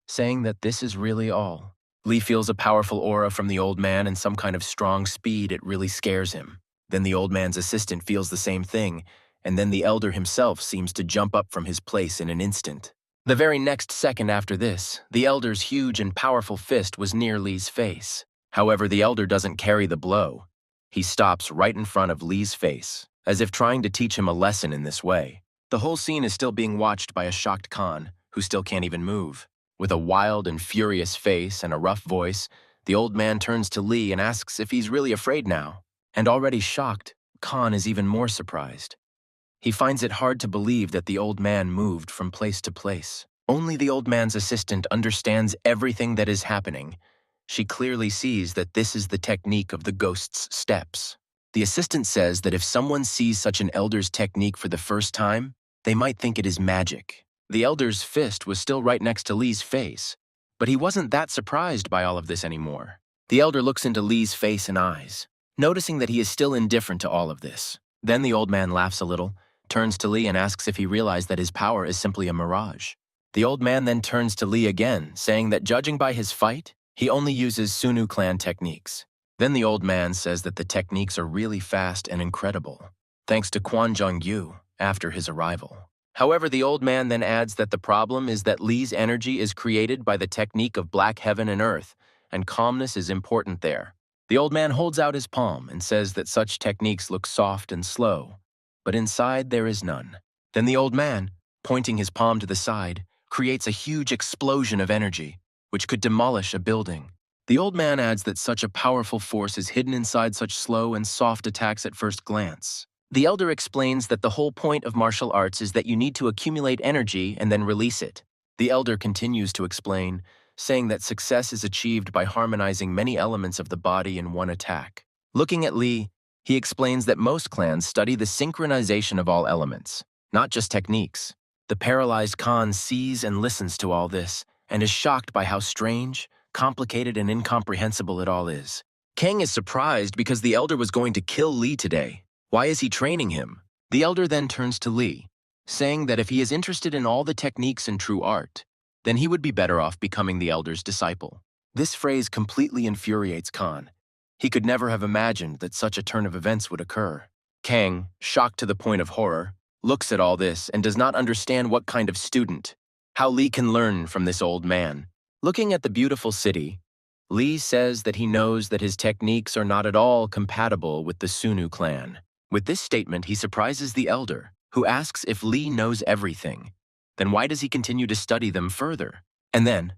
saying that this is really all. Lee feels a powerful aura from the old man and some kind of strong speed. It really scares him. Then the old man's assistant feels the same thing, and then the elder himself seems to jump up from his place in an instant. The very next second after this, the elder's huge and powerful fist was near Lee's face. However, the elder doesn't carry the blow. He stops right in front of Lee's face, as if trying to teach him a lesson in this way. The whole scene is still being watched by a shocked Khan, who still can't even move. With a wild and furious face and a rough voice, the old man turns to Lee and asks if he's really afraid now. And already shocked, Khan is even more surprised. He finds it hard to believe that the old man moved from place to place. Only the old man's assistant understands everything that is happening. She clearly sees that this is the technique of the ghost's steps. The assistant says that if someone sees such an elder's technique for the first time, they might think it is magic. The elder's fist was still right next to Lee's face, But he wasn't that surprised by all of this anymore. The elder looks into Lee's face and eyes, noticing that he is still indifferent to all of this. Then the old man laughs a little, turns to Lee and asks if he realized that his power is simply a mirage. The old man then turns to Lee again, saying that judging by his fight, he only uses Sunu clan techniques. Then the old man says that the techniques are really fast and incredible, thanks to Quan Jong-yu after his arrival. However, the old man then adds that the problem is that Lee's energy is created by the technique of black heaven and earth, and calmness is important there. The old man holds out his palm and says that such techniques look soft and slow, but inside there is none. Then the old man, pointing his palm to the side, creates a huge explosion of energy, which could demolish a building. The old man adds that such a powerful force is hidden inside such slow and soft attacks at first glance. The elder explains that the whole point of martial arts is that you need to accumulate energy and then release it. The elder continues to explain, saying that success is achieved by harmonizing many elements of the body in one attack. Looking at Lee, he explains that most clans study the synchronization of all elements, not just techniques. The paralyzed Khan sees and listens to all this, and is shocked by how strange, complicated, and incomprehensible it all is. Kang is surprised because the elder was going to kill Lee today. Why is he training him? The elder then turns to Lee, saying that if he is interested in all the techniques and true art, then he would be better off becoming the elder's disciple. This phrase completely infuriates Khan. He could never have imagined that such a turn of events would occur. Kang, shocked to the point of horror, looks at all this and does not understand what kind of student, how Lee can learn from this old man. Looking at the beautiful city, Lee says that he knows that his techniques are not at all compatible with the Sunu clan. With this statement, he surprises the elder, who asks if Lee knows everything. Then why does he continue to study them further? And then,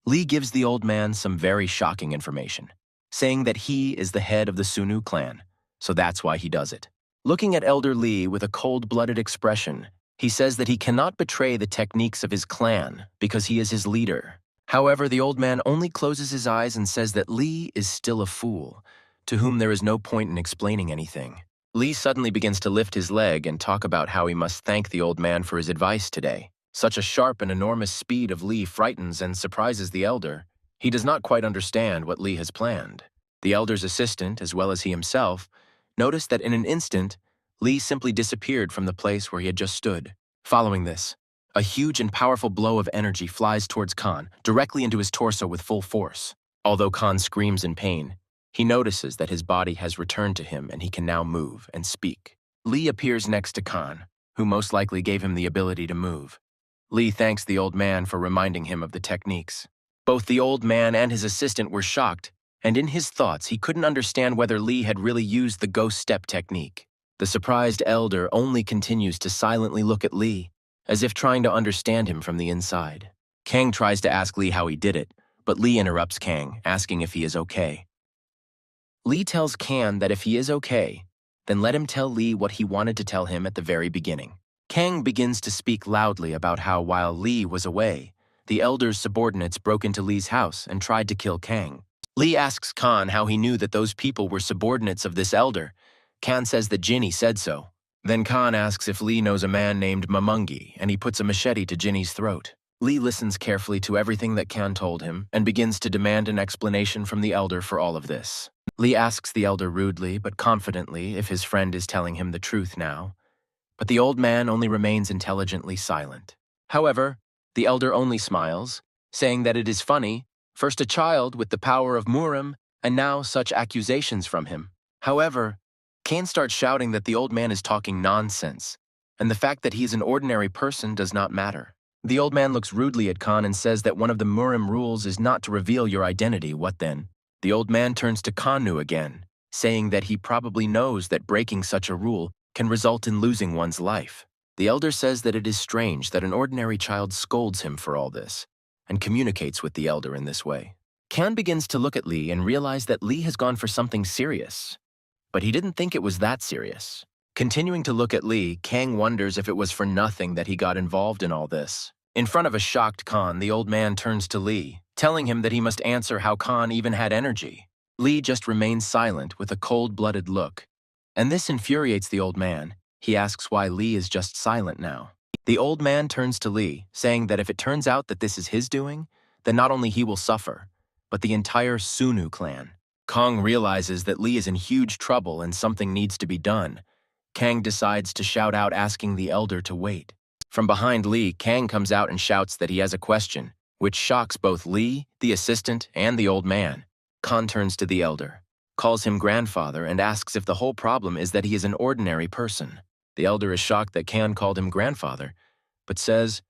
Lee gives the old man some very shocking information, saying that he is the head of the Sunu clan, so that's why he does it. Looking at Elder Lee with a cold-blooded expression, he says that he cannot betray the techniques of his clan because he is his leader. However, the old man only closes his eyes and says that Lee is still a fool, to whom there is no point in explaining anything. Lee suddenly begins to lift his leg and talk about how he must thank the old man for his advice today. Such a sharp and enormous speed of Lee frightens and surprises the elder. He does not quite understand what Lee has planned. The elder's assistant, as well as he himself, noticed that in an instant, Lee simply disappeared from the place where he had just stood. Following this, a huge and powerful blow of energy flies towards Khan, directly into his torso with full force. Although Khan screams in pain, he notices that his body has returned to him and he can now move and speak. Lee appears next to Khan, who most likely gave him the ability to move. Lee thanks the old man for reminding him of the techniques. Both the old man and his assistant were shocked, and in his thoughts he couldn't understand whether Lee had really used the ghost step technique. The surprised elder only continues to silently look at Lee, as if trying to understand him from the inside. Kang tries to ask Lee how he did it, but Lee interrupts Kang, asking if he is okay. Lee tells Kang that if he is okay, then let him tell Lee what he wanted to tell him at the very beginning. Kang begins to speak loudly about how while Lee was away, the elder's subordinates broke into Lee's house and tried to kill Kang. Lee asks Khan how he knew that those people were subordinates of this elder. Khan says that Jinny said so. Then Khan asks if Lee knows a man named Mamungi, and he puts a machete to Jinny's throat. Lee listens carefully to everything that Khan told him and begins to demand an explanation from the elder for all of this. Lee asks the elder rudely but confidently if his friend is telling him the truth now, but the old man only remains intelligently silent. However, the elder only smiles, saying that it is funny, first a child with the power of Murim, and now such accusations from him. However, Khan starts shouting that the old man is talking nonsense, and the fact that he is an ordinary person does not matter. The old man looks rudely at Khan and says that one of the Murim rules is not to reveal your identity. What then? The old man turns to Kanu again, saying that he probably knows that breaking such a rule can result in losing one's life. The elder says that it is strange that an ordinary child scolds him for all this, and communicates with the elder in this way. Khan begins to look at Lee and realize that Lee has gone for something serious, but he didn't think it was that serious. Continuing to look at Lee, Kang wonders if it was for nothing that he got involved in all this. In front of a shocked Khan, the old man turns to Lee, telling him that he must answer how Khan even had energy. Lee just remains silent with a cold-blooded look, and this infuriates the old man. He asks why Lee is just silent now. The old man turns to Lee, saying that if it turns out that this is his doing, then not only he will suffer, but the entire Sunu clan. Kang realizes that Lee is in huge trouble and something needs to be done. Kang decides to shout out asking the elder to wait. From behind Lee, Kang comes out and shouts that he has a question, which shocks both Lee, the assistant, and the old man. Khan turns to the elder, calls him grandfather, and asks if the whole problem is that he is an ordinary person. The elder is shocked that Khan called him grandfather, but says,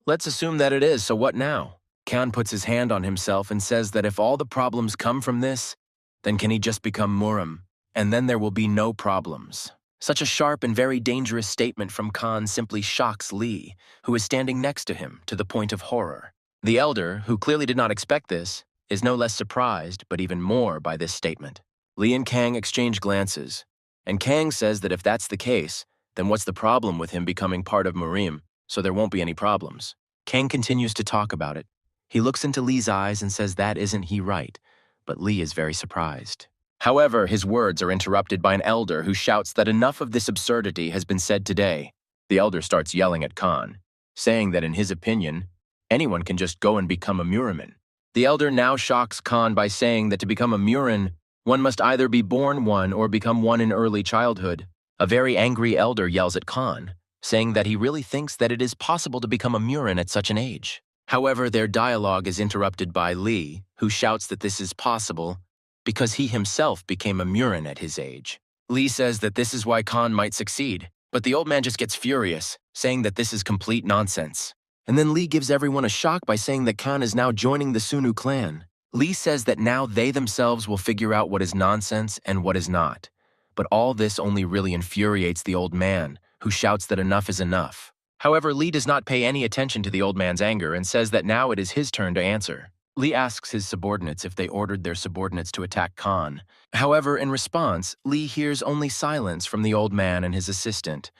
"Let's assume that it is, so what now?" Khan puts his hand on himself and says that if all the problems come from this, then can he just become Murim, and then there will be no problems. Such a sharp and very dangerous statement from Khan simply shocks Lee, who is standing next to him, to the point of horror. The elder, who clearly did not expect this, is no less surprised, but even more by this statement. Lee and Kang exchange glances, and Kang says that if that's the case, then what's the problem with him becoming part of Murim, so there won't be any problems. Kang continues to talk about it. He looks into Lee's eyes and says that isn't he right, but Lee is very surprised. However, his words are interrupted by an elder who shouts that enough of this absurdity has been said today. The elder starts yelling at Khan, saying that in his opinion, anyone can just go and become a Muriman. The elder now shocks Khan by saying that to become a Murin, one must either be born one or become one in early childhood. A very angry elder yells at Khan, saying that he really thinks that it is possible to become a Murin at such an age. However, their dialogue is interrupted by Lee, who shouts that this is possible because he himself became a Murin at his age. Lee says that this is why Khan might succeed, but the old man just gets furious, saying that this is complete nonsense. And then Lee gives everyone a shock by saying that Khan is now joining the Sunu clan. Lee says that now they themselves will figure out what is nonsense and what is not. But all this only really infuriates the old man, who shouts that enough is enough. However, Lee does not pay any attention to the old man's anger and says that now it is his turn to answer. Lee asks his subordinates if they ordered their subordinates to attack Khan. However, in response, Lee hears only silence from the old man and his assistant.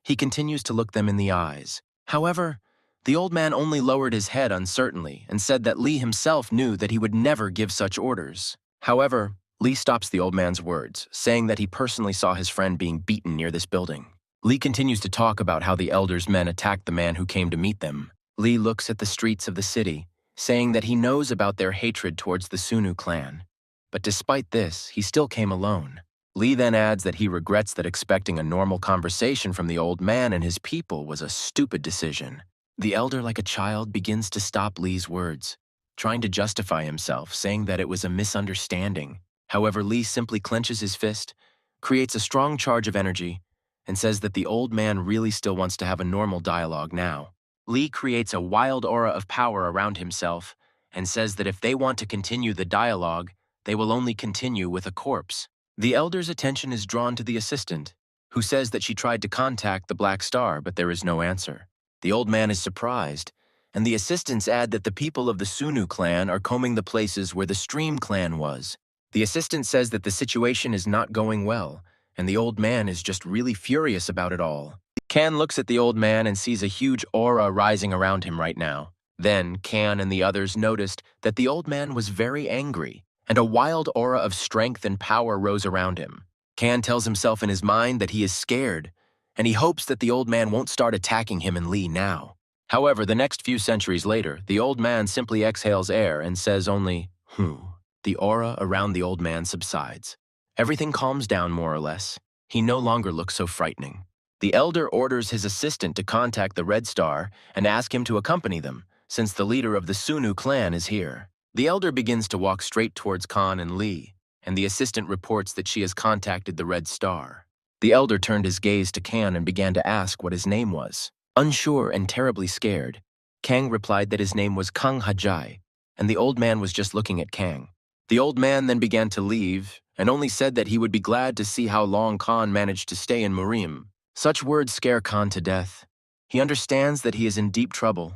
He continues to look them in the eyes. However, the old man only lowered his head uncertainly and said that Lee himself knew that he would never give such orders. However, Lee stops the old man's words, saying that he personally saw his friend being beaten near this building. Lee continues to talk about how the elder's men attacked the man who came to meet them. Lee looks at the streets of the city, saying that he knows about their hatred towards the Sunu clan. But despite this, he still came alone. Lee then adds that he regrets that expecting a normal conversation from the old man and his people was a stupid decision. The elder, like a child, begins to stop Lee's words, trying to justify himself, saying that it was a misunderstanding. However, Lee simply clenches his fist, creates a strong charge of energy, and says that the old man really still wants to have a normal dialogue now. Lee creates a wild aura of power around himself and says that if they want to continue the dialogue, they will only continue with a corpse. The elder's attention is drawn to the assistant, who says that she tried to contact the Black Star, but there is no answer. The old man is surprised, and the assistants add that the people of the Sunu clan are combing the places where the Stream clan was. The assistant says that the situation is not going well, and the old man is just really furious about it all. Kan looks at the old man and sees a huge aura rising around him right now. Then Kan and the others noticed that the old man was very angry, and a wild aura of strength and power rose around him. Kan tells himself in his mind that he is scared, and he hopes that the old man won't start attacking him and Lee now. However, the next few centuries later, the old man simply exhales air and says only, The aura around the old man subsides. Everything calms down more or less. He no longer looks so frightening. The elder orders his assistant to contact the Red Star and ask him to accompany them, since the leader of the Sunu clan is here. The elder begins to walk straight towards Khan and Lee, and the assistant reports that she has contacted the Red Star. The elder turned his gaze to Kang and began to ask what his name was. Unsure and terribly scared, Kang replied that his name was Kang Hajai, and the old man was just looking at Kang. The old man then began to leave, and only said that he would be glad to see how long Khan managed to stay in Murim. Such words scare Khan to death. He understands that he is in deep trouble,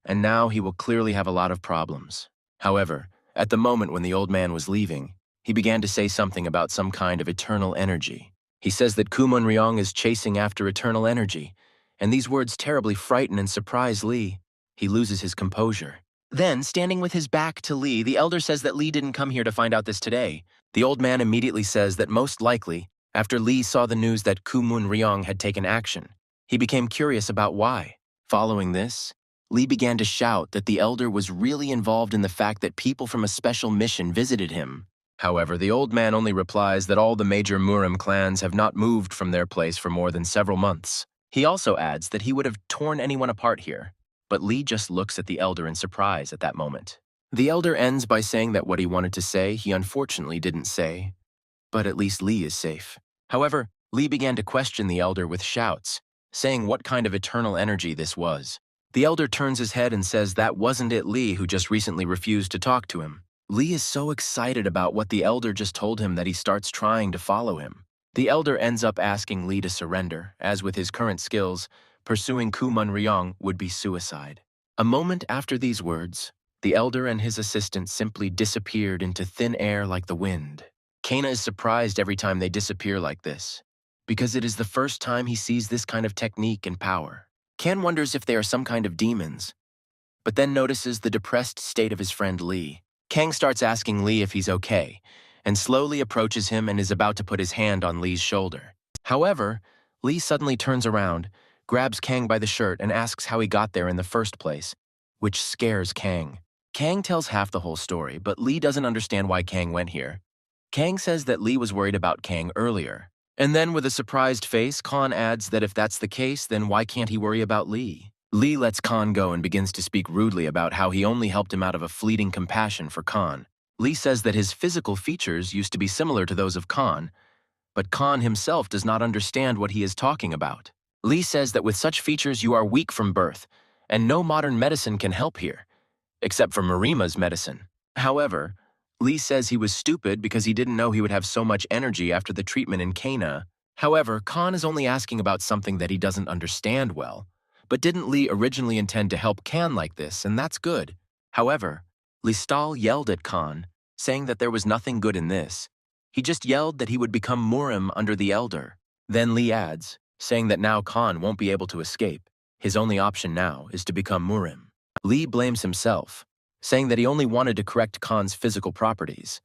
and now he will clearly have a lot of problems. However, at the moment when the old man was leaving, he began to say something about some kind of eternal energy. He says that Kumun Ryong is chasing after eternal energy, and these words terribly frighten and surprise Lee. He loses his composure. Then, standing with his back to Lee, the elder says that Lee didn't come here to find out this today. The old man immediately says that most likely, after Lee saw the news that Kumun Ryong had taken action, he became curious about why. Following this, Lee began to shout that the elder was really involved in the fact that people from a special mission visited him. However, the old man only replies that all the major Murim clans have not moved from their place for more than several months. He also adds that he would have torn anyone apart here, but Lee just looks at the elder in surprise at that moment. The elder ends by saying that what he wanted to say, he unfortunately didn't say, but at least Lee is safe. However, Lee began to question the elder with shouts, saying what kind of eternal energy this was. The elder turns his head and says that wasn't it Lee who just recently refused to talk to him. Lee is so excited about what the elder just told him that he starts trying to follow him. The elder ends up asking Lee to surrender, as with his current skills, pursuing Kumun Ryong would be suicide. A moment after these words, the elder and his assistant simply disappeared into thin air like the wind. Kana is surprised every time they disappear like this, because it is the first time he sees this kind of technique and power. Kan wonders if they are some kind of demons, but then notices the depressed state of his friend Lee. Kang starts asking Lee if he's okay, and slowly approaches him and is about to put his hand on Lee's shoulder. However, Lee suddenly turns around, grabs Kang by the shirt and asks how he got there in the first place, which scares Kang. Kang tells half the whole story, but Lee doesn't understand why Kang went here. Kang says that Lee was worried about Kang earlier. And then with a surprised face, Khan adds that if that's the case, then why can't he worry about Lee? Lee lets Khan go and begins to speak rudely about how he only helped him out of a fleeting compassion for Khan. Lee says that his physical features used to be similar to those of Khan, but Khan himself does not understand what he is talking about. Lee says that with such features you are weak from birth, and no modern medicine can help here, except for Marima's medicine. However, Lee says he was stupid because he didn't know he would have so much energy after the treatment in Kana. However, Khan is only asking about something that he doesn't understand well. But didn't Lee originally intend to help Khan like this, and that's good. However, Listal yelled at Khan, saying that there was nothing good in this. He just yelled that he would become Murim under the elder. Then Lee adds, saying that now Khan won't be able to escape. His only option now is to become Murim. Lee blames himself, saying that he only wanted to correct Khan's physical properties,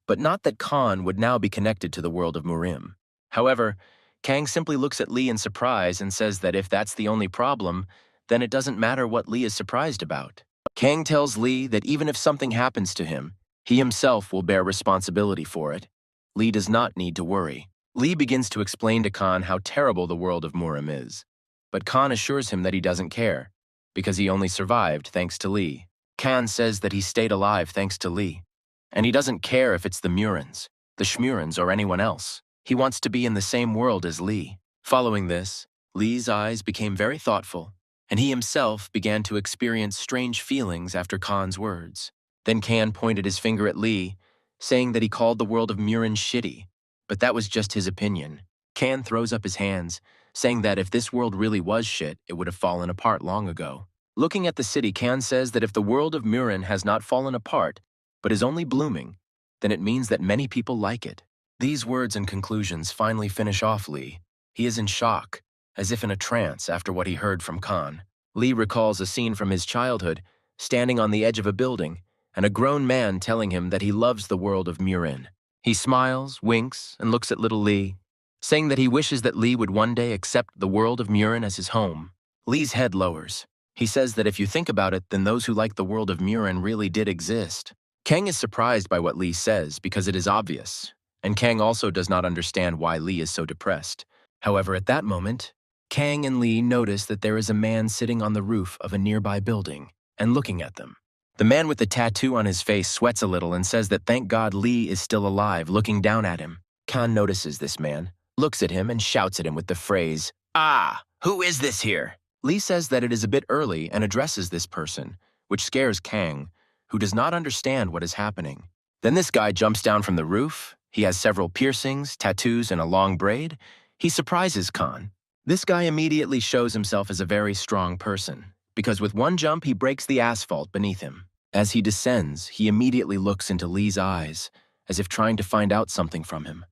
but not that Khan would now be connected to the world of Murim. However, Kang simply looks at Lee in surprise and says that if that's the only problem, then it doesn't matter what Lee is surprised about. Kang tells Lee that even if something happens to him, he himself will bear responsibility for it. Lee does not need to worry. Lee begins to explain to Khan how terrible the world of Murim is, but Khan assures him that he doesn't care, because he only survived thanks to Lee. Khan says that he stayed alive thanks to Lee, and he doesn't care if it's the Murins, the Shmurins, or anyone else. He wants to be in the same world as Lee. Following this, Lee's eyes became very thoughtful, and he himself began to experience strange feelings after Khan's words. Then Khan pointed his finger at Lee, saying that he called the world of Murin shitty, but that was just his opinion. Khan throws up his hands, saying that if this world really was shit, it would have fallen apart long ago. Looking at the city, Khan says that if the world of Murin has not fallen apart, but is only blooming, then it means that many people like it. These words and conclusions finally finish off Lee. He is in shock, as if in a trance after what he heard from Khan. Lee recalls a scene from his childhood, standing on the edge of a building, and a grown man telling him that he loves the world of Murin. He smiles, winks, and looks at little Lee, saying that he wishes that Lee would one day accept the world of Murin as his home. Lee's head lowers. He says that if you think about it, then those who like the world of Murin really did exist. Kang is surprised by what Lee says because it is obvious, and Kang also does not understand why Lee is so depressed. However, at that moment, Kang and Lee notice that there is a man sitting on the roof of a nearby building and looking at them. The man with the tattoo on his face sweats a little and says that thank God Lee is still alive, looking down at him. Khan notices this man, looks at him, and shouts at him with the phrase, "Ah, who is this here?" Lee says that it is a bit early and addresses this person, which scares Kang, who does not understand what is happening. Then this guy jumps down from the roof. He has several piercings, tattoos, and a long braid. He surprises Khan. This guy immediately shows himself as a very strong person, because with one jump he breaks the asphalt beneath him. As he descends, he immediately looks into Lee's eyes, as if trying to find out something from him.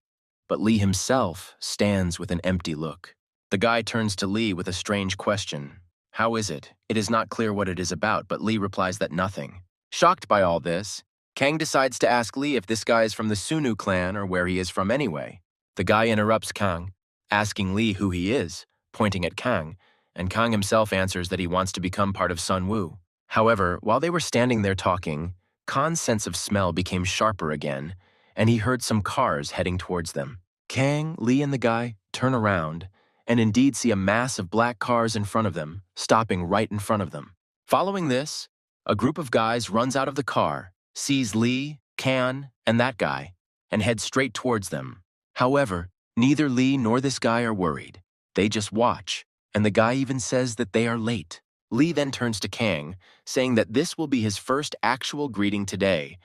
But Lee himself stands with an empty look. The guy turns to Lee with a strange question. How is it? It is not clear what it is about, but Lee replies that nothing. Shocked by all this, Kang decides to ask Lee if this guy is from the Sunu clan or where he is from anyway. The guy interrupts Kang, asking Lee who he is, pointing at Kang, and Kang himself answers that he wants to become part of Sun Woo. However, while they were standing there talking, Khan's sense of smell became sharper again, and he heard some cars heading towards them. Kang, Lee, and the guy turn around and indeed see a mass of black cars in front of them, stopping right in front of them. Following this, a group of guys runs out of the car, sees Lee, Kan, and that guy, and heads straight towards them. However, neither Lee nor this guy are worried. They just watch, and the guy even says that they are late. Lee then turns to Kang, saying that this will be his first actual greeting today,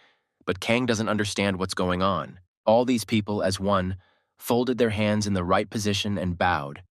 but Kang doesn't understand what's going on. All these people, as one, folded their hands in the right position and bowed,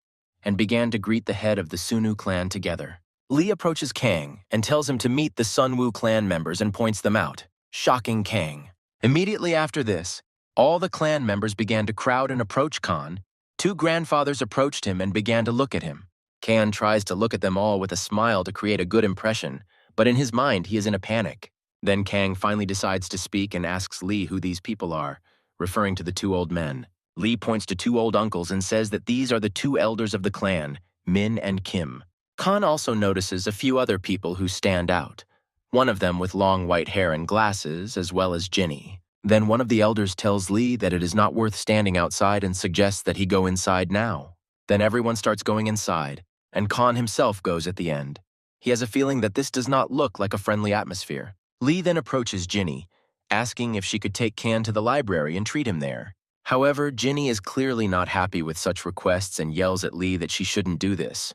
and began to greet the head of the Sunu clan together. Lee approaches Kang and tells him to meet the Sunwoo clan members and points them out, shocking Kang. Immediately after this, all the clan members began to crowd and approach Khan. Two grandfathers approached him and began to look at him. Kan tries to look at them all with a smile to create a good impression, but in his mind he is in a panic. Then Kang finally decides to speak and asks Lee who these people are, referring to the two old men. Lee points to two old uncles and says that these are the two elders of the clan, Min and Kim. Khan also notices a few other people who stand out, one of them with long white hair and glasses, as well as Jinny. Then one of the elders tells Lee that it is not worth standing outside and suggests that he go inside now. Then everyone starts going inside, and Khan himself goes at the end. He has a feeling that this does not look like a friendly atmosphere. Lee then approaches Jinny, asking if she could take Kan to the library and treat him there. However, Jinny is clearly not happy with such requests and yells at Lee that she shouldn't do this.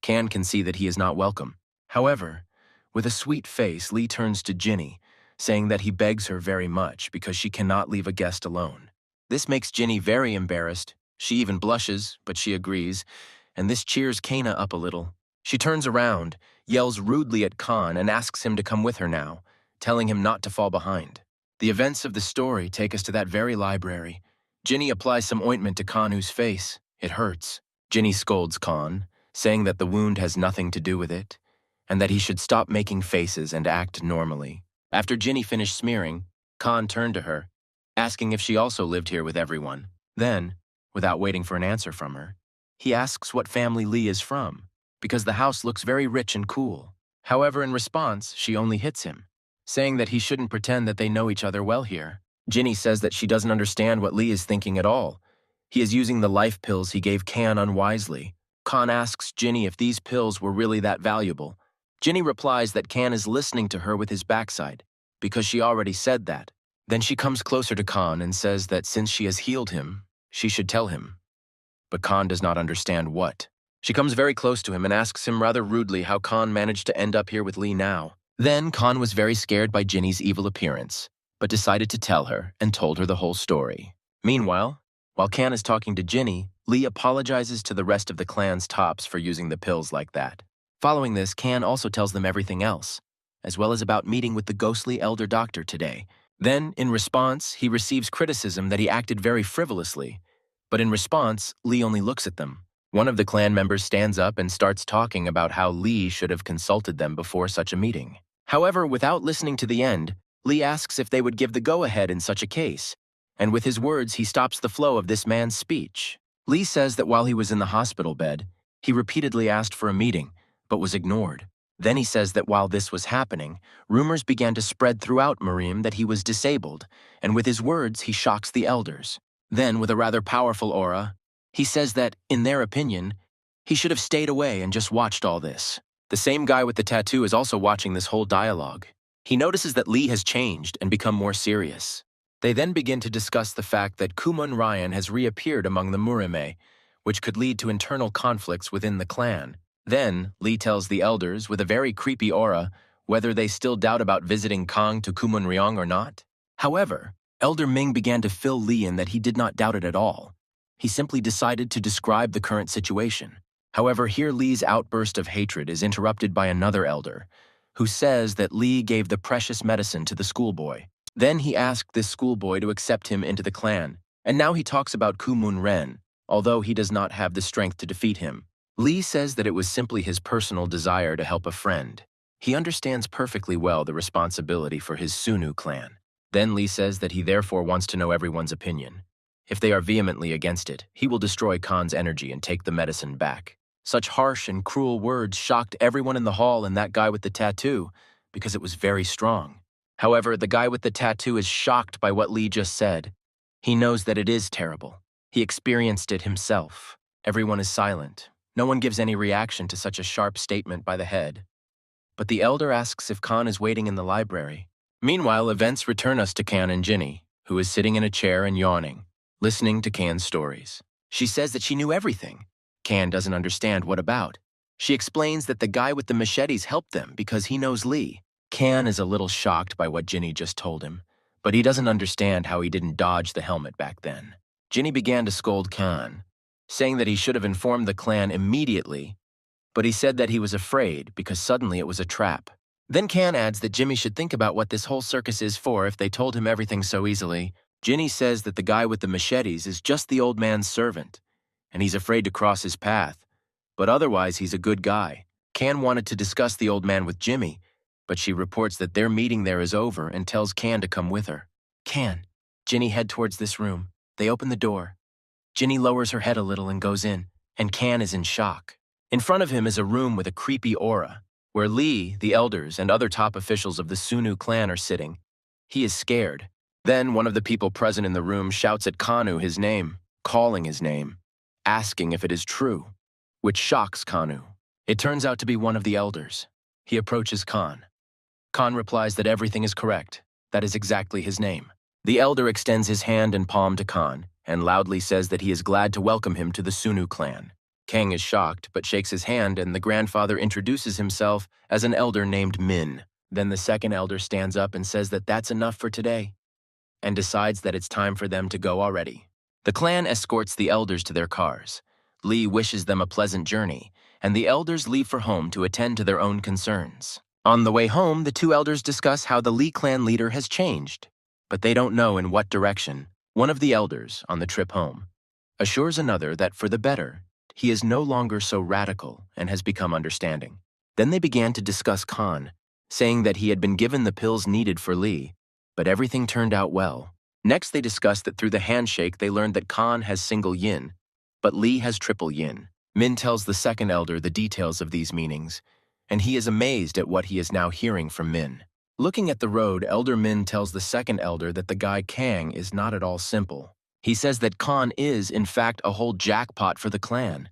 Kan can see that he is not welcome. However, with a sweet face, Lee turns to Jinny, saying that he begs her very much because she cannot leave a guest alone. This makes Jinny very embarrassed. She even blushes, but she agrees, and this cheers Kana up a little. She turns around, yells rudely at Khan, and asks him to come with her now, telling him not to fall behind. The events of the story take us to that very library. Jinny applies some ointment to Kanu's face. It hurts. Jinny scolds Khan, saying that the wound has nothing to do with it, and that he should stop making faces and act normally. After Jinny finished smearing, Khan turned to her, asking if she also lived here with everyone. Then, without waiting for an answer from her, he asks what family Lee is from, because the house looks very rich and cool. However, in response, she only hits him, saying that he shouldn't pretend that they know each other well here. Jinny says that she doesn't understand what Lee is thinking at all. He is using the life pills he gave Kan unwisely. Khan asks Jinny if these pills were really that valuable. Jinny replies that Kan is listening to her with his backside, because she already said that. Then she comes closer to Khan and says that since she has healed him, she should tell him. But Khan does not understand what. She comes very close to him and asks him rather rudely how Khan managed to end up here with Lee now. Then Khan was very scared by Jinny's evil appearance, but decided to tell her and told her the whole story. Meanwhile, while Kan is talking to Jinny, Lee apologizes to the rest of the clan's tops for using the pills like that. Following this, Kan also tells them everything else, as well as about meeting with the ghostly elder doctor today. Then, in response, he receives criticism that he acted very frivolously, but in response, Lee only looks at them. One of the clan members stands up and starts talking about how Lee should have consulted them before such a meeting. However, without listening to the end, Lee asks if they would give the go-ahead in such a case, and with his words, he stops the flow of this man's speech. Lee says that while he was in the hospital bed, he repeatedly asked for a meeting, but was ignored. Then he says that while this was happening, rumors began to spread throughout Murim that he was disabled, and with his words, he shocks the elders. Then, with a rather powerful aura, he says that, in their opinion, he should have stayed away and just watched all this. The same guy with the tattoo is also watching this whole dialogue. He notices that Lee has changed and become more serious. They then begin to discuss the fact that Kumun Ryan has reappeared among the Murime, which could lead to internal conflicts within the clan. Then, Lee tells the elders, with a very creepy aura, whether they still doubt about visiting Kang to Kumun Ryong or not. However, Elder Ming began to fill Lee in that he did not doubt it at all. He simply decided to describe the current situation. However, here Lee's outburst of hatred is interrupted by another elder, who says that Lee gave the precious medicine to the schoolboy. Then he asked this schoolboy to accept him into the clan, and now he talks about Kumun Ren, although he does not have the strength to defeat him. Lee says that it was simply his personal desire to help a friend. He understands perfectly well the responsibility for his Sunu clan. Then Lee says that he therefore wants to know everyone's opinion. If they are vehemently against it, he will destroy Khan's energy and take the medicine back. Such harsh and cruel words shocked everyone in the hall and that guy with the tattoo, because it was very strong. However, the guy with the tattoo is shocked by what Lee just said. He knows that it is terrible. He experienced it himself. Everyone is silent. No one gives any reaction to such a sharp statement by the head. But the elder asks if Khan is waiting in the library. Meanwhile, events return us to Khan and Ginny, who is sitting in a chair and yawning, listening to Khan's stories. She says that she knew everything. Khan doesn't understand what about. She explains that the guy with the machetes helped them because he knows Lee. Khan is a little shocked by what Ginny just told him, but he doesn't understand how he didn't dodge the helmet back then. Ginny began to scold Khan, saying that he should have informed the clan immediately, but he said that he was afraid because suddenly it was a trap. Then Khan adds that Jimmy should think about what this whole circus is for if they told him everything so easily. Ginny says that the guy with the machetes is just the old man's servant, and he's afraid to cross his path, but otherwise he's a good guy. Khan wanted to discuss the old man with Jimmy, but she reports that their meeting there is over and tells Khan to come with her. Khan, Ginny head towards this room. They open the door. Ginny lowers her head a little and goes in, and Khan is in shock. In front of him is a room with a creepy aura, where Lee, the elders, and other top officials of the Sunu clan are sitting. He is scared. Then one of the people present in the room shouts at Kanu his name, calling his name, asking if it is true, which shocks Kanu. It turns out to be one of the elders. He approaches Khan. Khan replies that everything is correct. That is exactly his name. The elder extends his hand and palm to Khan and loudly says that he is glad to welcome him to the Sunu clan. Kang is shocked but shakes his hand, and the grandfather introduces himself as an elder named Min. Then the second elder stands up and says that that's enough for today and decides that it's time for them to go already. The clan escorts the elders to their cars. Lee wishes them a pleasant journey, and the elders leave for home to attend to their own concerns. On the way home, the two elders discuss how the Lee clan leader has changed, but they don't know in what direction. One of the elders, on the trip home, assures another that for the better, he is no longer so radical and has become understanding. Then they began to discuss Khan, saying that he had been given the pills needed for Lee, but everything turned out well. Next, they discussed that through the handshake, they learned that Khan has single yin, but Lee has triple yin. Min tells the second elder the details of these meanings, and he is amazed at what he is now hearing from Min. Looking at the road, Elder Min tells the second elder that the guy Kang is not at all simple. He says that Khan is, in fact, a whole jackpot for the clan.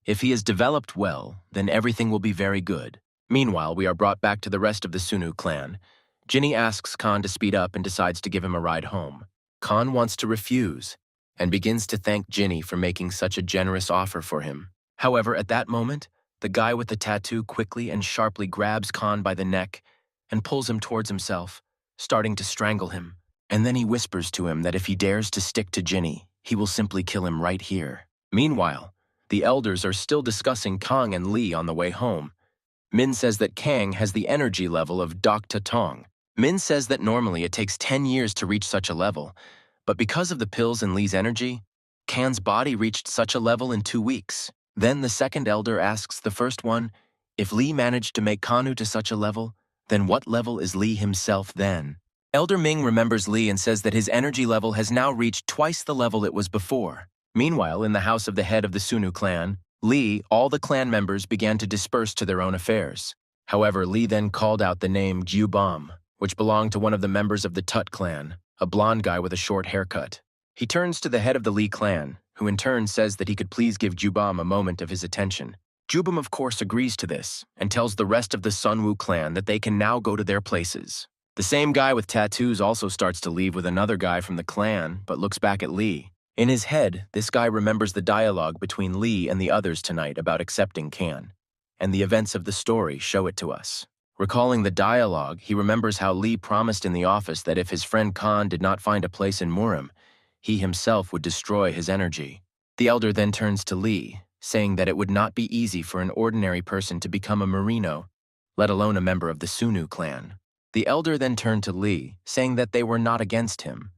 If he is developed well, then everything will be very good. Meanwhile, we are brought back to the rest of the Sunu clan. Ginny asks Khan to speed up and decides to give him a ride home. Khan wants to refuse and begins to thank Ginny for making such a generous offer for him. However, at that moment, the guy with the tattoo quickly and sharply grabs Khan by the neck and pulls him towards himself, starting to strangle him. And then he whispers to him that if he dares to stick to Ginny, he will simply kill him right here. Meanwhile, the elders are still discussing Kang and Lee on the way home. Min says that Kang has the energy level of Dr. Tong. Min says that normally it takes 10 years to reach such a level, but because of the pills and Lee's energy, Kang's body reached such a level in 2 weeks. Then the second elder asks the first one, if Lee managed to make Kanu to such a level, then what level is Lee himself then? Elder Ming remembers Lee and says that his energy level has now reached twice the level it was before. Meanwhile, in the house of the head of the Sunu clan, Lee, all the clan members began to disperse to their own affairs. However, Lee then called out the name Gyubam, which belonged to one of the members of the Tut clan, a blonde guy with a short haircut. He turns to the head of the Lee clan, who in turn says that he could please give Gyubam a moment of his attention. Gyubam, of course, agrees to this and tells the rest of the Sunwoo clan that they can now go to their places. The same guy with tattoos also starts to leave with another guy from the clan, but looks back at Lee. In his head, this guy remembers the dialogue between Lee and the others tonight about accepting Kan, and the events of the story show it to us. Recalling the dialogue, he remembers how Lee promised in the office that if his friend Khan did not find a place in Murim, he himself would destroy his energy. The elder then turns to Lee, saying that it would not be easy for an ordinary person to become a Merino, let alone a member of the Sunu clan. The elder then turned to Lee, saying that they were not against him,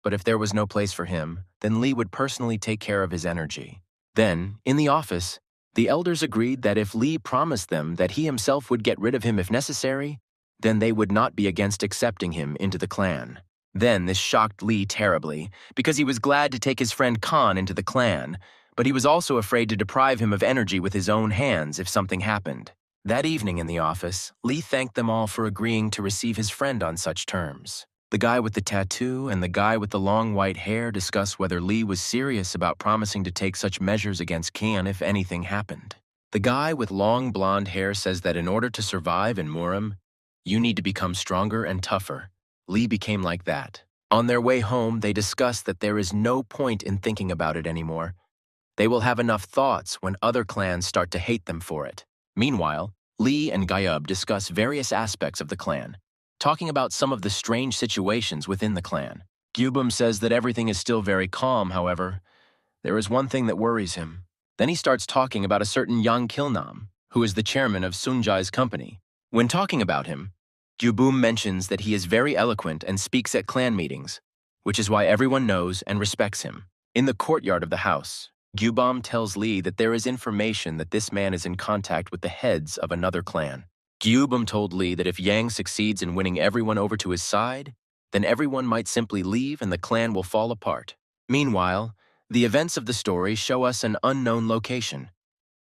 but if there was no place for him, then Lee would personally take care of his energy. Then, in the office, the elders agreed that if Lee promised them that he himself would get rid of him if necessary, then they would not be against accepting him into the clan. Then this shocked Lee terribly, because he was glad to take his friend Khan into the clan, but he was also afraid to deprive him of energy with his own hands if something happened. That evening in the office, Lee thanked them all for agreeing to receive his friend on such terms. The guy with the tattoo and the guy with the long white hair discuss whether Lee was serious about promising to take such measures against Kian if anything happened. The guy with long blonde hair says that in order to survive in Murim, you need to become stronger and tougher. Lee became like that. On their way home, they discuss that there is no point in thinking about it anymore. They will have enough thoughts when other clans start to hate them for it. Meanwhile, Lee and Gayub discuss various aspects of the clan, talking about some of the strange situations within the clan. Gyubum says that everything is still very calm, however. There is one thing that worries him. Then he starts talking about a certain Yang Kilnam, who is the chairman of Sunjai's company. When talking about him, Gyubum mentions that he is very eloquent and speaks at clan meetings, which is why everyone knows and respects him. In the courtyard of the house, Gyubum tells Lee that there is information that this man is in contact with the heads of another clan. Gyubum told Lee that if Yang succeeds in winning everyone over to his side, then everyone might simply leave and the clan will fall apart. Meanwhile, the events of the story show us an unknown location,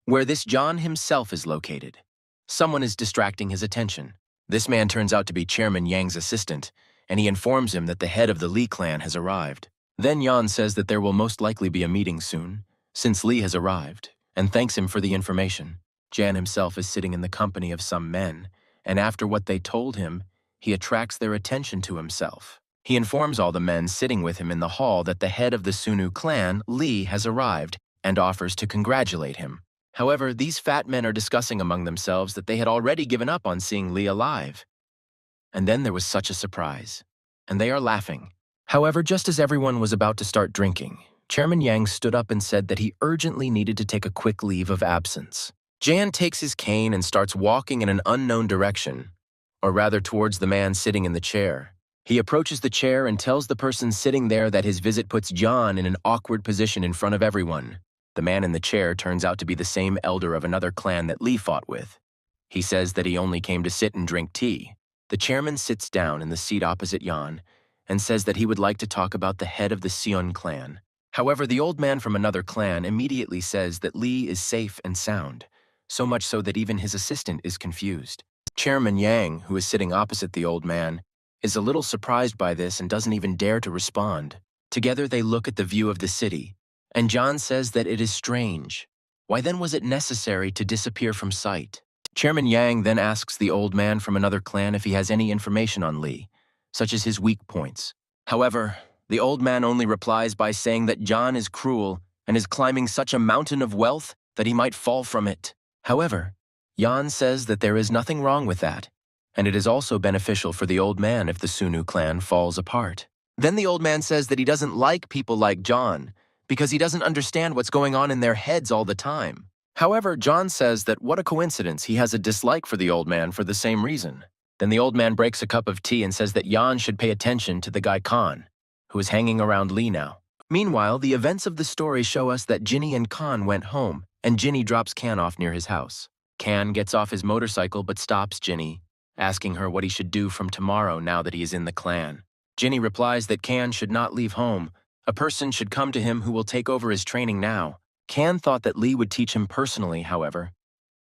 where this John himself is located. Someone is distracting his attention. This man turns out to be Chairman Yang's assistant, and he informs him that the head of the Lee clan has arrived. Then Yan says that there will most likely be a meeting soon, since Lee has arrived, and thanks him for the information. Jan himself is sitting in the company of some men, and after what they told him, he attracts their attention to himself. He informs all the men sitting with him in the hall that the head of the Sunu clan, Lee, has arrived, and offers to congratulate him. However, these fat men are discussing among themselves that they had already given up on seeing Lee alive. And then there was such a surprise, and they are laughing. However, just as everyone was about to start drinking, Chairman Yang stood up and said that he urgently needed to take a quick leave of absence. Jan takes his cane and starts walking in an unknown direction, or rather towards the man sitting in the chair. He approaches the chair and tells the person sitting there that his visit puts Jan in an awkward position in front of everyone. The man in the chair turns out to be the same elder of another clan that Lee fought with. He says that he only came to sit and drink tea. The chairman sits down in the seat opposite Jan and says that he would like to talk about the head of the Sion clan. However, the old man from another clan immediately says that Lee is safe and sound, so much so that even his assistant is confused. Chairman Yang, who is sitting opposite the old man, is a little surprised by this and doesn't even dare to respond. Together they look at the view of the city, and John says that it is strange. Why then was it necessary to disappear from sight? Chairman Yang then asks the old man from another clan if he has any information on Lee, such as his weak points. However, the old man only replies by saying that John is cruel and is climbing such a mountain of wealth that he might fall from it. However, Jan says that there is nothing wrong with that, and it is also beneficial for the old man if the Sunu clan falls apart. Then the old man says that he doesn't like people like John because he doesn't understand what's going on in their heads all the time. However, John says that what a coincidence, he has a dislike for the old man for the same reason. Then the old man breaks a cup of tea and says that Jan should pay attention to the guy Khan, who is hanging around Lee now. Meanwhile, the events of the story show us that Ginny and Khan went home, and Ginny drops Kan off near his house. Kan gets off his motorcycle but stops Ginny, asking her what he should do from tomorrow now that he is in the clan. Ginny replies that Kan should not leave home. A person should come to him who will take over his training now. Kan thought that Lee would teach him personally, however.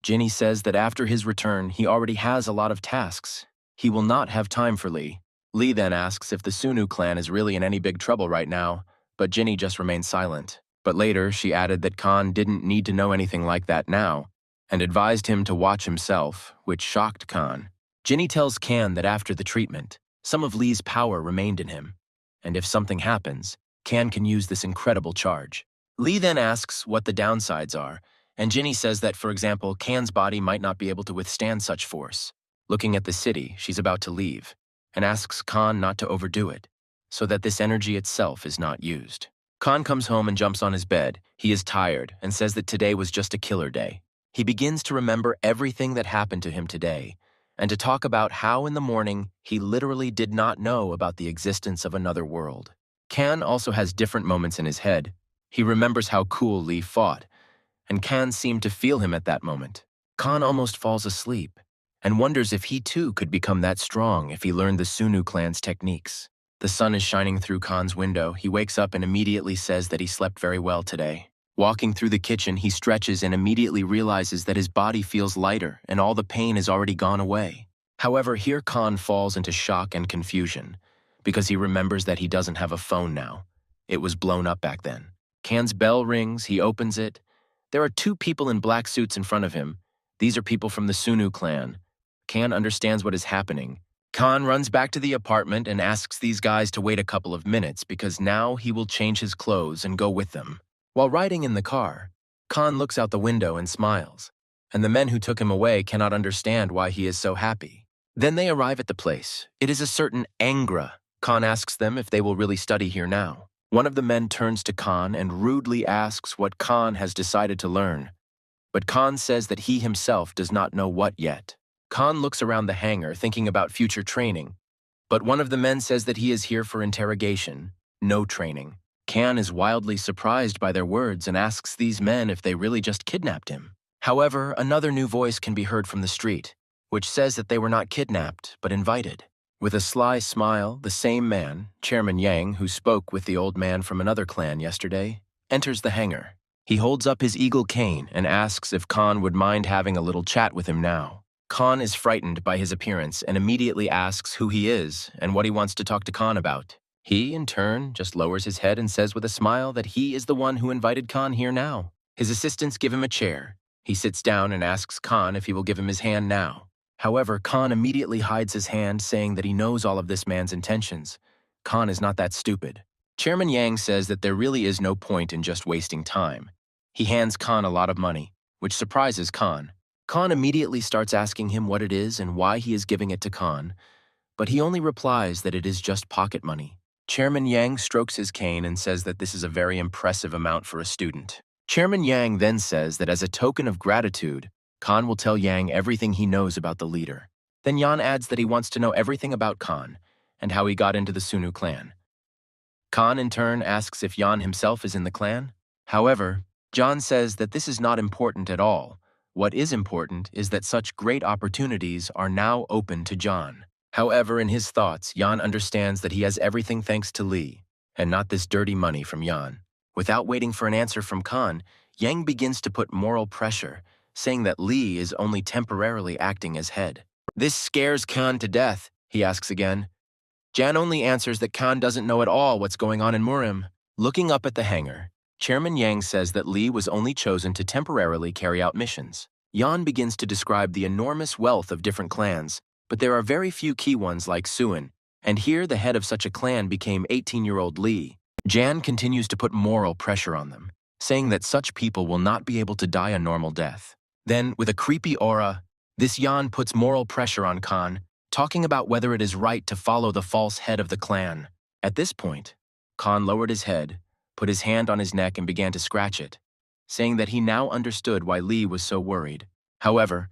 Ginny says that after his return, he already has a lot of tasks. He will not have time for Lee. Lee then asks if the Sunu clan is really in any big trouble right now, but Ginny just remains silent. But later, she added that Khan didn't need to know anything like that now, and advised him to watch himself, which shocked Khan. Ginny tells Kan that after the treatment, some of Lee's power remained in him, and if something happens, Kan can use this incredible charge. Lee then asks what the downsides are, and Ginny says that, for example, Kan's body might not be able to withstand such force. Looking at the city, she's about to leave, and asks Khan not to overdo it, so that this energy itself is not used. Khan comes home and jumps on his bed. He is tired and says that today was just a killer day. He begins to remember everything that happened to him today, and to talk about how in the morning he literally did not know about the existence of another world. Kan also has different moments in his head. He remembers how cool Lee fought, and Kan seemed to feel him at that moment. Khan almost falls asleep, and wonders if he too could become that strong if he learned the Sunu clan's techniques. The sun is shining through Khan's window. He wakes up and immediately says that he slept very well today. Walking through the kitchen, he stretches and immediately realizes that his body feels lighter and all the pain has already gone away. However, here Khan falls into shock and confusion because he remembers that he doesn't have a phone now. It was blown up back then. Khan's bell rings, he opens it. There are two people in black suits in front of him. These are people from the Sunu clan. Khan understands what is happening. Khan runs back to the apartment and asks these guys to wait a couple of minutes because now he will change his clothes and go with them. While riding in the car, Khan looks out the window and smiles, and the men who took him away cannot understand why he is so happy. Then they arrive at the place. It is a certain Angra. Khan asks them if they will really study here now. One of the men turns to Khan and rudely asks what Khan has decided to learn. But Khan says that he himself does not know what yet. Khan looks around the hangar thinking about future training, but one of the men says that he is here for interrogation, no training. Khan is wildly surprised by their words and asks these men if they really just kidnapped him. However, another new voice can be heard from the street, which says that they were not kidnapped, but invited. With a sly smile, the same man, Chairman Yang, who spoke with the old man from another clan yesterday, enters the hangar. He holds up his eagle cane and asks if Khan would mind having a little chat with him now. Khan is frightened by his appearance and immediately asks who he is and what he wants to talk to Khan about. He, in turn, just lowers his head and says with a smile that he is the one who invited Khan here now. His assistants give him a chair. He sits down and asks Khan if he will give him his hand now. However, Khan immediately hides his hand, saying that he knows all of this man's intentions. Khan is not that stupid. Chairman Yang says that there really is no point in just wasting time. He hands Khan a lot of money, which surprises Khan. Khan immediately starts asking him what it is and why he is giving it to Khan, but he only replies that it is just pocket money. Chairman Yang strokes his cane and says that this is a very impressive amount for a student. Chairman Yang then says that as a token of gratitude, Khan will tell Yang everything he knows about the leader. Then Yan adds that he wants to know everything about Khan and how he got into the Sunu clan. Khan in turn asks if Yan himself is in the clan. However, John says that this is not important at all. What is important is that such great opportunities are now open to John. However, in his thoughts, Yan understands that he has everything thanks to Lee, and not this dirty money from Yan. Without waiting for an answer from Khan, Yang begins to put moral pressure, saying that Lee is only temporarily acting as head. This scares Khan to death, he asks again. Jan only answers that Khan doesn't know at all what's going on in Murim. Looking up at the hangar, Chairman Yang says that Lee was only chosen to temporarily carry out missions. Yan begins to describe the enormous wealth of different clans, but there are very few key ones like Suin, and here the head of such a clan became 18-year-old Lee. Jan continues to put moral pressure on them, saying that such people will not be able to die a normal death. Then, with a creepy aura, this Yan puts moral pressure on Khan, talking about whether it is right to follow the false head of the clan. At this point, Khan lowered his head, put his hand on his neck and began to scratch it, saying that he now understood why Lee was so worried. However,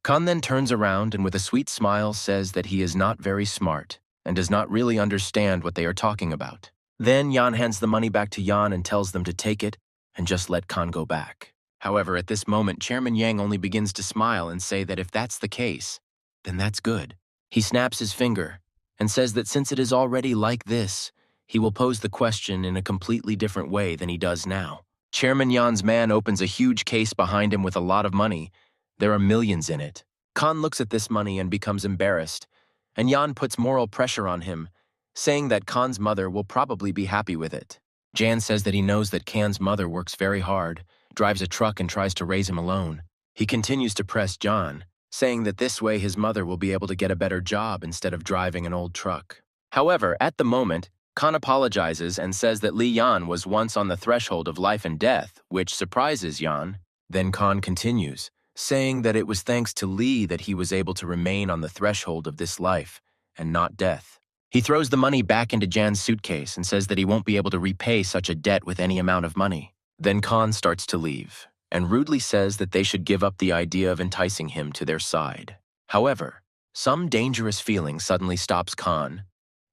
Khan then turns around and with a sweet smile says that he is not very smart and does not really understand what they are talking about. Then Yan hands the money back to Yan and tells them to take it and just let Khan go back. However, at this moment, Chairman Yang only begins to smile and say that if that's the case, then that's good. He snaps his finger and says that since it is already like this, he will pose the question in a completely different way than he does now. Chairman Yan's man opens a huge case behind him with a lot of money. There are millions in it. Khan looks at this money and becomes embarrassed, and Yan puts moral pressure on him, saying that Khan's mother will probably be happy with it. Jan says that he knows that Khan's mother works very hard, drives a truck and tries to raise him alone. He continues to press John, saying that this way his mother will be able to get a better job instead of driving an old truck. However, at the moment, Khan apologizes and says that Li Yan was once on the threshold of life and death, which surprises Yan. Then Khan continues, saying that it was thanks to Li that he was able to remain on the threshold of this life and not death. He throws the money back into Jan's suitcase and says that he won't be able to repay such a debt with any amount of money. Then Khan starts to leave and rudely says that they should give up the idea of enticing him to their side. However, some dangerous feeling suddenly stops Khan,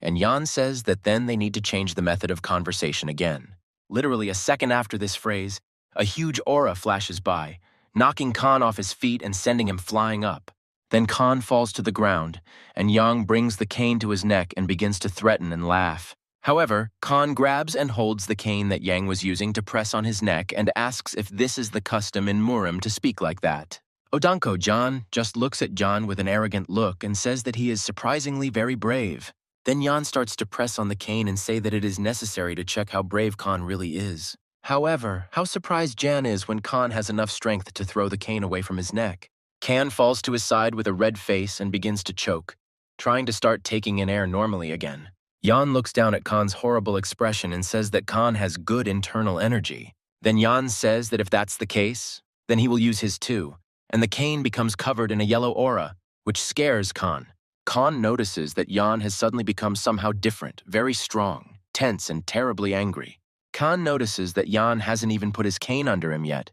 and Yan says that then they need to change the method of conversation again. Literally a second after this phrase, a huge aura flashes by, knocking Khan off his feet and sending him flying up. Then Khan falls to the ground, and Yang brings the cane to his neck and begins to threaten and laugh. However, Khan grabs and holds the cane that Yang was using to press on his neck and asks if this is the custom in Murim to speak like that. Odanko John just looks at John with an arrogant look and says that he is surprisingly very brave. Then Jan starts to press on the cane and say that it is necessary to check how brave Khan really is. However, how surprised Jan is when Khan has enough strength to throw the cane away from his neck. Khan falls to his side with a red face and begins to choke, trying to start taking in air normally again. Jan looks down at Khan's horrible expression and says that Khan has good internal energy. Then Jan says that if that's the case, then he will use his too, and the cane becomes covered in a yellow aura, which scares Khan. Khan notices that Jan has suddenly become somehow different, very strong, tense, and terribly angry. Khan notices that Jan hasn't even put his cane under him yet,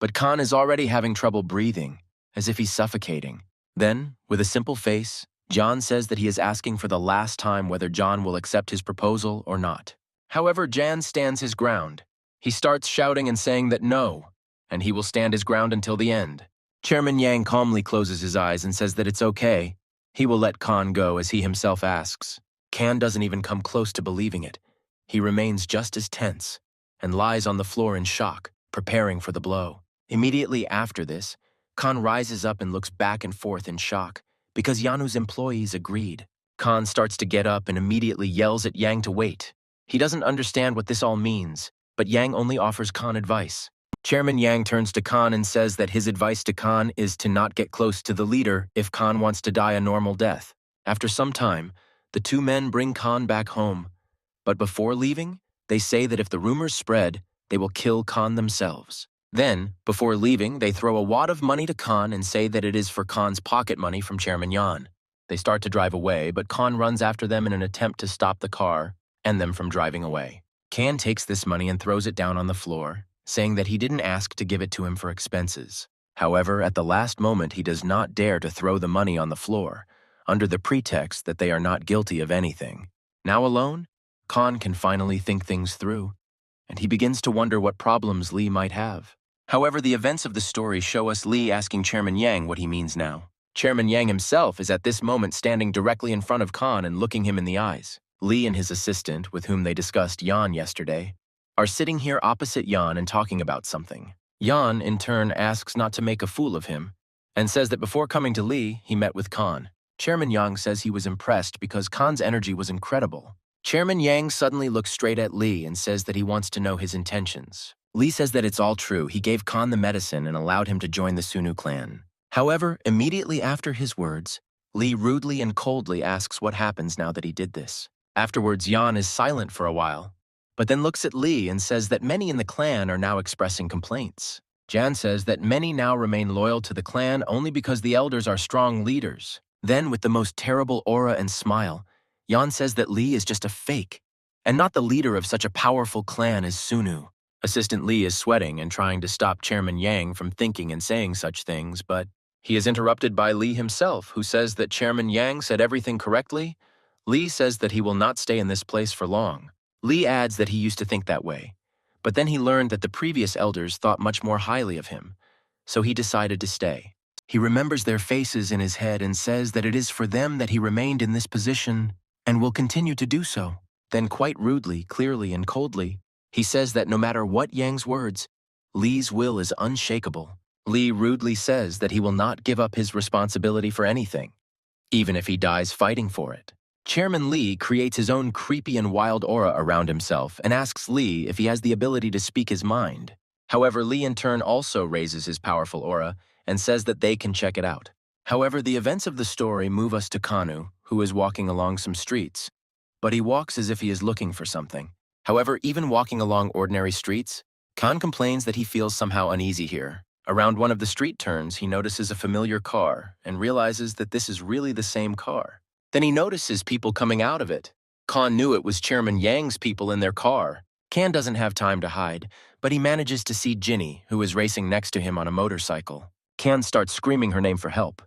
but Khan is already having trouble breathing, as if he's suffocating. Then, with a simple face, John says that he is asking for the last time whether John will accept his proposal or not. However, Jan stands his ground. He starts shouting and saying that no, and he will stand his ground until the end. Chairman Yang calmly closes his eyes and says that it's okay. He will let Khan go as he himself asks. Khan doesn't even come close to believing it. He remains just as tense and lies on the floor in shock, preparing for the blow. Immediately after this, Khan rises up and looks back and forth in shock because Yanu's employees agreed. Khan starts to get up and immediately yells at Yang to wait. He doesn't understand what this all means, but Yang only offers Khan advice. Chairman Yang turns to Khan and says that his advice to Khan is to not get close to the leader if Khan wants to die a normal death. After some time, the two men bring Khan back home. But before leaving, they say that if the rumors spread, they will kill Khan themselves. Then, before leaving, they throw a wad of money to Khan and say that it is for Khan's pocket money from Chairman Yan. They start to drive away, but Khan runs after them in an attempt to stop the car and them from driving away. Khan takes this money and throws it down on the floor, saying that he didn't ask to give it to him for expenses. However, at the last moment, he does not dare to throw the money on the floor, under the pretext that they are not guilty of anything. Now alone, Khan can finally think things through, and he begins to wonder what problems Lee might have. However, the events of the story show us Lee asking Chairman Yang what he means now. Chairman Yang himself is at this moment standing directly in front of Khan and looking him in the eyes. Lee and his assistant, with whom they discussed Yan yesterday, are sitting here opposite Yan and talking about something. Yan, in turn, asks not to make a fool of him, and says that before coming to Lee, he met with Khan. Chairman Yang says he was impressed because Khan's energy was incredible. Chairman Yang suddenly looks straight at Lee and says that he wants to know his intentions. Lee says that it's all true. He gave Khan the medicine and allowed him to join the Sunu clan. However, immediately after his words, Lee rudely and coldly asks what happens now that he did this. Afterwards, Yan is silent for a while, but then looks at Lee and says that many in the clan are now expressing complaints. Jan says that many now remain loyal to the clan only because the elders are strong leaders. Then, with the most terrible aura and smile, Yan says that Lee is just a fake, and not the leader of such a powerful clan as Sunu. Assistant Lee is sweating and trying to stop Chairman Yang from thinking and saying such things, but he is interrupted by Lee himself, who says that Chairman Yang said everything correctly. Lee says that he will not stay in this place for long. Lee adds that he used to think that way, but then he learned that the previous elders thought much more highly of him, so he decided to stay. He remembers their faces in his head and says that it is for them that he remained in this position and will continue to do so. Then quite rudely, clearly, and coldly, he says that no matter what Yang's words, Lee's will is unshakable. Lee rudely says that he will not give up his responsibility for anything, even if he dies fighting for it. Chairman Lee creates his own creepy and wild aura around himself and asks Lee if he has the ability to speak his mind. However, Lee in turn also raises his powerful aura and says that they can check it out. However, the events of the story move us to Kanu, who is walking along some streets, but he walks as if he is looking for something. However, even walking along ordinary streets, Khan complains that he feels somehow uneasy here. Around one of the street turns, he notices a familiar car and realizes that this is really the same car. Then he notices people coming out of it. Khan knew it was Chairman Yang's people in their car. Khan doesn't have time to hide, but he manages to see Ginny, who is racing next to him on a motorcycle. Khan starts screaming her name for help.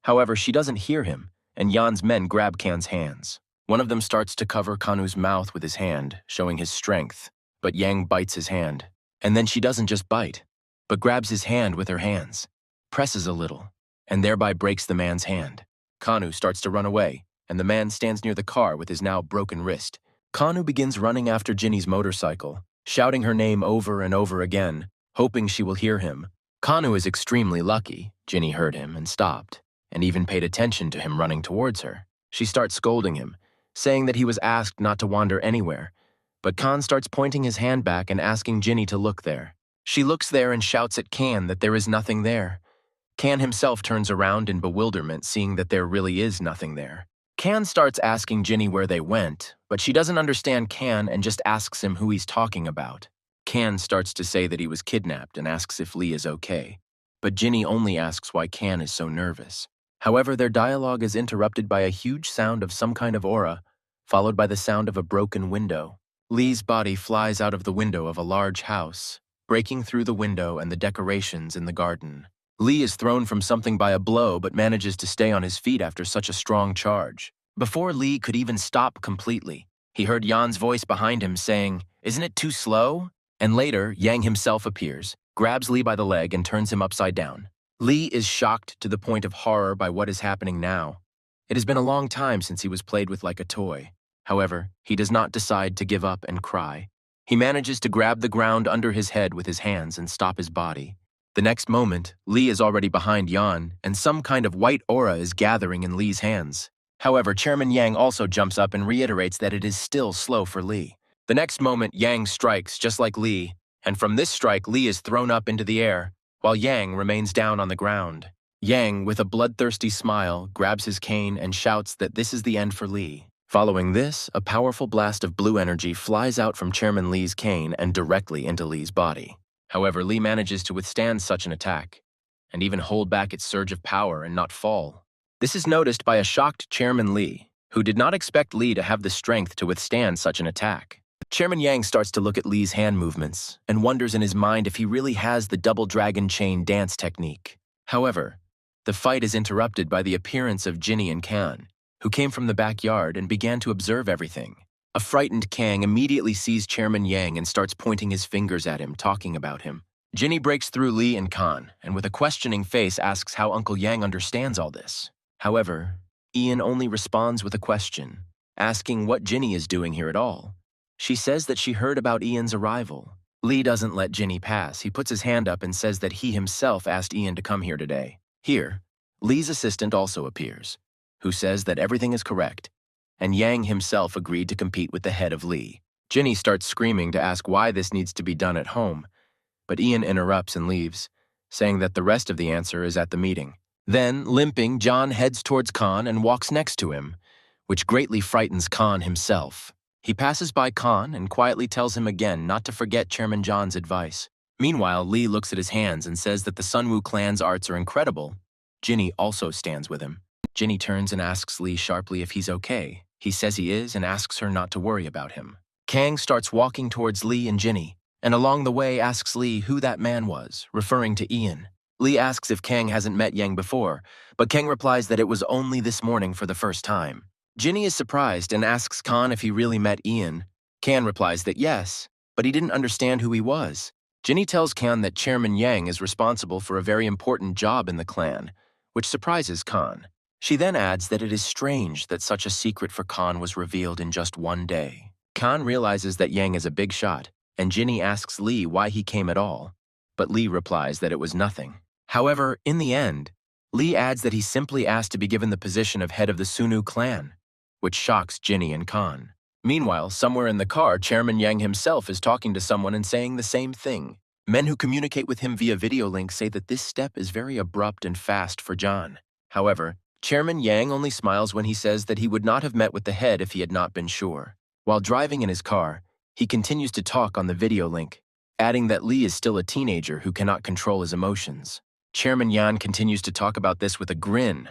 However, she doesn't hear him, and Yan's men grab Khan's hands. One of them starts to cover Kanu's mouth with his hand, showing his strength, but Yang bites his hand. And then she doesn't just bite, but grabs his hand with her hands, presses a little, and thereby breaks the man's hand. Kanu starts to run away, and the man stands near the car with his now broken wrist. Kanu begins running after Ginny's motorcycle, shouting her name over and over again, hoping she will hear him. Kanu is extremely lucky. Ginny heard him and stopped, and even paid attention to him running towards her. She starts scolding him, saying that he was asked not to wander anywhere, but Khan starts pointing his hand back and asking Ginny to look there. She looks there and shouts at Kan that there is nothing there. Kan himself turns around in bewilderment, seeing that there really is nothing there. Kan starts asking Ginny where they went, but she doesn't understand Kan and just asks him who he's talking about. Kan starts to say that he was kidnapped and asks if Lee is okay, but Ginny only asks why Kan is so nervous. However, their dialogue is interrupted by a huge sound of some kind of aura, followed by the sound of a broken window. Lee's body flies out of the window of a large house, breaking through the window and the decorations in the garden. Lee is thrown from something by a blow but manages to stay on his feet after such a strong charge. Before Lee could even stop completely, he heard Yan's voice behind him saying, "Isn't it too slow?" And later, Yang himself appears, grabs Lee by the leg and turns him upside down. Lee is shocked to the point of horror by what is happening now. It has been a long time since he was played with like a toy. However, he does not decide to give up and cry. He manages to grab the ground under his head with his hands and stop his body. The next moment, Lee is already behind Yan, and some kind of white aura is gathering in Lee's hands. However, Chairman Yang also jumps up and reiterates that it is still slow for Lee. The next moment, Yang strikes just like Lee, and from this strike, Lee is thrown up into the air, while Yang remains down on the ground. Yang, with a bloodthirsty smile, grabs his cane and shouts that this is the end for Lee. Following this, a powerful blast of blue energy flies out from Chairman Lee's cane and directly into Lee's body. However, Lee manages to withstand such an attack, and even hold back its surge of power and not fall. This is noticed by a shocked Chairman Lee, who did not expect Lee to have the strength to withstand such an attack. Chairman Yang starts to look at Lee's hand movements and wonders in his mind if he really has the double dragon chain dance technique. However, the fight is interrupted by the appearance of Ginny and Kan, who came from the backyard and began to observe everything. A frightened Kang immediately sees Chairman Yang and starts pointing his fingers at him, talking about him. Ginny breaks through Lee and Kan, and with a questioning face asks how Uncle Yang understands all this. However, Ian only responds with a question, asking what Ginny is doing here at all. She says that she heard about Ian's arrival. Lee doesn't let Ginny pass. He puts his hand up and says that he himself asked Ian to come here today. Here, Lee's assistant also appears, who says that everything is correct, and Yang himself agreed to compete with the head of Lee. Ginny starts screaming to ask why this needs to be done at home, but Ian interrupts and leaves, saying that the rest of the answer is at the meeting. Then, limping, John heads towards Khan and walks next to him, which greatly frightens Khan himself. He passes by Khan and quietly tells him again not to forget Chairman John's advice. Meanwhile, Lee looks at his hands and says that the Sunwoo clan's arts are incredible. Ginny also stands with him. Ginny turns and asks Lee sharply if he's okay. He says he is and asks her not to worry about him. Kang starts walking towards Lee and Ginny, and along the way asks Lee who that man was, referring to Ian. Lee asks if Kang hasn't met Yang before, but Kang replies that it was only this morning for the first time. Ginny is surprised and asks Khan if he really met Ian. Kang replies that yes, but he didn't understand who he was. Ginny tells Khan that Chairman Yang is responsible for a very important job in the clan, which surprises Khan. She then adds that it is strange that such a secret for Khan was revealed in just one day. Khan realizes that Yang is a big shot, and Ginny asks Lee why he came at all, but Lee replies that it was nothing. However, in the end, Lee adds that he simply asked to be given the position of head of the Sunwoo clan, which shocks Ginny and Khan. Meanwhile, somewhere in the car, Chairman Yang himself is talking to someone and saying the same thing. Men who communicate with him via video link say that this step is very abrupt and fast for John. However, Chairman Yang only smiles when he says that he would not have met with the head if he had not been sure. While driving in his car, he continues to talk on the video link, adding that Lee is still a teenager who cannot control his emotions. Chairman Yan continues to talk about this with a grin,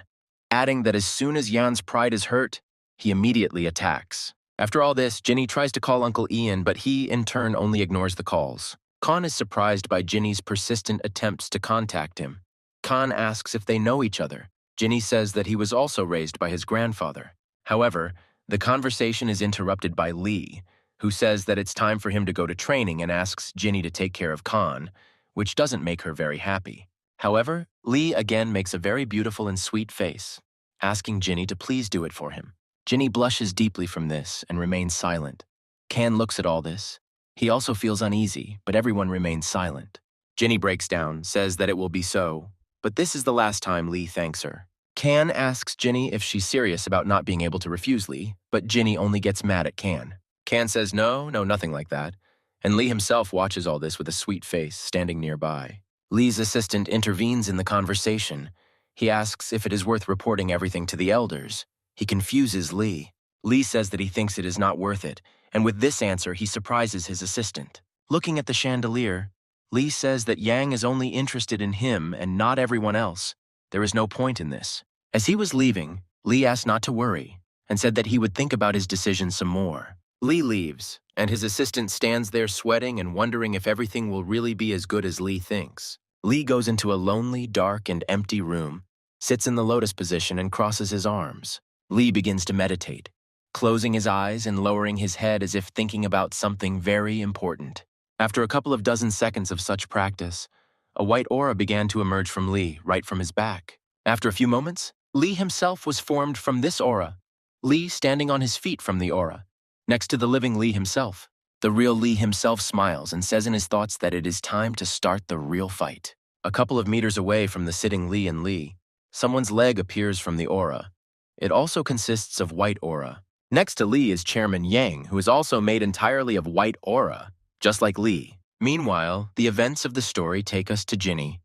adding that as soon as Yan's pride is hurt, he immediately attacks. After all this, Ginny tries to call Uncle Ian, but he, in turn, only ignores the calls. Khan is surprised by Ginny's persistent attempts to contact him. Khan asks if they know each other. Ginny says that he was also raised by his grandfather. However, the conversation is interrupted by Lee, who says that it's time for him to go to training and asks Ginny to take care of Khan, which doesn't make her very happy. However, Lee again makes a very beautiful and sweet face, asking Ginny to please do it for him. Ginny blushes deeply from this and remains silent. Can looks at all this. He also feels uneasy, but everyone remains silent. Ginny breaks down, says that it will be so, but this is the last time Lee thanks her. Can asks Ginny if she's serious about not being able to refuse Lee, but Ginny only gets mad at Can. Can says no, nothing like that, and Lee himself watches all this with a sweet face, standing nearby. Lee's assistant intervenes in the conversation. He asks if it is worth reporting everything to the elders. He confuses Lee. Lee says that he thinks it is not worth it, and with this answer he surprises his assistant. Looking at the chandelier, Lee says that Yang is only interested in him and not everyone else. There is no point in this. As he was leaving, Lee asked not to worry, and said that he would think about his decision some more. Lee leaves, and his assistant stands there sweating and wondering if everything will really be as good as Lee thinks. Lee goes into a lonely, dark, and empty room, sits in the lotus position and crosses his arms. Lee begins to meditate, closing his eyes and lowering his head as if thinking about something very important. After a couple of dozen seconds of such practice, a white aura began to emerge from Lee, right from his back. After a few moments, Lee himself was formed from this aura, Lee standing on his feet from the aura, next to the living Lee himself. The real Lee himself smiles and says in his thoughts that it is time to start the real fight. A couple of meters away from the sitting Lee and Lee, someone's leg appears from the aura. It also consists of white aura. Next to Lee is Chairman Yang, who is also made entirely of white aura, just like Lee. Meanwhile, the events of the story take us to Ginny.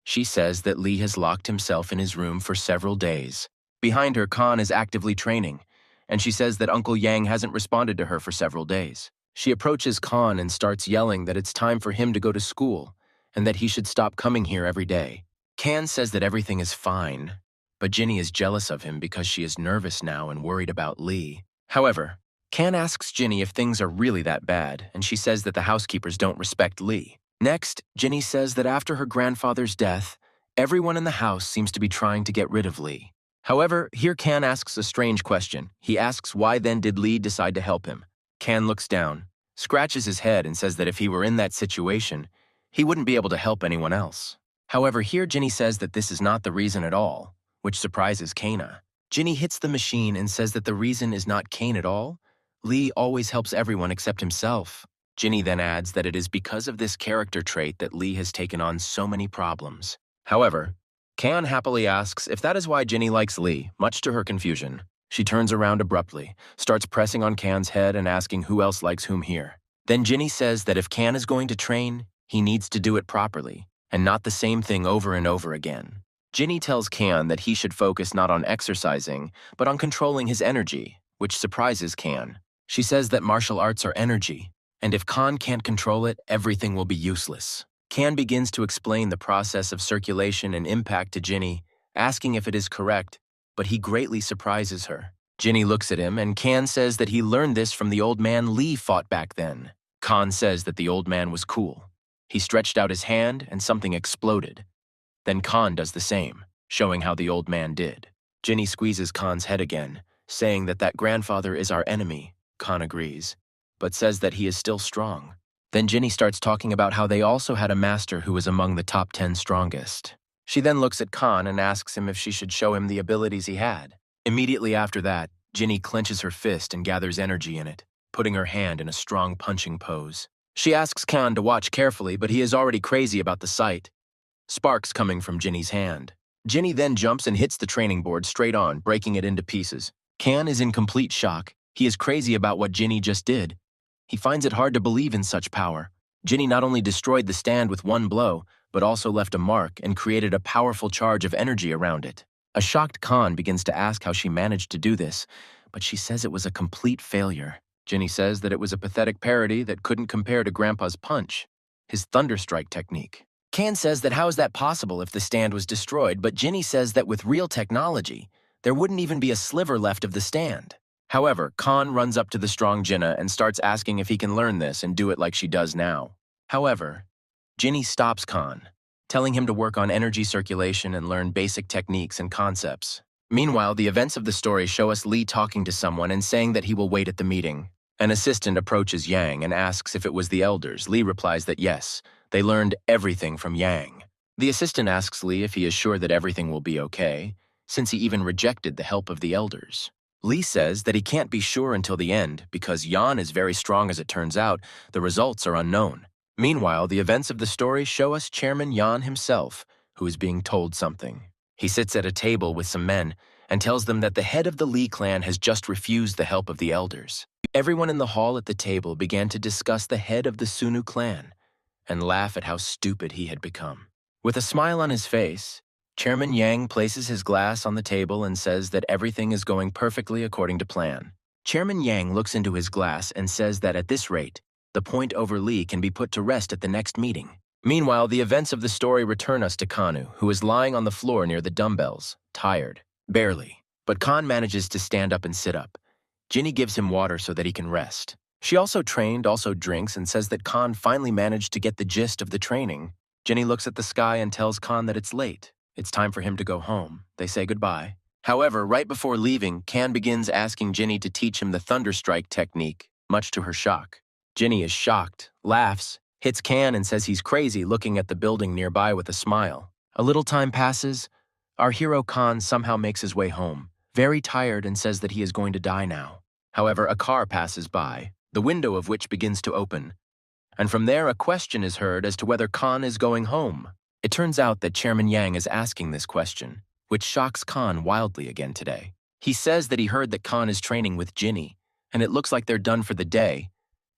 She says that Lee has locked himself in his room for several days. Behind her, Khan is actively training, and she says that Uncle Yang hasn't responded to her for several days. She approaches Khan and starts yelling that it's time for him to go to school and that he should stop coming here every day. Kan says that everything is fine, but Ginny is jealous of him because she is nervous now and worried about Lee. However, Kan asks Ginny if things are really that bad, and she says that the housekeepers don't respect Lee. Next, Ginny says that after her grandfather's death, everyone in the house seems to be trying to get rid of Lee. However, here Kan asks a strange question. He asks why then did Lee decide to help him. Kan looks down, scratches his head, and says that if he were in that situation, he wouldn't be able to help anyone else. However, here Ginny says that this is not the reason at all, which surprises Kana. Ginny hits the machine and says that the reason is not Kane at all. Lee always helps everyone except himself. Ginny then adds that it is because of this character trait that Lee has taken on so many problems. However, Kan happily asks if that is why Ginny likes Lee, much to her confusion. She turns around abruptly, starts pressing on Kan's head and asking who else likes whom here. Then Ginny says that if Kan is going to train, he needs to do it properly, and not the same thing over and over again. Ginny tells Kan that he should focus not on exercising, but on controlling his energy, which surprises Kan. She says that martial arts are energy, and if Kan can't control it, everything will be useless. Kan begins to explain the process of circulation and impact to Ginny, asking if it is correct, but he greatly surprises her. Ginny looks at him, and Kan says that he learned this from the old man Lee fought back then. Kan says that the old man was cool. He stretched out his hand, and something exploded. Then Kan does the same, showing how the old man did. Ginny squeezes Kan's head again, saying that that grandfather is our enemy. Kan agrees, but says that he is still strong. Then Ginny starts talking about how they also had a master who was among the top 10 strongest. She then looks at Kan and asks him if she should show him the abilities he had. Immediately after that, Ginny clenches her fist and gathers energy in it, putting her hand in a strong punching pose. She asks Kan to watch carefully, but he is already crazy about the sight. Sparks coming from Ginny's hand. Ginny then jumps and hits the training board straight on, breaking it into pieces. Kan is in complete shock. He is crazy about what Ginny just did. He finds it hard to believe in such power. Ginny not only destroyed the stand with one blow, but also left a mark and created a powerful charge of energy around it. A shocked Kan begins to ask how she managed to do this, but she says it was a complete failure. Ginny says that it was a pathetic parody that couldn't compare to Grandpa's punch, his thunderstrike technique. Kan says that how is that possible if the stand was destroyed, but Ginny says that with real technology, there wouldn't even be a sliver left of the stand. However, Kan runs up to the strong Jinna and starts asking if he can learn this and do it like she does now. However, Ginny stops Kan, telling him to work on energy circulation and learn basic techniques and concepts. Meanwhile, the events of the story show us Lee talking to someone and saying that he will wait at the meeting. An assistant approaches Yang and asks if it was the elders. Lee replies that yes, they learned everything from Yang. The assistant asks Lee if he is sure that everything will be okay, since he even rejected the help of the elders. Lee says that he can't be sure until the end because Yan is very strong as it turns out, the results are unknown. Meanwhile, the events of the story show us Chairman Yan himself, who is being told something. He sits at a table with some men and tells them that the head of the Lee clan has just refused the help of the elders. Everyone in the hall at the table began to discuss the head of the Sunu clan and laugh at how stupid he had become. With a smile on his face, Chairman Yang places his glass on the table and says that everything is going perfectly according to plan. Chairman Yang looks into his glass and says that at this rate, the point over Lee can be put to rest at the next meeting. Meanwhile, the events of the story return us to Kanu, who is lying on the floor near the dumbbells, tired. Barely. But Khan manages to stand up and sit up. Ginny gives him water so that he can rest. She also trained, also drinks, and says that Khan finally managed to get the gist of the training. Ginny looks at the sky and tells Khan that it's late. It's time for him to go home. They say goodbye. However, right before leaving, Khan begins asking Ginny to teach him the thunderstrike technique, much to her shock. Ginny is shocked, laughs, hits Khan and says he's crazy, looking at the building nearby with a smile. A little time passes. Our hero Khan somehow makes his way home, very tired, and says that he is going to die now. However, a car passes by, the window of which begins to open, and from there a question is heard as to whether Khan is going home. It turns out that Chairman Yang is asking this question, which shocks Khan wildly again today. He says that he heard that Khan is training with Ginny, and it looks like they're done for the day.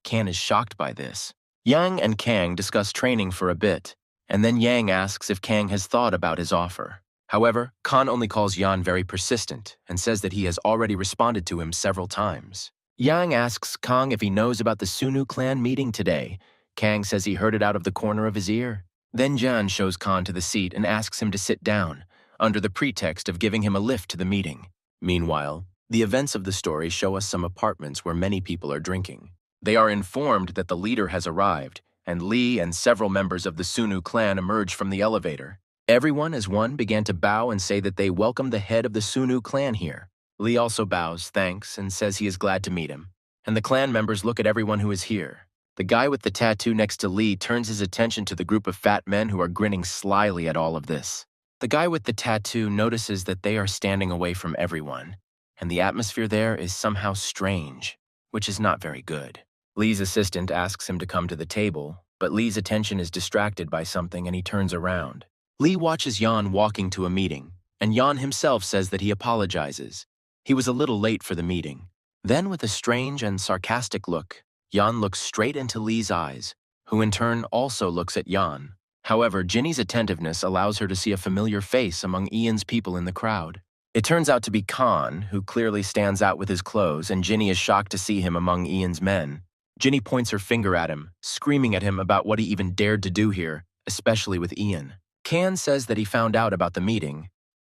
Khan is shocked by this. Yang and Kang discuss training for a bit, and then Yang asks if Kang has thought about his offer. However, Khan only calls Yan very persistent and says that he has already responded to him several times. Yang asks Kang if he knows about the Sunu clan meeting today. Kang says he heard it out of the corner of his ear. Then Jan shows Khan to the seat and asks him to sit down, under the pretext of giving him a lift to the meeting. Meanwhile, the events of the story show us some apartments where many people are drinking. They are informed that the leader has arrived, and Lee and several members of the Sunu clan emerge from the elevator. Everyone as one began to bow and say that they welcome the head of the Sunu clan here. Lee also bows, thanks, and says he is glad to meet him. And the clan members look at everyone who is here. The guy with the tattoo next to Lee turns his attention to the group of fat men who are grinning slyly at all of this. The guy with the tattoo notices that they are standing away from everyone, and the atmosphere there is somehow strange, which is not very good. Lee's assistant asks him to come to the table, but Lee's attention is distracted by something and he turns around. Lee watches Yan walking to a meeting, and Yan himself says that he apologizes. He was a little late for the meeting. Then, with a strange and sarcastic look, Yan looks straight into Lee's eyes, who in turn also looks at Yan. However, Ginny's attentiveness allows her to see a familiar face among Ian's people in the crowd. It turns out to be Khan, who clearly stands out with his clothes, and Ginny is shocked to see him among Ian's men. Ginny points her finger at him, screaming at him about what he even dared to do here, especially with Ian. Khan says that he found out about the meeting,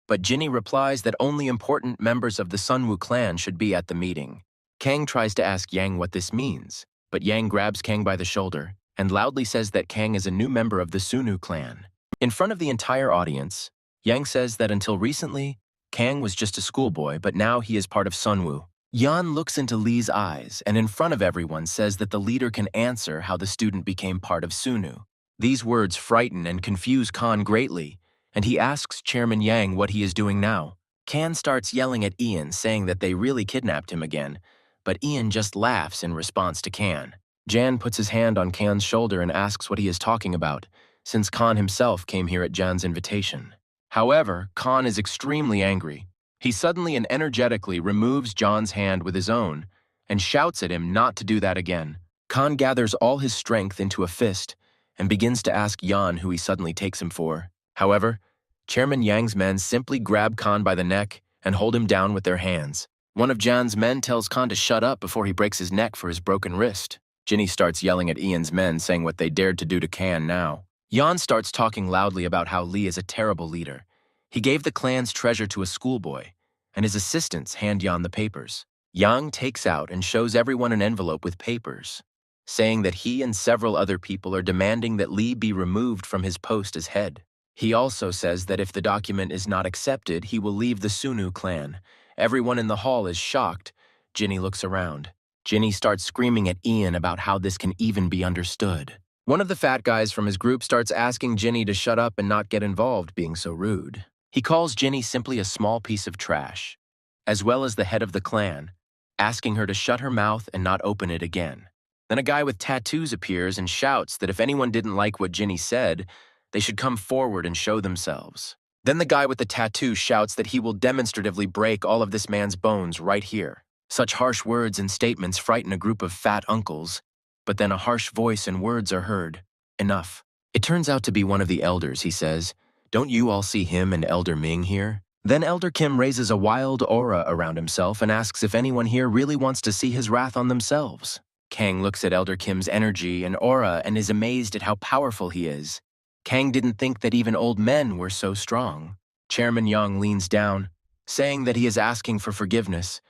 but Ginny replies that only important members of the Sunwoo clan should be at the meeting. Kang tries to ask Yang what this means, but Yang grabs Kang by the shoulder and loudly says that Kang is a new member of the Sunu clan. In front of the entire audience, Yang says that until recently, Kang was just a schoolboy, but now he is part of Sunwoo. Yan looks into Lee's eyes and in front of everyone says that the leader can answer how the student became part of Sunu. These words frighten and confuse Khan greatly, and he asks Chairman Yang what he is doing now. Khan starts yelling at Ian, saying that they really kidnapped him again, but Ian just laughs in response to Khan. Jan puts his hand on Khan's shoulder and asks what he is talking about, since Khan himself came here at Jan's invitation. However, Khan is extremely angry. He suddenly and energetically removes Jan's hand with his own and shouts at him not to do that again. Khan gathers all his strength into a fist and begins to ask Yan who he suddenly takes him for. However, Chairman Yang's men simply grab Khan by the neck and hold him down with their hands. One of Jan's men tells Khan to shut up before he breaks his neck for his broken wrist. Ginny starts yelling at Ian's men, saying what they dared to do to Khan now. Yan starts talking loudly about how Lee is a terrible leader. He gave the clan's treasure to a schoolboy, and his assistants hand Yan the papers. Yang takes out and shows everyone an envelope with papers, saying that he and several other people are demanding that Lee be removed from his post as head. He also says that if the document is not accepted, he will leave the Sunu clan. Everyone in the hall is shocked. Ginny looks around. Ginny starts screaming at Ian about how this can even be understood. One of the fat guys from his group starts asking Ginny to shut up and not get involved, being so rude. He calls Ginny simply a small piece of trash. as well as the head of the clan, asking her to shut her mouth and not open it again. Then a guy with tattoos appears and shouts that if anyone didn't like what Ginny said, they should come forward and show themselves. Then the guy with the tattoo shouts that he will demonstratively break all of this man's bones right here. Such harsh words and statements frighten a group of fat uncles, but then a harsh voice and words are heard. Enough. It turns out to be one of the elders, he says. Don't you all see him and Elder Ming here? Then Elder Kim raises a wild aura around himself and asks if anyone here really wants to see his wrath on themselves. Kang looks at Elder Kim's energy and aura and is amazed at how powerful he is. Kang didn't think that even old men were so strong. Chairman Yang leans down, saying that he is asking for forgiveness.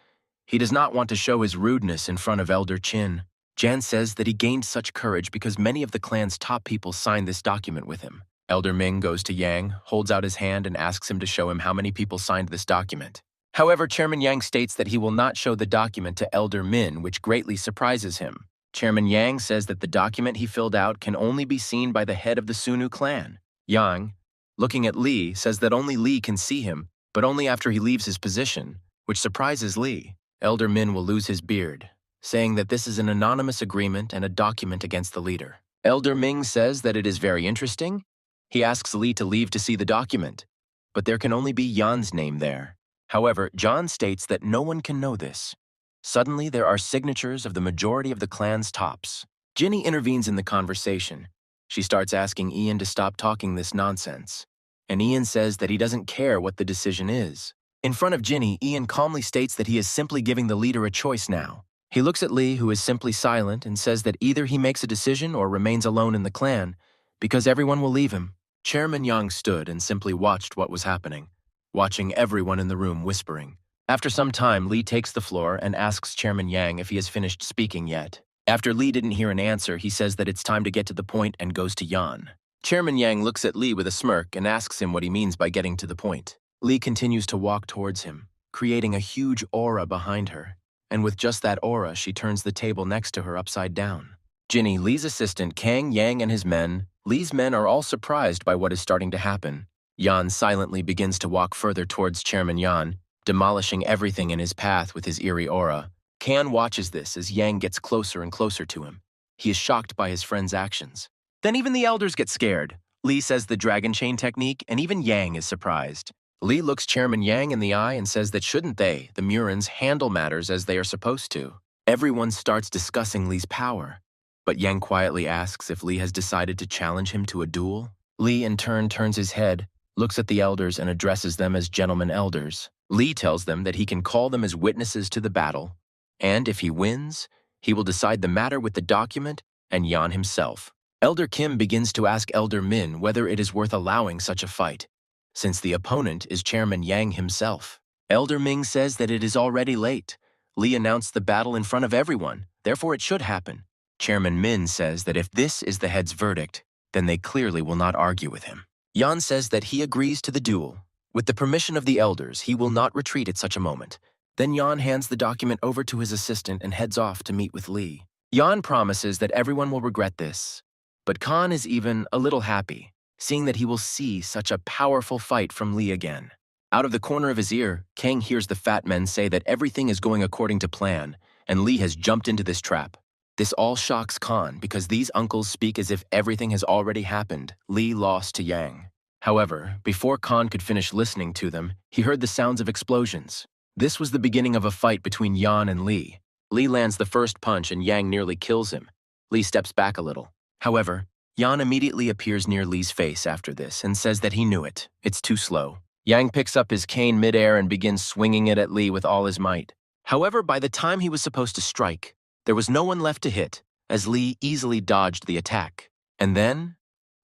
He does not want to show his rudeness in front of Elder Chin. Jan says that he gained such courage because many of the clan's top people signed this document with him. Elder Ming goes to Yang, holds out his hand and asks him to show him how many people signed this document. However, Chairman Yang states that he will not show the document to Elder Min, which greatly surprises him. Chairman Yang says that the document he filled out can only be seen by the head of the Sunu clan. Yang, looking at Lee, says that only Lee can see him, but only after he leaves his position, which surprises Lee. Elder Min will lose his beard, saying that this is an anonymous agreement and a document against the leader. Elder Ming says that it is very interesting. He asks Lee to leave to see the document, but there can only be Yan's name there. However, John states that no one can know this. Suddenly, there are signatures of the majority of the clan's tops. Ginny intervenes in the conversation. She starts asking Ian to stop talking this nonsense, and Ian says that he doesn't care what the decision is. In front of Ginny, Ian calmly states that he is simply giving the leader a choice now. He looks at Lee, who is simply silent, and says that either he makes a decision or remains alone in the clan, because everyone will leave him. Chairman Yang stood and simply watched what was happening, watching everyone in the room whispering. After some time, Lee takes the floor and asks Chairman Yang if he has finished speaking yet. After Lee didn't hear an answer, he says that it's time to get to the point and goes to Yan. Chairman Yang looks at Lee with a smirk and asks him what he means by getting to the point. Lee continues to walk towards him, creating a huge aura behind her, and with just that aura, she turns the table next to her upside down. Ginny, Lee's assistant, Kang, Yang, and his men, Lee's men are all surprised by what is starting to happen. Yan silently begins to walk further towards Chairman Yan, demolishing everything in his path with his eerie aura. Kan watches this as Yang gets closer and closer to him. He is shocked by his friend's actions. Then even the elders get scared. Lee says the dragon chain technique, and even Yang is surprised. Lee looks Chairman Yang in the eye and says that shouldn't they, the Murins, handle matters as they are supposed to. Everyone starts discussing Lee's power, but Yang quietly asks if Lee has decided to challenge him to a duel. Lee in turn turns his head, looks at the elders and addresses them as gentlemen elders. Lee tells them that he can call them as witnesses to the battle, and if he wins, he will decide the matter with the document and Yan himself. Elder Kim begins to ask Elder Min whether it is worth allowing such a fight, since the opponent is Chairman Yang himself. Elder Ming says that it is already late. Lee announced the battle in front of everyone, therefore it should happen. Chairman Min says that if this is the head's verdict, then they clearly will not argue with him. Yan says that he agrees to the duel. With the permission of the elders, he will not retreat at such a moment. Then Yan hands the document over to his assistant and heads off to meet with Lee. Yan promises that everyone will regret this, but Khan is even a little happy, seeing that he will see such a powerful fight from Lee again. Out of the corner of his ear, Kang hears the fat men say that everything is going according to plan, and Lee has jumped into this trap. This all shocks Khan because these uncles speak as if everything has already happened. Lee lost to Yang. However, before Khan could finish listening to them, he heard the sounds of explosions. This was the beginning of a fight between Yan and Lee. Lee lands the first punch and Yang nearly kills him. Lee steps back a little. However, Yan immediately appears near Lee's face after this and says that he knew it. It's too slow. Yang picks up his cane midair and begins swinging it at Lee with all his might. However, by the time he was supposed to strike, there was no one left to hit, as Lee easily dodged the attack. And then,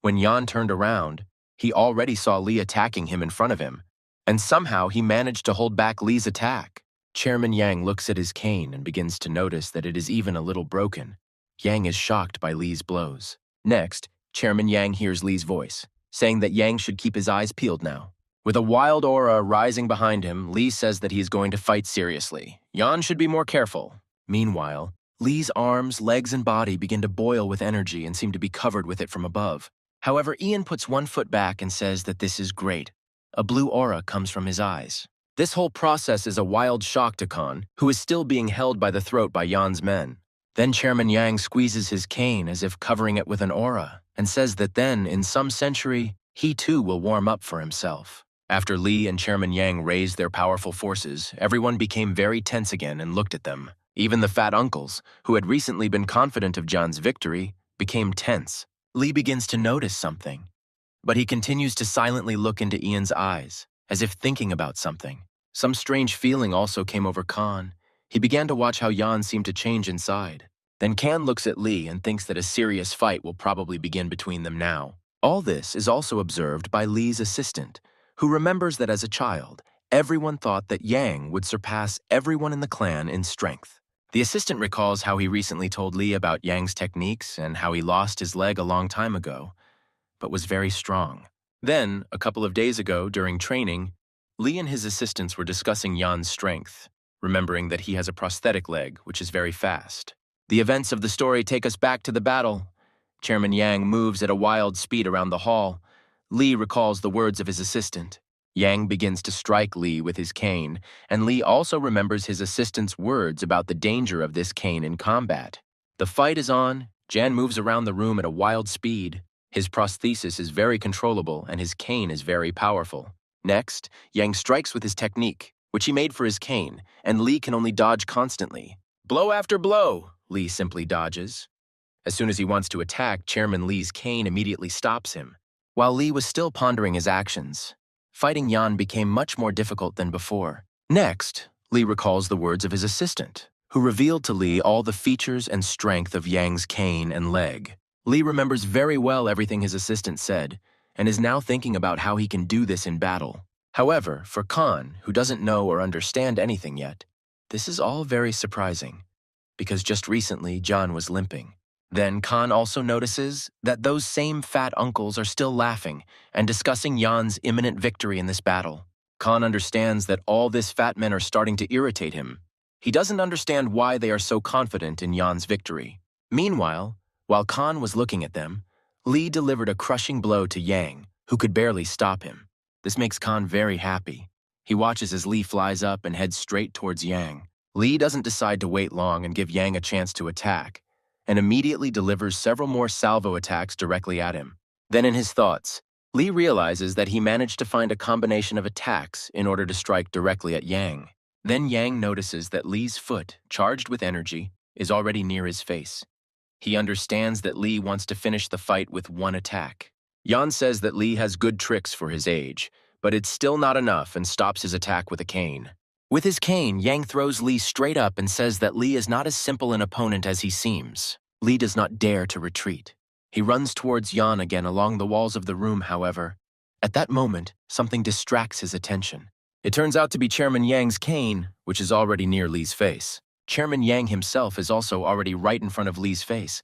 when Yan turned around, he already saw Lee attacking him in front of him, and somehow he managed to hold back Lee's attack. Chairman Yang looks at his cane and begins to notice that it is even a little broken. Yang is shocked by Lee's blows. Next, Chairman Yang hears Lee's voice, saying that Yang should keep his eyes peeled now. With a wild aura rising behind him, Lee says that he is going to fight seriously. Yan should be more careful. Meanwhile, Lee's arms, legs, and body begin to boil with energy and seem to be covered with it from above. However, Ian puts one foot back and says that this is great. A blue aura comes from his eyes. This whole process is a wild shock to Khan, who is still being held by the throat by Yan's men. Then Chairman Yang squeezes his cane as if covering it with an aura, and says that then, in some century, he too will warm up for himself. After Li and Chairman Yang raised their powerful forces, everyone became very tense again and looked at them. Even the fat uncles, who had recently been confident of John's victory, became tense. Li begins to notice something, but he continues to silently look into Ian's eyes, as if thinking about something. Some strange feeling also came over Khan. He began to watch how Yan seemed to change inside. Then Khan looks at Li and thinks that a serious fight will probably begin between them now. All this is also observed by Li's assistant, who remembers that as a child, everyone thought that Yang would surpass everyone in the clan in strength. The assistant recalls how he recently told Li about Yang's techniques and how he lost his leg a long time ago, but was very strong. Then, a couple of days ago, during training, Li and his assistants were discussing Yan's strength, remembering that he has a prosthetic leg, which is very fast. The events of the story take us back to the battle. Chairman Yang moves at a wild speed around the hall. Li recalls the words of his assistant. Yang begins to strike Li with his cane, and Li also remembers his assistant's words about the danger of this cane in combat. The fight is on. Jan moves around the room at a wild speed. His prosthesis is very controllable, and his cane is very powerful. Next, Yang strikes with his technique, which he made for his cane, and Li can only dodge constantly. Blow after blow, Li simply dodges. As soon as he wants to attack, Chairman Li's cane immediately stops him. While Li was still pondering his actions, fighting Yan became much more difficult than before. Next, Li recalls the words of his assistant, who revealed to Li all the features and strength of Yang's cane and leg. Li remembers very well everything his assistant said, and is now thinking about how he can do this in battle. However, for Khan, who doesn't know or understand anything yet, this is all very surprising, because just recently John was limping. Then Khan also notices that those same fat uncles are still laughing and discussing Yan's imminent victory in this battle. Khan understands that all these fat men are starting to irritate him. He doesn't understand why they are so confident in Yan's victory. Meanwhile, while Khan was looking at them, Li delivered a crushing blow to Yang, who could barely stop him. This makes Khan very happy. He watches as Li flies up and heads straight towards Yang. Li doesn't decide to wait long and give Yang a chance to attack, and immediately delivers several more salvo attacks directly at him. Then in his thoughts, Li realizes that he managed to find a combination of attacks in order to strike directly at Yang. Then Yang notices that Li's foot, charged with energy, is already near his face. He understands that Li wants to finish the fight with one attack. Yan says that Li has good tricks for his age, but it's still not enough and stops his attack with a cane. With his cane, Yang throws Li straight up and says that Li is not as simple an opponent as he seems. Li does not dare to retreat. He runs towards Yan again along the walls of the room, however. At that moment, something distracts his attention. It turns out to be Chairman Yang's cane, which is already near Li's face. Chairman Yang himself is also already right in front of Li's face.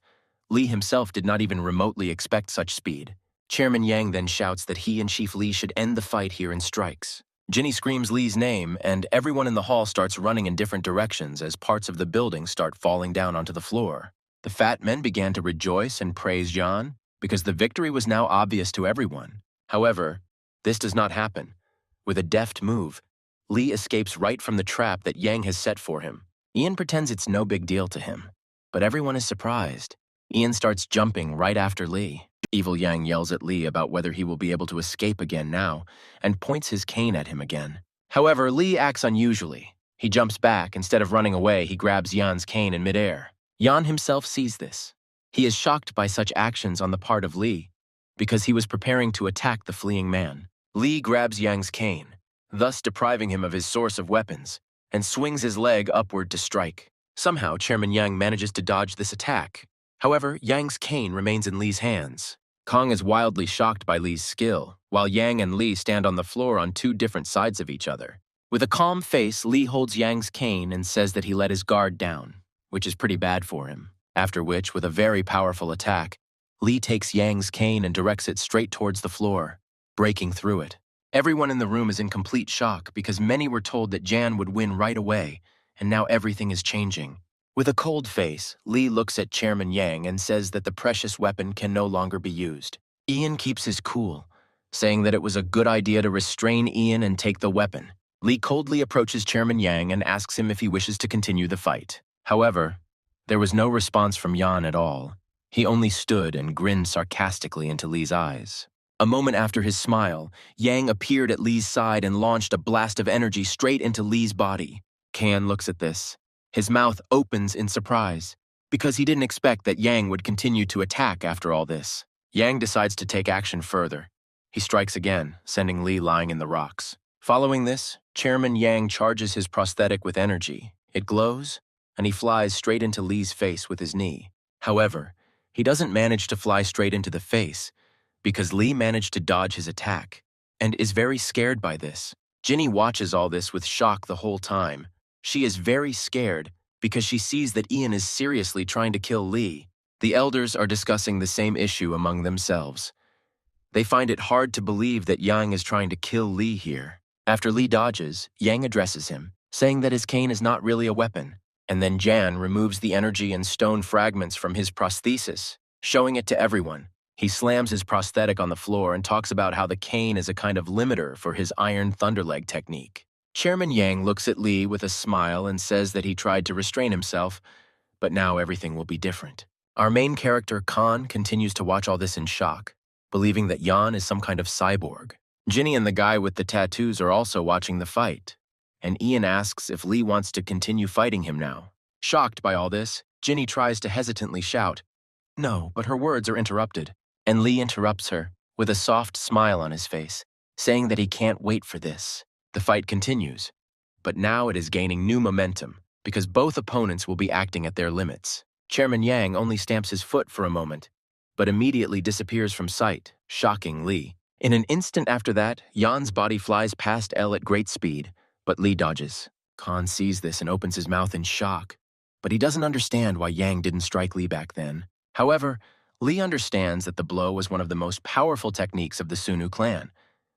Li himself did not even remotely expect such speed. Chairman Yang then shouts that he and Chief Li should end the fight here and strikes. Ginny screams Li's name, and everyone in the hall starts running in different directions as parts of the building start falling down onto the floor. The fat men began to rejoice and praise Yan, because the victory was now obvious to everyone. However, this does not happen. With a deft move, Li escapes right from the trap that Yang has set for him. Ian pretends it's no big deal to him, but everyone is surprised. Ian starts jumping right after Li. Evil Yang yells at Li about whether he will be able to escape again now, and points his cane at him again. However, Li acts unusually. He jumps back. Instead of running away, he grabs Yan's cane in midair. Yan himself sees this. He is shocked by such actions on the part of Li, because he was preparing to attack the fleeing man. Li grabs Yang's cane, thus depriving him of his source of weapons, and swings his leg upward to strike. Somehow, Chairman Yang manages to dodge this attack. However, Yang's cane remains in Li's hands. Kong is wildly shocked by Li's skill, while Yang and Li stand on the floor on two different sides of each other. With a calm face, Li holds Yang's cane and says that he let his guard down, which is pretty bad for him. After which, with a very powerful attack, Li takes Yang's cane and directs it straight towards the floor, breaking through it. Everyone in the room is in complete shock because many were told that Jan would win right away, and now everything is changing. With a cold face, Li looks at Chairman Yang and says that the precious weapon can no longer be used. Ian keeps his cool, saying that it was a good idea to restrain Ian and take the weapon, Lee coldly approaches Chairman Yang and asks him if he wishes to continue the fight. However, there was no response from Yan at all. He only stood and grinned sarcastically into Lee's eyes. A moment after his smile, Yang appeared at Lee's side and launched a blast of energy straight into Lee's body. Kan looks at this. His mouth opens in surprise, because he didn't expect that Yang would continue to attack after all this. Yang decides to take action further. He strikes again, sending Lee lying in the rocks. Following this, Chairman Yang charges his prosthetic with energy. It glows, and he flies straight into Lee's face with his knee. However, he doesn't manage to fly straight into the face, because Lee managed to dodge his attack, and is very scared by this. Ginny watches all this with shock the whole time. She is very scared because she sees that Ian is seriously trying to kill Lee. The elders are discussing the same issue among themselves. They find it hard to believe that Yang is trying to kill Lee here. After Lee dodges, Yang addresses him, saying that his cane is not really a weapon, and then Jan removes the energy and stone fragments from his prosthesis, showing it to everyone. He slams his prosthetic on the floor and talks about how the cane is a kind of limiter for his iron thunderleg technique. Chairman Yang looks at Lee with a smile and says that he tried to restrain himself, but now everything will be different. Our main character, Khan, continues to watch all this in shock, believing that Yan is some kind of cyborg. Ginny and the guy with the tattoos are also watching the fight, and Ian asks if Lee wants to continue fighting him now. Shocked by all this, Ginny tries to hesitantly shout, "No," but her words are interrupted, and Lee interrupts her with a soft smile on his face, saying that he can't wait for this. The fight continues, but now it is gaining new momentum because both opponents will be acting at their limits. Chairman Yang only stamps his foot for a moment, but immediately disappears from sight, shocking Lee. In an instant after that, Yan's body flies past L at great speed, but Lee dodges. Khan sees this and opens his mouth in shock, but he doesn't understand why Yang didn't strike Lee back then. However, Lee understands that the blow was one of the most powerful techniques of the Sunu clan.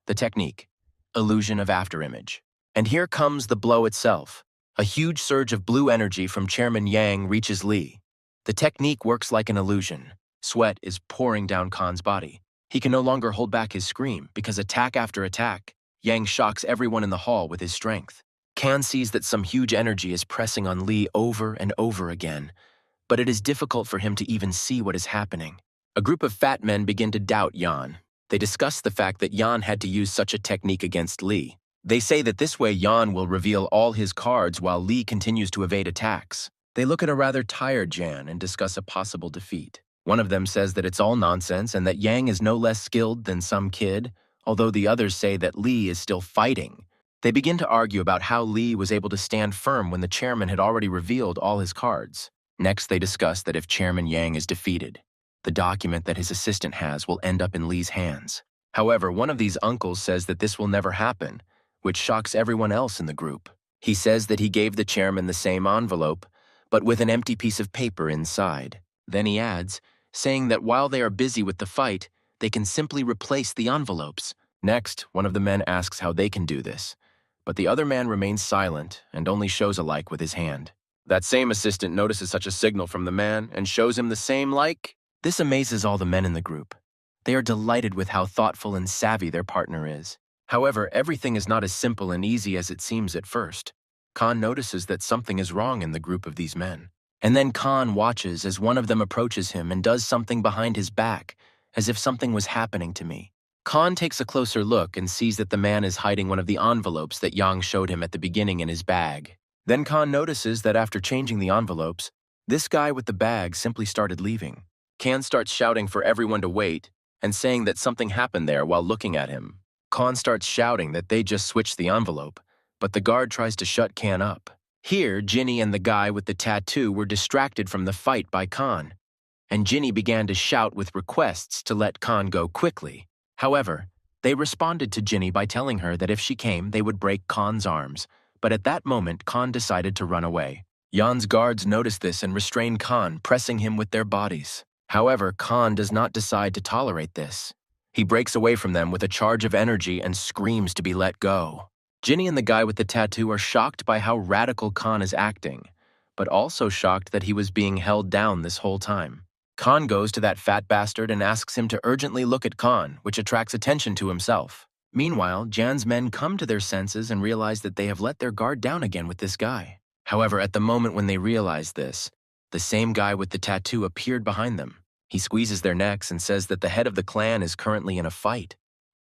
The technique, illusion of afterimage. And here comes the blow itself. A huge surge of blue energy from Chairman Yang reaches Lee. The technique works like an illusion. Sweat is pouring down Khan's body. He can no longer hold back his scream because attack after attack, Yang shocks everyone in the hall with his strength. Khan sees that some huge energy is pressing on Lee over and over again, but it is difficult for him to even see what is happening. A group of fat men begin to doubt Yan. They discuss the fact that Yan had to use such a technique against Lee. They say that this way Yan will reveal all his cards while Lee continues to evade attacks. They look at a rather tired Jan and discuss a possible defeat. One of them says that it's all nonsense and that Yang is no less skilled than some kid, although the others say that Lee is still fighting. They begin to argue about how Lee was able to stand firm when the chairman had already revealed all his cards. Next, they discuss that if Chairman Yang is defeated, the document that his assistant has will end up in Lee's hands. However, one of these uncles says that this will never happen, which shocks everyone else in the group. He says that he gave the chairman the same envelope, but with an empty piece of paper inside. Then he adds, saying that while they are busy with the fight, they can simply replace the envelopes. Next, one of the men asks how they can do this, but the other man remains silent and only shows a like with his hand. That same assistant notices such a signal from the man and shows him the same like. This amazes all the men in the group. They are delighted with how thoughtful and savvy their partner is. However, everything is not as simple and easy as it seems at first. Khan notices that something is wrong in the group of these men. And then Khan watches as one of them approaches him and does something behind his back, as if something was happening to me. Khan takes a closer look and sees that the man is hiding one of the envelopes that Yang showed him at the beginning in his bag. Then Khan notices that after changing the envelopes, this guy with the bag simply started leaving. Khan starts shouting for everyone to wait and saying that something happened there while looking at him. Khan starts shouting that they just switched the envelope, but the guard tries to shut Khan up. Here, Ginny and the guy with the tattoo were distracted from the fight by Khan, and Ginny began to shout with requests to let Khan go quickly. However, they responded to Ginny by telling her that if she came, they would break Khan's arms, but at that moment, Khan decided to run away. Yan's guards noticed this and restrained Khan, pressing him with their bodies. However, Khan does not decide to tolerate this. He breaks away from them with a charge of energy and screams to be let go. Ginny and the guy with the tattoo are shocked by how radical Khan is acting, but also shocked that he was being held down this whole time. Khan goes to that fat bastard and asks him to urgently look at Khan, which attracts attention to himself. Meanwhile, Jan's men come to their senses and realize that they have let their guard down again with this guy. However, at the moment when they realize this, the same guy with the tattoo appeared behind them. He squeezes their necks and says that the head of the clan is currently in a fight.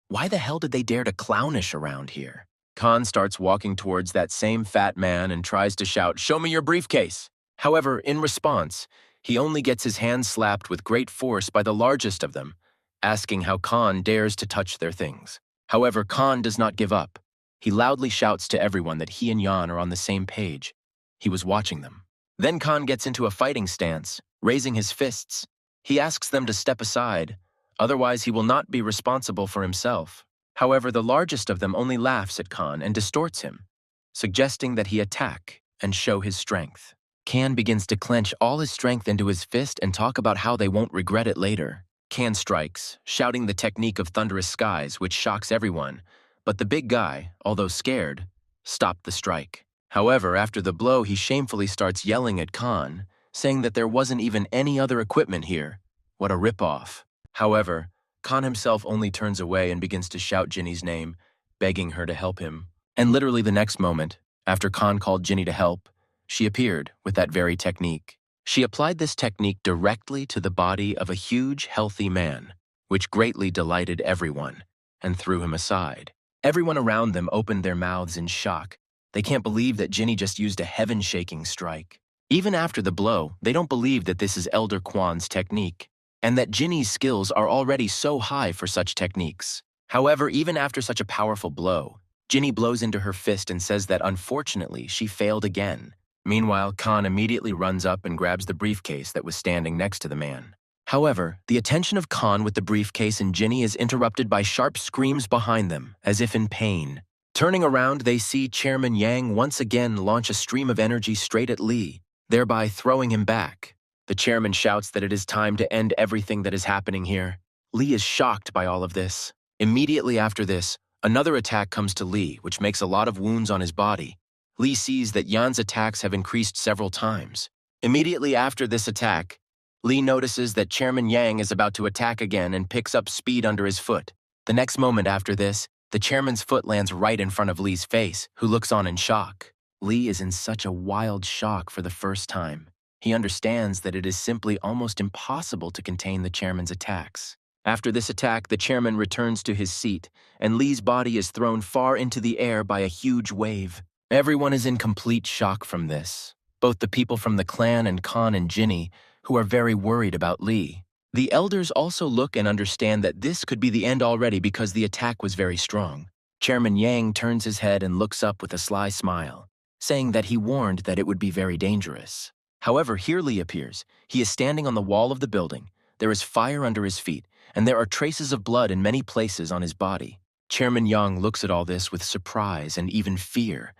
Why the hell did they dare to clownish around here? Khan starts walking towards that same fat man and tries to shout, "Show me your briefcase!" However, in response, he only gets his hand slapped with great force by the largest of them, asking how Khan dares to touch their things. However, Khan does not give up. He loudly shouts to everyone that he and Yan are on the same page. He was watching them. Then Khan gets into a fighting stance, raising his fists. He asks them to step aside, otherwise he will not be responsible for himself. However, the largest of them only laughs at Khan and distorts him, suggesting that he attack and show his strength. Khan begins to clench all his strength into his fist and talk about how they won't regret it later. Khan strikes, shouting the technique of thunderous skies, which shocks everyone, but the big guy, although scared, stopped the strike. However, after the blow, he shamefully starts yelling at Khan, saying that there wasn't even any other equipment here. What a ripoff. However, Khan himself only turns away and begins to shout Ginny's name, begging her to help him. And literally the next moment, after Khan called Ginny to help, she appeared with that very technique. She applied this technique directly to the body of a huge, healthy man, which greatly delighted everyone, and threw him aside. Everyone around them opened their mouths in shock. They can't believe that Ginny just used a heaven-shaking strike. Even after the blow, they don't believe that this is Elder Kwan's technique, and that Ginny's skills are already so high for such techniques. However, even after such a powerful blow, Ginny blows into her fist and says that unfortunately she failed again. Meanwhile, Khan immediately runs up and grabs the briefcase that was standing next to the man. However, the attention of Khan with the briefcase and Ginny is interrupted by sharp screams behind them, as if in pain. Turning around, they see Chairman Yang once again launch a stream of energy straight at Lee, thereby throwing him back. The chairman shouts that it is time to end everything that is happening here. Lee is shocked by all of this. Immediately after this, another attack comes to Lee, which makes a lot of wounds on his body. Lee sees that Yan's attacks have increased several times. Immediately after this attack, Lee notices that Chairman Yang is about to attack again and picks up speed under his foot. The next moment after this, the chairman's foot lands right in front of Lee's face, who looks on in shock. Lee is in such a wild shock for the first time. He understands that it is simply almost impossible to contain the chairman's attacks. After this attack, the chairman returns to his seat, and Lee's body is thrown far into the air by a huge wave. Everyone is in complete shock from this, both the people from the clan and Khan and Ginny, who are very worried about Lee. The elders also look and understand that this could be the end already because the attack was very strong. Chairman Yang turns his head and looks up with a sly smile, saying that he warned that it would be very dangerous. However, here Lee appears. He is standing on the wall of the building. There is fire under his feet, and there are traces of blood in many places on his body. Chairman Yang looks at all this with surprise and even fear,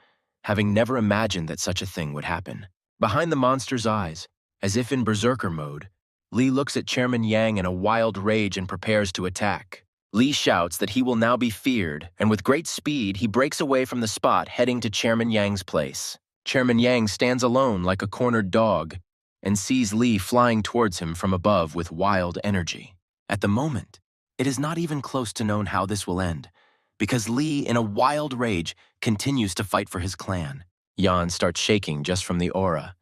having never imagined that such a thing would happen. Behind the monster's eyes, as if in berserker mode, Lee looks at Chairman Yang in a wild rage and prepares to attack. Lee shouts that he will now be feared, and with great speed, he breaks away from the spot, heading to Chairman Yang's place. Chairman Yang stands alone like a cornered dog and sees Lee flying towards him from above with wild energy. At the moment, it is not even close to known how this will end, because Lee, in a wild rage, continues to fight for his clan. Yan starts shaking just from the aura.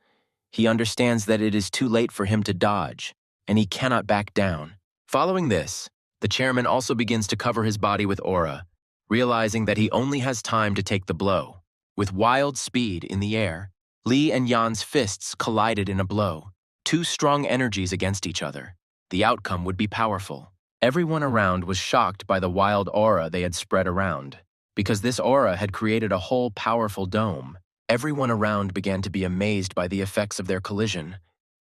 He understands that it is too late for him to dodge, and he cannot back down. Following this, the chairman also begins to cover his body with aura, realizing that he only has time to take the blow. With wild speed in the air, Lee and Yan's fists collided in a blow, two strong energies against each other. The outcome would be powerful. Everyone around was shocked by the wild aura they had spread around, because this aura had created a whole powerful dome. Everyone around began to be amazed by the effects of their collision,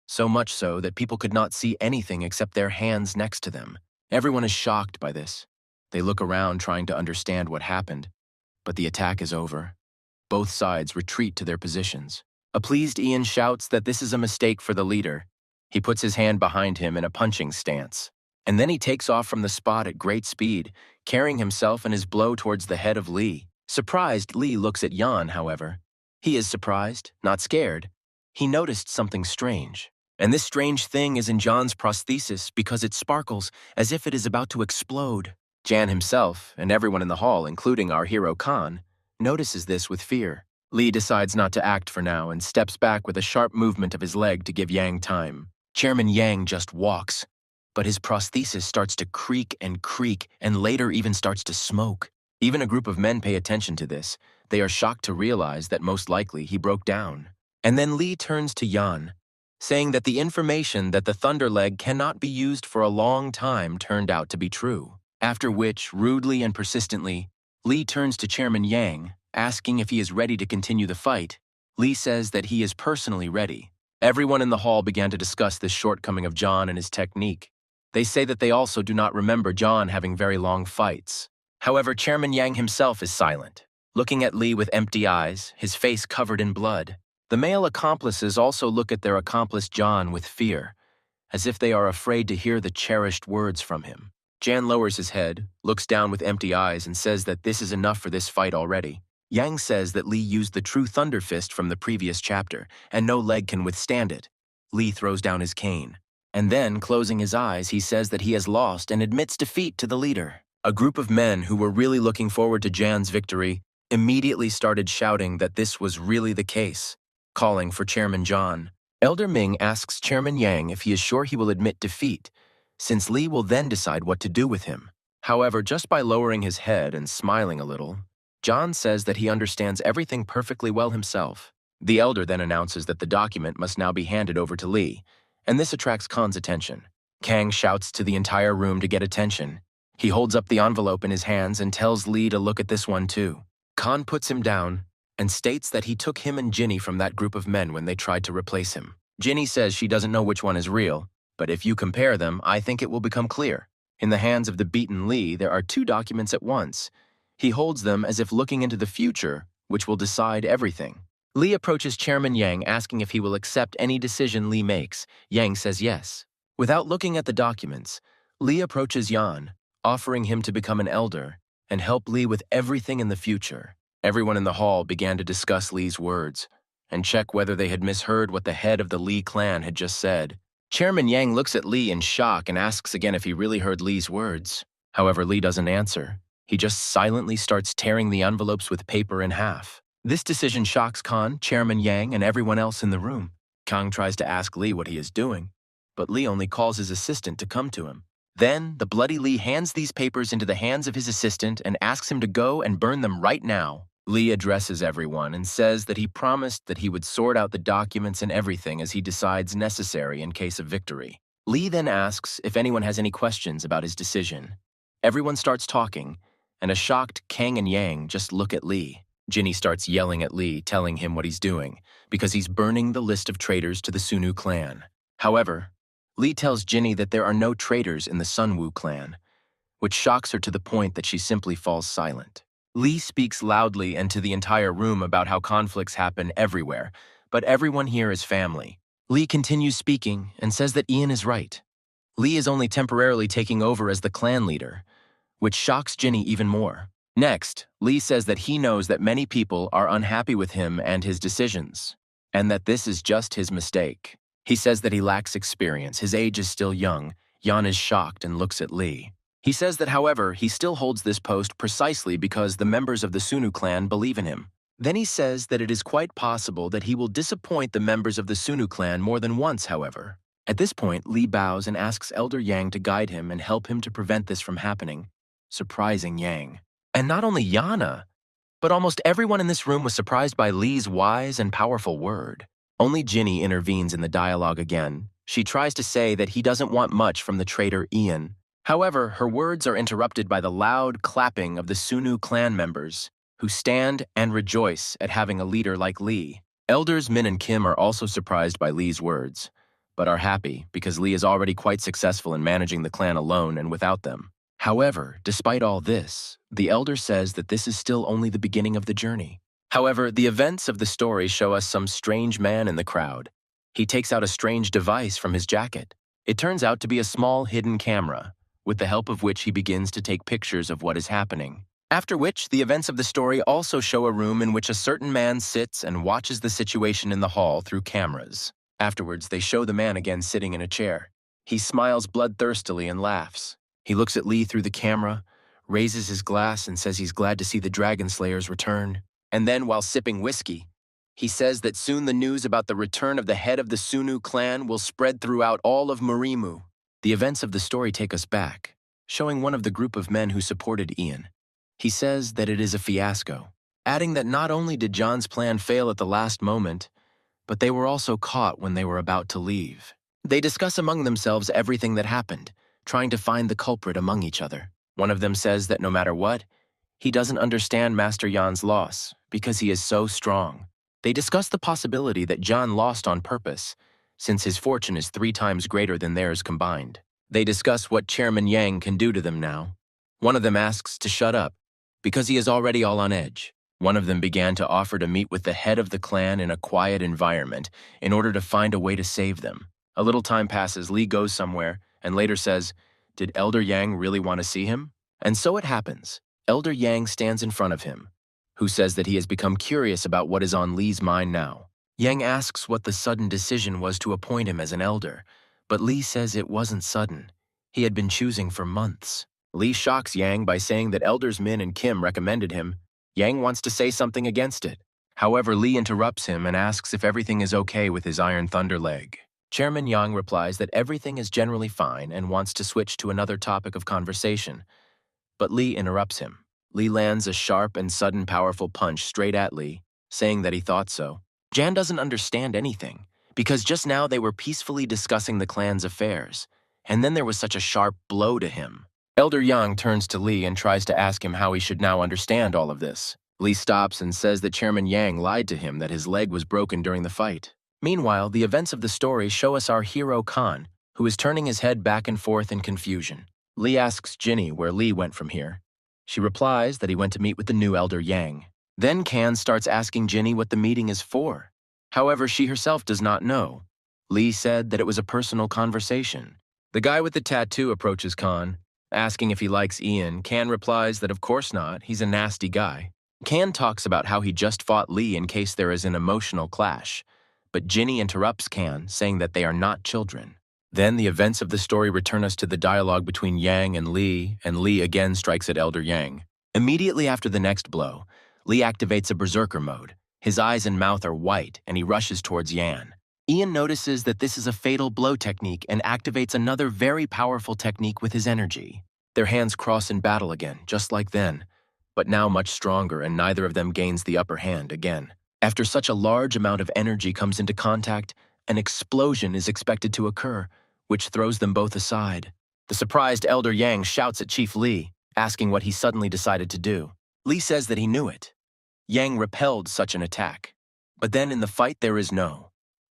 so much so that people could not see anything except their hands next to them. Everyone is shocked by this. They look around trying to understand what happened, but the attack is over. Both sides retreat to their positions. A pleased Ian shouts that this is a mistake for the leader. He puts his hand behind him in a punching stance, and then he takes off from the spot at great speed, carrying himself and his blow towards the head of Lee. Surprised, Lee looks at Yan, however. He is surprised, not scared. He noticed something strange. And this strange thing is in John's prosthesis because it sparkles as if it is about to explode. Jan himself, and everyone in the hall, including our hero Khan, notices this with fear. Lee decides not to act for now and steps back with a sharp movement of his leg to give Yang time. Chairman Yang just walks, but his prosthesis starts to creak and later even starts to smoke. Even a group of men pay attention to this. They are shocked to realize that most likely he broke down. And then Lee turns to Yan, saying that the information that the Thunder Leg cannot be used for a long time turned out to be true. After which, rudely and persistently, Lee turns to Chairman Yang, asking if he is ready to continue the fight. Lee says that he is personally ready. Everyone in the hall began to discuss this shortcoming of John and his technique. They say that they also do not remember John having very long fights. However, Chairman Yang himself is silent, looking at Lee with empty eyes, his face covered in blood. The male accomplices also look at their accomplice John with fear, as if they are afraid to hear the cherished words from him. Jan lowers his head, looks down with empty eyes, and says that this is enough for this fight already. Yang says that Lee used the true Thunder Fist from the previous chapter, and no leg can withstand it. Lee throws down his cane. And then, closing his eyes, he says that he has lost and admits defeat to the leader. A group of men who were really looking forward to Jan's victory immediately started shouting that this was really the case, calling for Chairman John. Elder Ming asks Chairman Yang if he is sure he will admit defeat, since Lee will then decide what to do with him. However, just by lowering his head and smiling a little, John says that he understands everything perfectly well himself. The elder then announces that the document must now be handed over to Lee, and this attracts Khan's attention. Kang shouts to the entire room to get attention. He holds up the envelope in his hands and tells Lee to look at this one too. Khan puts him down and states that he took him and Ginny from that group of men when they tried to replace him. Ginny says she doesn't know which one is real, but if you compare them, I think it will become clear. In the hands of the beaten Lee, there are two documents at once. He holds them as if looking into the future, which will decide everything. Lee approaches Chairman Yang asking if he will accept any decision Lee makes. Yang says yes. Without looking at the documents, Lee approaches Yan, offering him to become an elder and help Lee with everything in the future. Everyone in the hall began to discuss Lee's words and check whether they had misheard what the head of the Lee clan had just said. Chairman Yang looks at Lee in shock and asks again if he really heard Lee's words. However, Lee doesn't answer. He just silently starts tearing the envelopes with paper in half. This decision shocks Khan, Chairman Yang, and everyone else in the room. Kang tries to ask Lee what he is doing, but Lee only calls his assistant to come to him. Then, the bloody Lee hands these papers into the hands of his assistant and asks him to go and burn them right now. Lee addresses everyone and says that he promised that he would sort out the documents and everything as he decides necessary in case of victory. Lee then asks if anyone has any questions about his decision. Everyone starts talking, and a shocked Kang and Yang just look at Lee. Ginny starts yelling at Lee, telling him what he's doing, because he's burning the list of traitors to the Sunu clan. However, Lee tells Ginny that there are no traitors in the Sunwoo clan, which shocks her to the point that she simply falls silent. Lee speaks loudly and to the entire room about how conflicts happen everywhere, but everyone here is family. Lee continues speaking and says that Ian is right. Lee is only temporarily taking over as the clan leader, which shocks Ginny even more. Next, Lee says that he knows that many people are unhappy with him and his decisions, and that this is just his mistake. He says that he lacks experience, his age is still young. Yan is shocked and looks at Lee. He says that, however, he still holds this post precisely because the members of the Sunu clan believe in him. Then he says that it is quite possible that he will disappoint the members of the Sunu clan more than once, however. At this point, Lee bows and asks Elder Yang to guide him and help him to prevent this from happening, surprising Yang. And not only Yana, but almost everyone in this room was surprised by Lee's wise and powerful word. Only Ginny intervenes in the dialogue again. She tries to say that he doesn't want much from the traitor Ian. However, her words are interrupted by the loud clapping of the Sunu clan members, who stand and rejoice at having a leader like Lee. Elders Min and Kim are also surprised by Lee's words, but are happy because Lee is already quite successful in managing the clan alone and without them. However, despite all this, the elder says that this is still only the beginning of the journey. However, the events of the story show us some strange man in the crowd. He takes out a strange device from his jacket. It turns out to be a small hidden camera, with the help of which he begins to take pictures of what is happening. After which, the events of the story also show a room in which a certain man sits and watches the situation in the hall through cameras. Afterwards, they show the man again sitting in a chair. He smiles bloodthirstily and laughs. He looks at Lee through the camera, raises his glass and says he's glad to see the Dragon Slayers return. And then, while sipping whiskey, he says that soon the news about the return of the head of the Sunu clan will spread throughout all of Murimu. The events of the story take us back, showing one of the group of men who supported Ian. He says that it is a fiasco, adding that not only did John's plan fail at the last moment, but they were also caught when they were about to leave. They discuss among themselves everything that happened, trying to find the culprit among each other. One of them says that no matter what, he doesn't understand Master Jan's loss because he is so strong. They discuss the possibility that John lost on purpose, since his fortune is 3 times greater than theirs combined. They discuss what Chairman Yang can do to them now. One of them asks to shut up, because he is already all on edge. One of them began to offer to meet with the head of the clan in a quiet environment in order to find a way to save them. A little time passes, Lee goes somewhere, and later says, "Did Elder Yang really want to see him?" And so it happens. Elder Yang stands in front of him, who says that he has become curious about what is on Lee's mind now. Yang asks what the sudden decision was to appoint him as an elder, but Lee says it wasn't sudden. He had been choosing for months. Lee shocks Yang by saying that Elders Min and Kim recommended him. Yang wants to say something against it. However, Lee interrupts him and asks if everything is okay with his Iron Thunder leg. Chairman Yang replies that everything is generally fine and wants to switch to another topic of conversation. But Lee interrupts him. Lee lands a sharp and sudden powerful punch straight at Lee, saying that he thought so. Jan doesn't understand anything, because just now they were peacefully discussing the clan's affairs, and then there was such a sharp blow to him. Elder Yang turns to Lee and tries to ask him how he should now understand all of this. Lee stops and says that Chairman Yang lied to him that his leg was broken during the fight. Meanwhile, the events of the story show us our hero Khan, who is turning his head back and forth in confusion. Lee asks Ginny where Lee went from here. She replies that he went to meet with the new Elder Yang. Then Kan starts asking Ginny what the meeting is for. However, she herself does not know. Lee said that it was a personal conversation. The guy with the tattoo approaches Kan, asking if he likes Ian. Kan replies that of course not, he's a nasty guy. Kan talks about how he just fought Lee in case there is an emotional clash, but Ginny interrupts Kan, saying that they are not children. Then the events of the story return us to the dialogue between Yang and Lee again strikes at Elder Yang. Immediately after the next blow, Lee activates a berserker mode. His eyes and mouth are white, and he rushes towards Yan. Ian notices that this is a fatal blow technique and activates another very powerful technique with his energy. Their hands cross in battle again, just like then, but now much stronger, and neither of them gains the upper hand again. After such a large amount of energy comes into contact, an explosion is expected to occur, which throws them both aside. The surprised Elder Yang shouts at Chief Lee, asking what he suddenly decided to do. Lee says that he knew it. Yang repelled such an attack. But then in the fight there is no.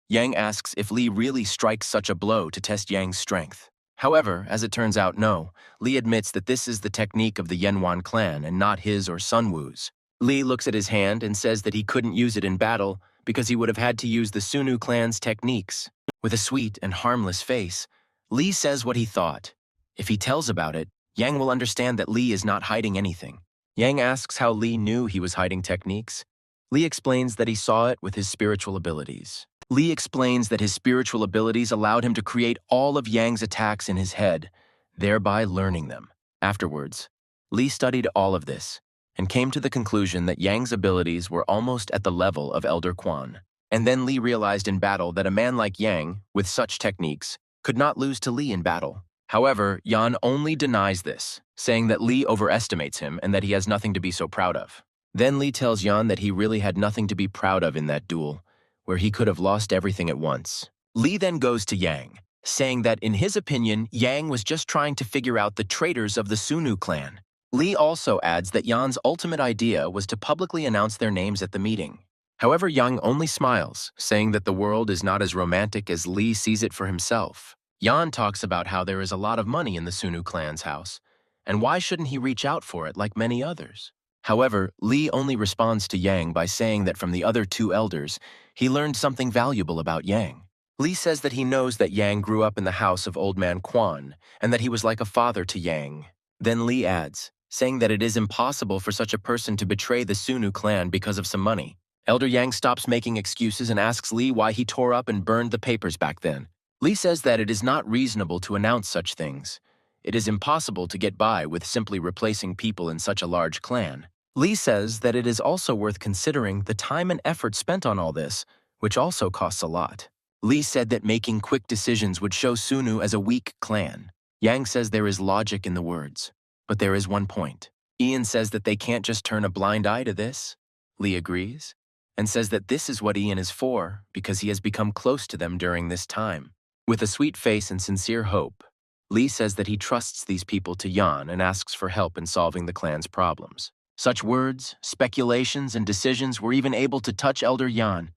Yang asks if Lee really strikes such a blow to test Yang's strength. However, as it turns out, no. Lee admits that this is the technique of the Yanwan clan and not his or Sun Wu's. Lee looks at his hand and says that he couldn't use it in battle because he would have had to use the Sunu clan's techniques. With a sweet and harmless face, Lee says what he thought. If he tells about it, Yang will understand that Lee is not hiding anything. Yang asks how Lee knew he was hiding techniques. Lee explains that he saw it with his spiritual abilities. Lee explains that his spiritual abilities allowed him to create all of Yang's attacks in his head, thereby learning them. Afterwards, Lee studied all of this and came to the conclusion that Yang's abilities were almost at the level of Elder Quan. And then Lee realized in battle that a man like Yang, with such techniques, could not lose to Lee in battle. However, Yan only denies this, saying that Lee overestimates him and that he has nothing to be so proud of. Then Lee tells Yan that he really had nothing to be proud of in that duel, where he could have lost everything at once. Lee then goes to Yang, saying that in his opinion, Yang was just trying to figure out the traitors of the Sunu clan. Lee also adds that Yan's ultimate idea was to publicly announce their names at the meeting. However, Yang only smiles, saying that the world is not as romantic as Lee sees it for himself. Yan talks about how there is a lot of money in the Sunu clan's house, and why shouldn't he reach out for it like many others? However, Lee only responds to Yang by saying that from the other 2 elders, he learned something valuable about Yang. Lee says that he knows that Yang grew up in the house of Old Man Quan, and that he was like a father to Yang. Then Lee adds, saying that it is impossible for such a person to betray the Sunu clan because of some money. Elder Yang stops making excuses and asks Lee why he tore up and burned the papers back then. Lee says that it is not reasonable to announce such things. It is impossible to get by with simply replacing people in such a large clan. Lee says that it is also worth considering the time and effort spent on all this, which also costs a lot. Lee said that making quick decisions would show Sunu as a weak clan. Yang says there is logic in the words, but there is one point. Ian says that they can't just turn a blind eye to this. Lee agrees, and says that this is what Ian is for because he has become close to them during this time. With a sweet face and sincere hope, Lee says that he trusts these people to Yan and asks for help in solving the clan's problems. Such words, speculations, and decisions were even able to touch Elder Yan,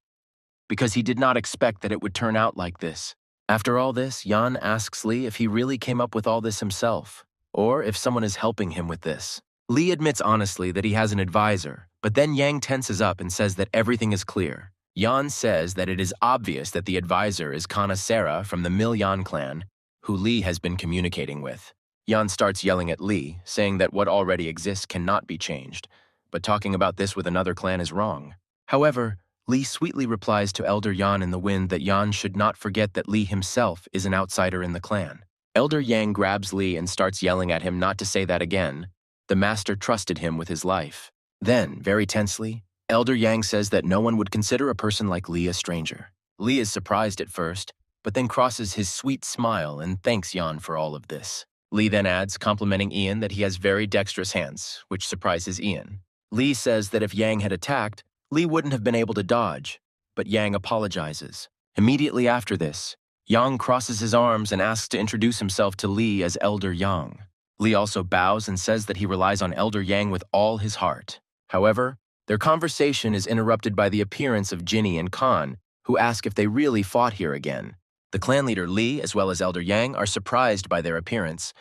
because he did not expect that it would turn out like this. After all this, Yan asks Lee if he really came up with all this himself, or if someone is helping him with this. Lee admits honestly that he has an advisor, but then Yang tenses up and says that everything is clear. Yan says that it is obvious that the advisor is Kana Sera from the Milyan clan, who Lee has been communicating with. Yan starts yelling at Lee, saying that what already exists cannot be changed, but talking about this with another clan is wrong. However, Lee sweetly replies to Elder Yan in the wind that Yan should not forget that Lee himself is an outsider in the clan. Elder Yang grabs Lee and starts yelling at him not to say that again. The master trusted him with his life. Then, very tensely, Elder Yang says that no one would consider a person like Lee a stranger. Lee is surprised at first, but then crosses his sweet smile and thanks Yan for all of this. Lee then adds, complimenting Ian, that he has very dexterous hands, which surprises Ian. Lee says that if Yang had attacked, Lee wouldn't have been able to dodge, but Yang apologizes. Immediately after this, Yang crosses his arms and asks to introduce himself to Lee as Elder Yang. Lee also bows and says that he relies on Elder Yang with all his heart. However, their conversation is interrupted by the appearance of Jinny and Khan, who ask if they really fought here again. The clan leader Lee, as well as Elder Yang, are surprised by their appearance.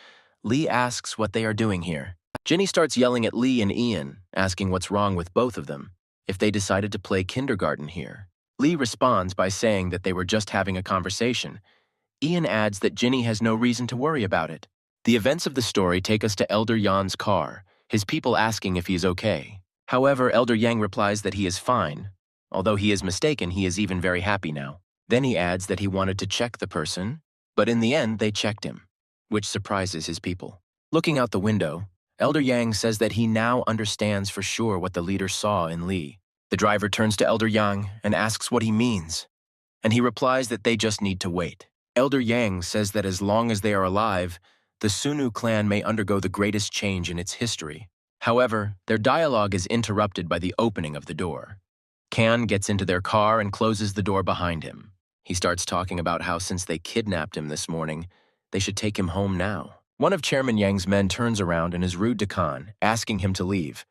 Lee asks what they are doing here. Jinny starts yelling at Lee and Ian, asking what's wrong with both of them, if they decided to play kindergarten here. Lee responds by saying that they were just having a conversation. Ian adds that Jinny has no reason to worry about it. The events of the story take us to Elder Yan's car, his people asking if he's okay. However, Elder Yang replies that he is fine. Although he is mistaken, he is even very happy now. Then he adds that he wanted to check the person, but in the end they checked him, which surprises his people. Looking out the window, Elder Yang says that he now understands for sure what the leader saw in Lee. The driver turns to Elder Yang and asks what he means, and he replies that they just need to wait. Elder Yang says that as long as they are alive, the Sunu clan may undergo the greatest change in its history. However, their dialogue is interrupted by the opening of the door. Kan gets into their car and closes the door behind him. He starts talking about how since they kidnapped him this morning, they should take him home now. One of Chairman Yang's men turns around and is rude to Kan, asking him to leave,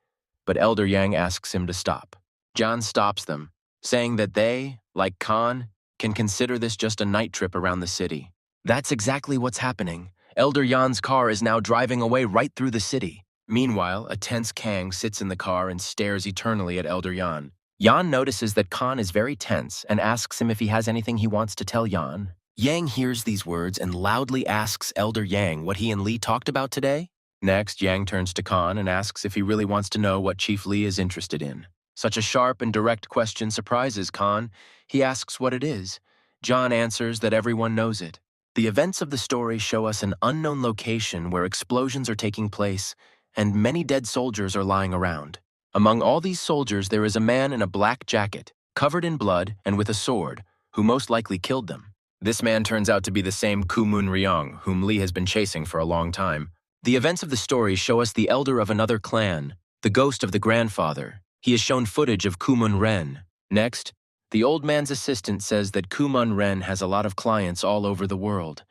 but Elder Yang asks him to stop. John stops them, saying that they, like Kan, can consider this just a night trip around the city. That's exactly what's happening. Elder Yan's car is now driving away right through the city. Meanwhile, a tense Kang sits in the car and stares eternally at Elder Yan. Yan notices that Kan is very tense and asks him if he has anything he wants to tell Yan. Yang hears these words and loudly asks Elder Yang what he and Lee talked about today. Next, Yang turns to Kan and asks if he really wants to know what Chief Lee is interested in. Such a sharp and direct question surprises Kan. He asks what it is. John answers that everyone knows it. The events of the story show us an unknown location where explosions are taking place and many dead soldiers are lying around. Among all these soldiers, there is a man in a black jacket, covered in blood and with a sword, who most likely killed them. This man turns out to be the same Kumun Ryong, whom Lee has been chasing for a long time. The events of the story show us the elder of another clan, the ghost of the grandfather. He is shown footage of Kumun Ren. Next, the old man's assistant says that Kumun Ren has a lot of clients all over the world.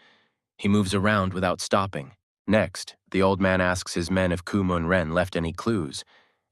He moves around without stopping. Next, the old man asks his men if Kumun Ren left any clues,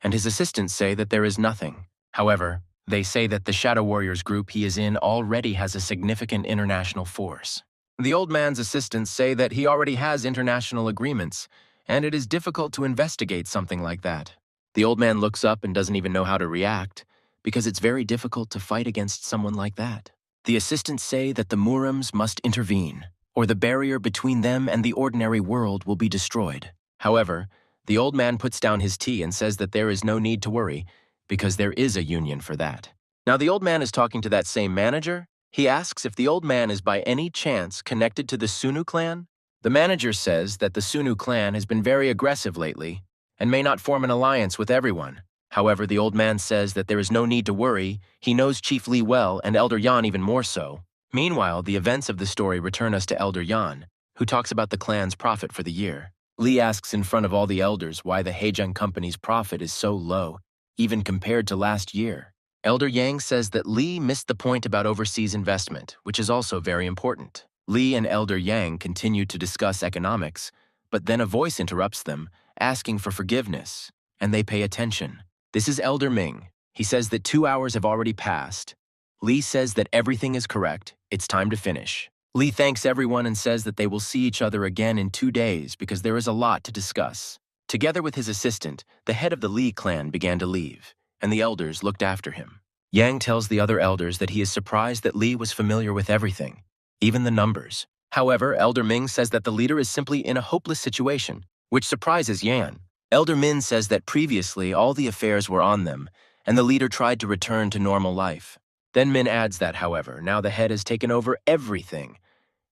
and his assistants say that there is nothing. However, they say that the Shadow Warriors group he is in already has a significant international force. The old man's assistants say that he already has international agreements, and it is difficult to investigate something like that. The old man looks up and doesn't even know how to react, because it's very difficult to fight against someone like that. The assistants say that the Murims must intervene, or the barrier between them and the ordinary world will be destroyed. However, the old man puts down his tea and says that there is no need to worry, because there is a union for that. Now the old man is talking to that same manager. He asks if the old man is by any chance connected to the Sunu clan. The manager says that the Sunu clan has been very aggressive lately and may not form an alliance with everyone. However, the old man says that there is no need to worry. He knows Chief Lee well and Elder Yan even more so. Meanwhile, the events of the story return us to Elder Yan, who talks about the clan's profit for the year. Lee asks in front of all the elders why the Heijun Company's profit is so low, even compared to last year. Elder Yang says that Lee missed the point about overseas investment, which is also very important. Lee and Elder Yang continue to discuss economics, but then a voice interrupts them, asking for forgiveness, and they pay attention. This is Elder Ming. He says that 2 hours have already passed. Lee says that everything is correct. It's time to finish. Lee thanks everyone and says that they will see each other again in 2 days because there is a lot to discuss. Together with his assistant, the head of the Lee clan began to leave, and the elders looked after him. Yang tells the other elders that he is surprised that Lee was familiar with everything, even the numbers. However, Elder Ming says that the leader is simply in a hopeless situation, which surprises Yan. Elder Min says that previously all the affairs were on them, and the leader tried to return to normal life. Then Min adds that, however, now the head has taken over everything,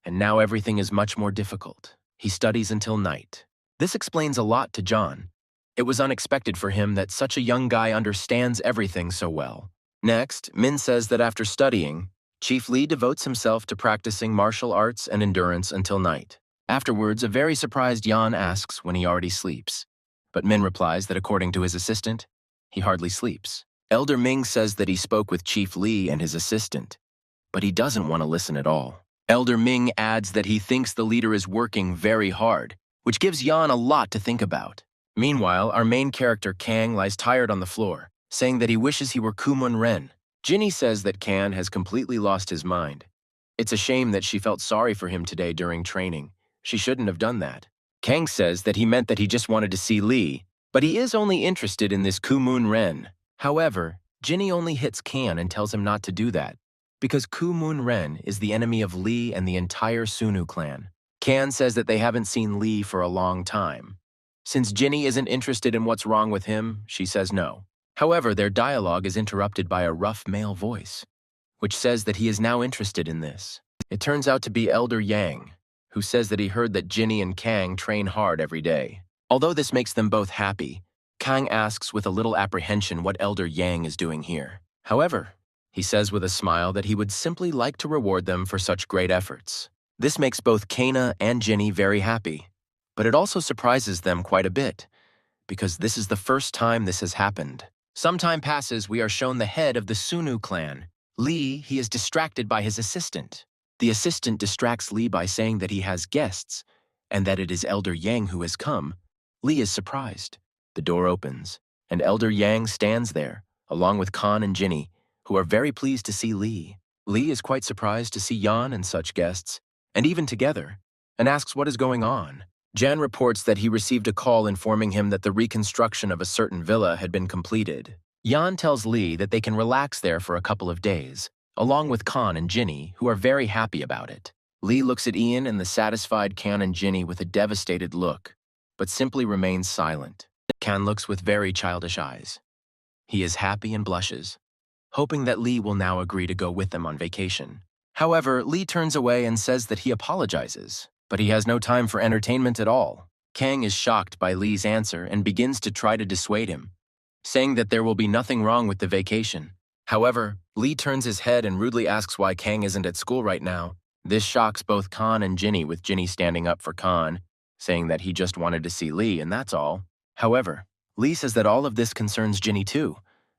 and now everything is much more difficult. He studies until night. This explains a lot to John. It was unexpected for him that such a young guy understands everything so well. Next, Min says that after studying, Chief Lee devotes himself to practicing martial arts and endurance until night. Afterwards, a very surprised Yan asks when he already sleeps. But Min replies that according to his assistant, he hardly sleeps. Elder Ming says that he spoke with Chief Lee and his assistant, but he doesn't want to listen at all. Elder Ming adds that he thinks the leader is working very hard, which gives Yan a lot to think about. Meanwhile, our main character Kang lies tired on the floor, saying that he wishes he were Kumun Ren. Ginny says that Kan has completely lost his mind. It's a shame that she felt sorry for him today during training. She shouldn't have done that. Kang says that he meant that he just wanted to see Lee, but he is only interested in this Kumun Ren. However, Ginny only hits Kan and tells him not to do that, because Kumun Ren is the enemy of Lee and the entire Sunu clan. Kan says that they haven't seen Lee for a long time. Since Ginny isn't interested in what's wrong with him, she says no. However, their dialogue is interrupted by a rough male voice, which says that he is now interested in this. It turns out to be Elder Yang, who says that he heard that Ginny and Kang train hard every day. Although this makes them both happy, Kang asks with a little apprehension what Elder Yang is doing here. However, he says with a smile that he would simply like to reward them for such great efforts. This makes both Kana and Ginny very happy, but it also surprises them quite a bit, because this is the first time this has happened. Some time passes, we are shown the head of the Sunu clan. Lee, he is distracted by his assistant. The assistant distracts Lee by saying that he has guests, and that it is Elder Yang who has come. Lee is surprised. The door opens, and Elder Yang stands there, along with Kan and Ginny, who are very pleased to see Lee. Lee is quite surprised to see Yan and such guests, and even together, and asks what is going on. Jan reports that he received a call informing him that the reconstruction of a certain villa had been completed. Yan tells Lee that they can relax there for a couple of days, along with Kan and Ginny, who are very happy about it. Lee looks at Ian and the satisfied Kan and Ginny with a devastated look, but simply remains silent. Kan looks with very childish eyes. He is happy and blushes, hoping that Lee will now agree to go with them on vacation. However, Lee turns away and says that he apologizes, but he has no time for entertainment at all. Kang is shocked by Lee's answer and begins to try to dissuade him, saying that there will be nothing wrong with the vacation. However, Lee turns his head and rudely asks why Kang isn't at school right now. This shocks both Kan and Ginny, with Ginny standing up for Kan, saying that he just wanted to see Lee and that's all. However, Lee says that all of this concerns Ginny too,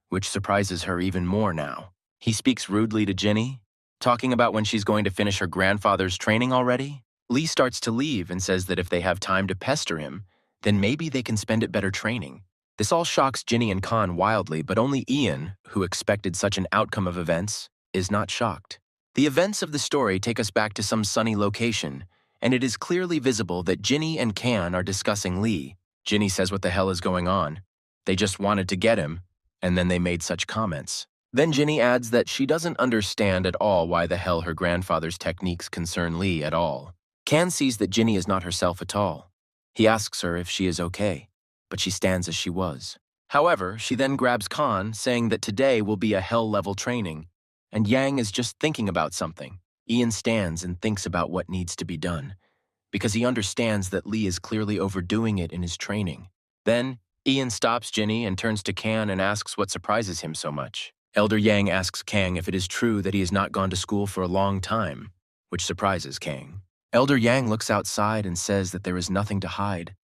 which surprises her even more now. He speaks rudely to Ginny, talking about when she's going to finish her grandfather's training already. Lee starts to leave and says that if they have time to pester him, then maybe they can spend it better training. This all shocks Ginny and Kan wildly, but only Ian, who expected such an outcome of events, is not shocked. The events of the story take us back to some sunny location, and it is clearly visible that Ginny and Kan are discussing Lee. Ginny says what the hell is going on. They just wanted to get him, and then they made such comments. Then Ginny adds that she doesn't understand at all why the hell her grandfather's techniques concern Lee at all. Kan sees that Ginny is not herself at all. He asks her if she is okay, but she stands as she was. However, she then grabs Kan, saying that today will be a hell-level training, and Yang is just thinking about something. Ian stands and thinks about what needs to be done, because he understands that Lee is clearly overdoing it in his training. Then, Ian stops Ginny and turns to Kan and asks what surprises him so much. Elder Yang asks Kang if it is true that he has not gone to school for a long time, which surprises Kang. Elder Yang looks outside and says that there is nothing to hide.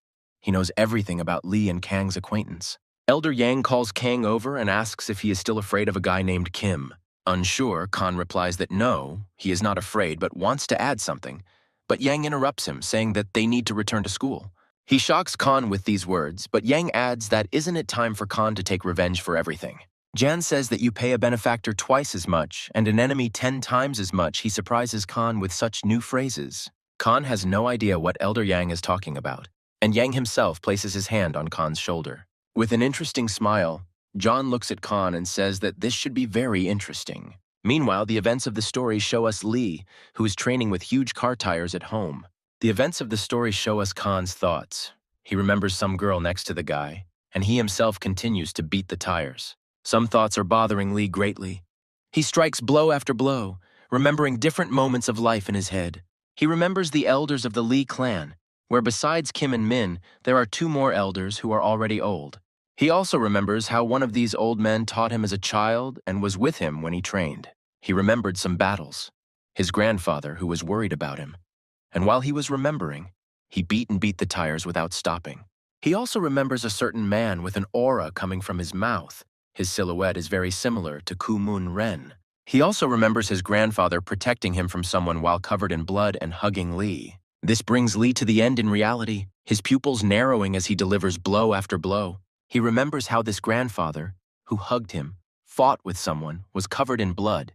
He knows everything about Lee and Kang's acquaintance. Elder Yang calls Kang over and asks if he is still afraid of a guy named Kim. Unsure, Kan replies that no, he is not afraid but wants to add something. But Yang interrupts him, saying that they need to return to school. He shocks Kan with these words, but Yang adds that isn't it time for Kan to take revenge for everything. Jan says that you pay a benefactor twice as much and an enemy 10 times as much. He surprises Kan with such new phrases. Kan has no idea what Elder Yang is talking about, and Yang himself places his hand on Kan's shoulder. With an interesting smile, John looks at Kan and says that this should be very interesting. Meanwhile, the events of the story show us Lee, who is training with huge car tires at home. The events of the story show us Kan's thoughts. He remembers some girl next to the guy, and he himself continues to beat the tires. Some thoughts are bothering Lee greatly. He strikes blow after blow, remembering different moments of life in his head. He remembers the elders of the Lee clan, where besides Kim and Min, there are 2 more elders who are already old. He also remembers how one of these old men taught him as a child and was with him when he trained. He remembered some battles, his grandfather who was worried about him. And while he was remembering, he beat the tires without stopping. He also remembers a certain man with an aura coming from his mouth. His silhouette is very similar to Kumun Ren. He also remembers his grandfather protecting him from someone while covered in blood and hugging Lee. This brings Lee to the end in reality, his pupils narrowing as he delivers blow after blow. He remembers how this grandfather, who hugged him, fought with someone, was covered in blood,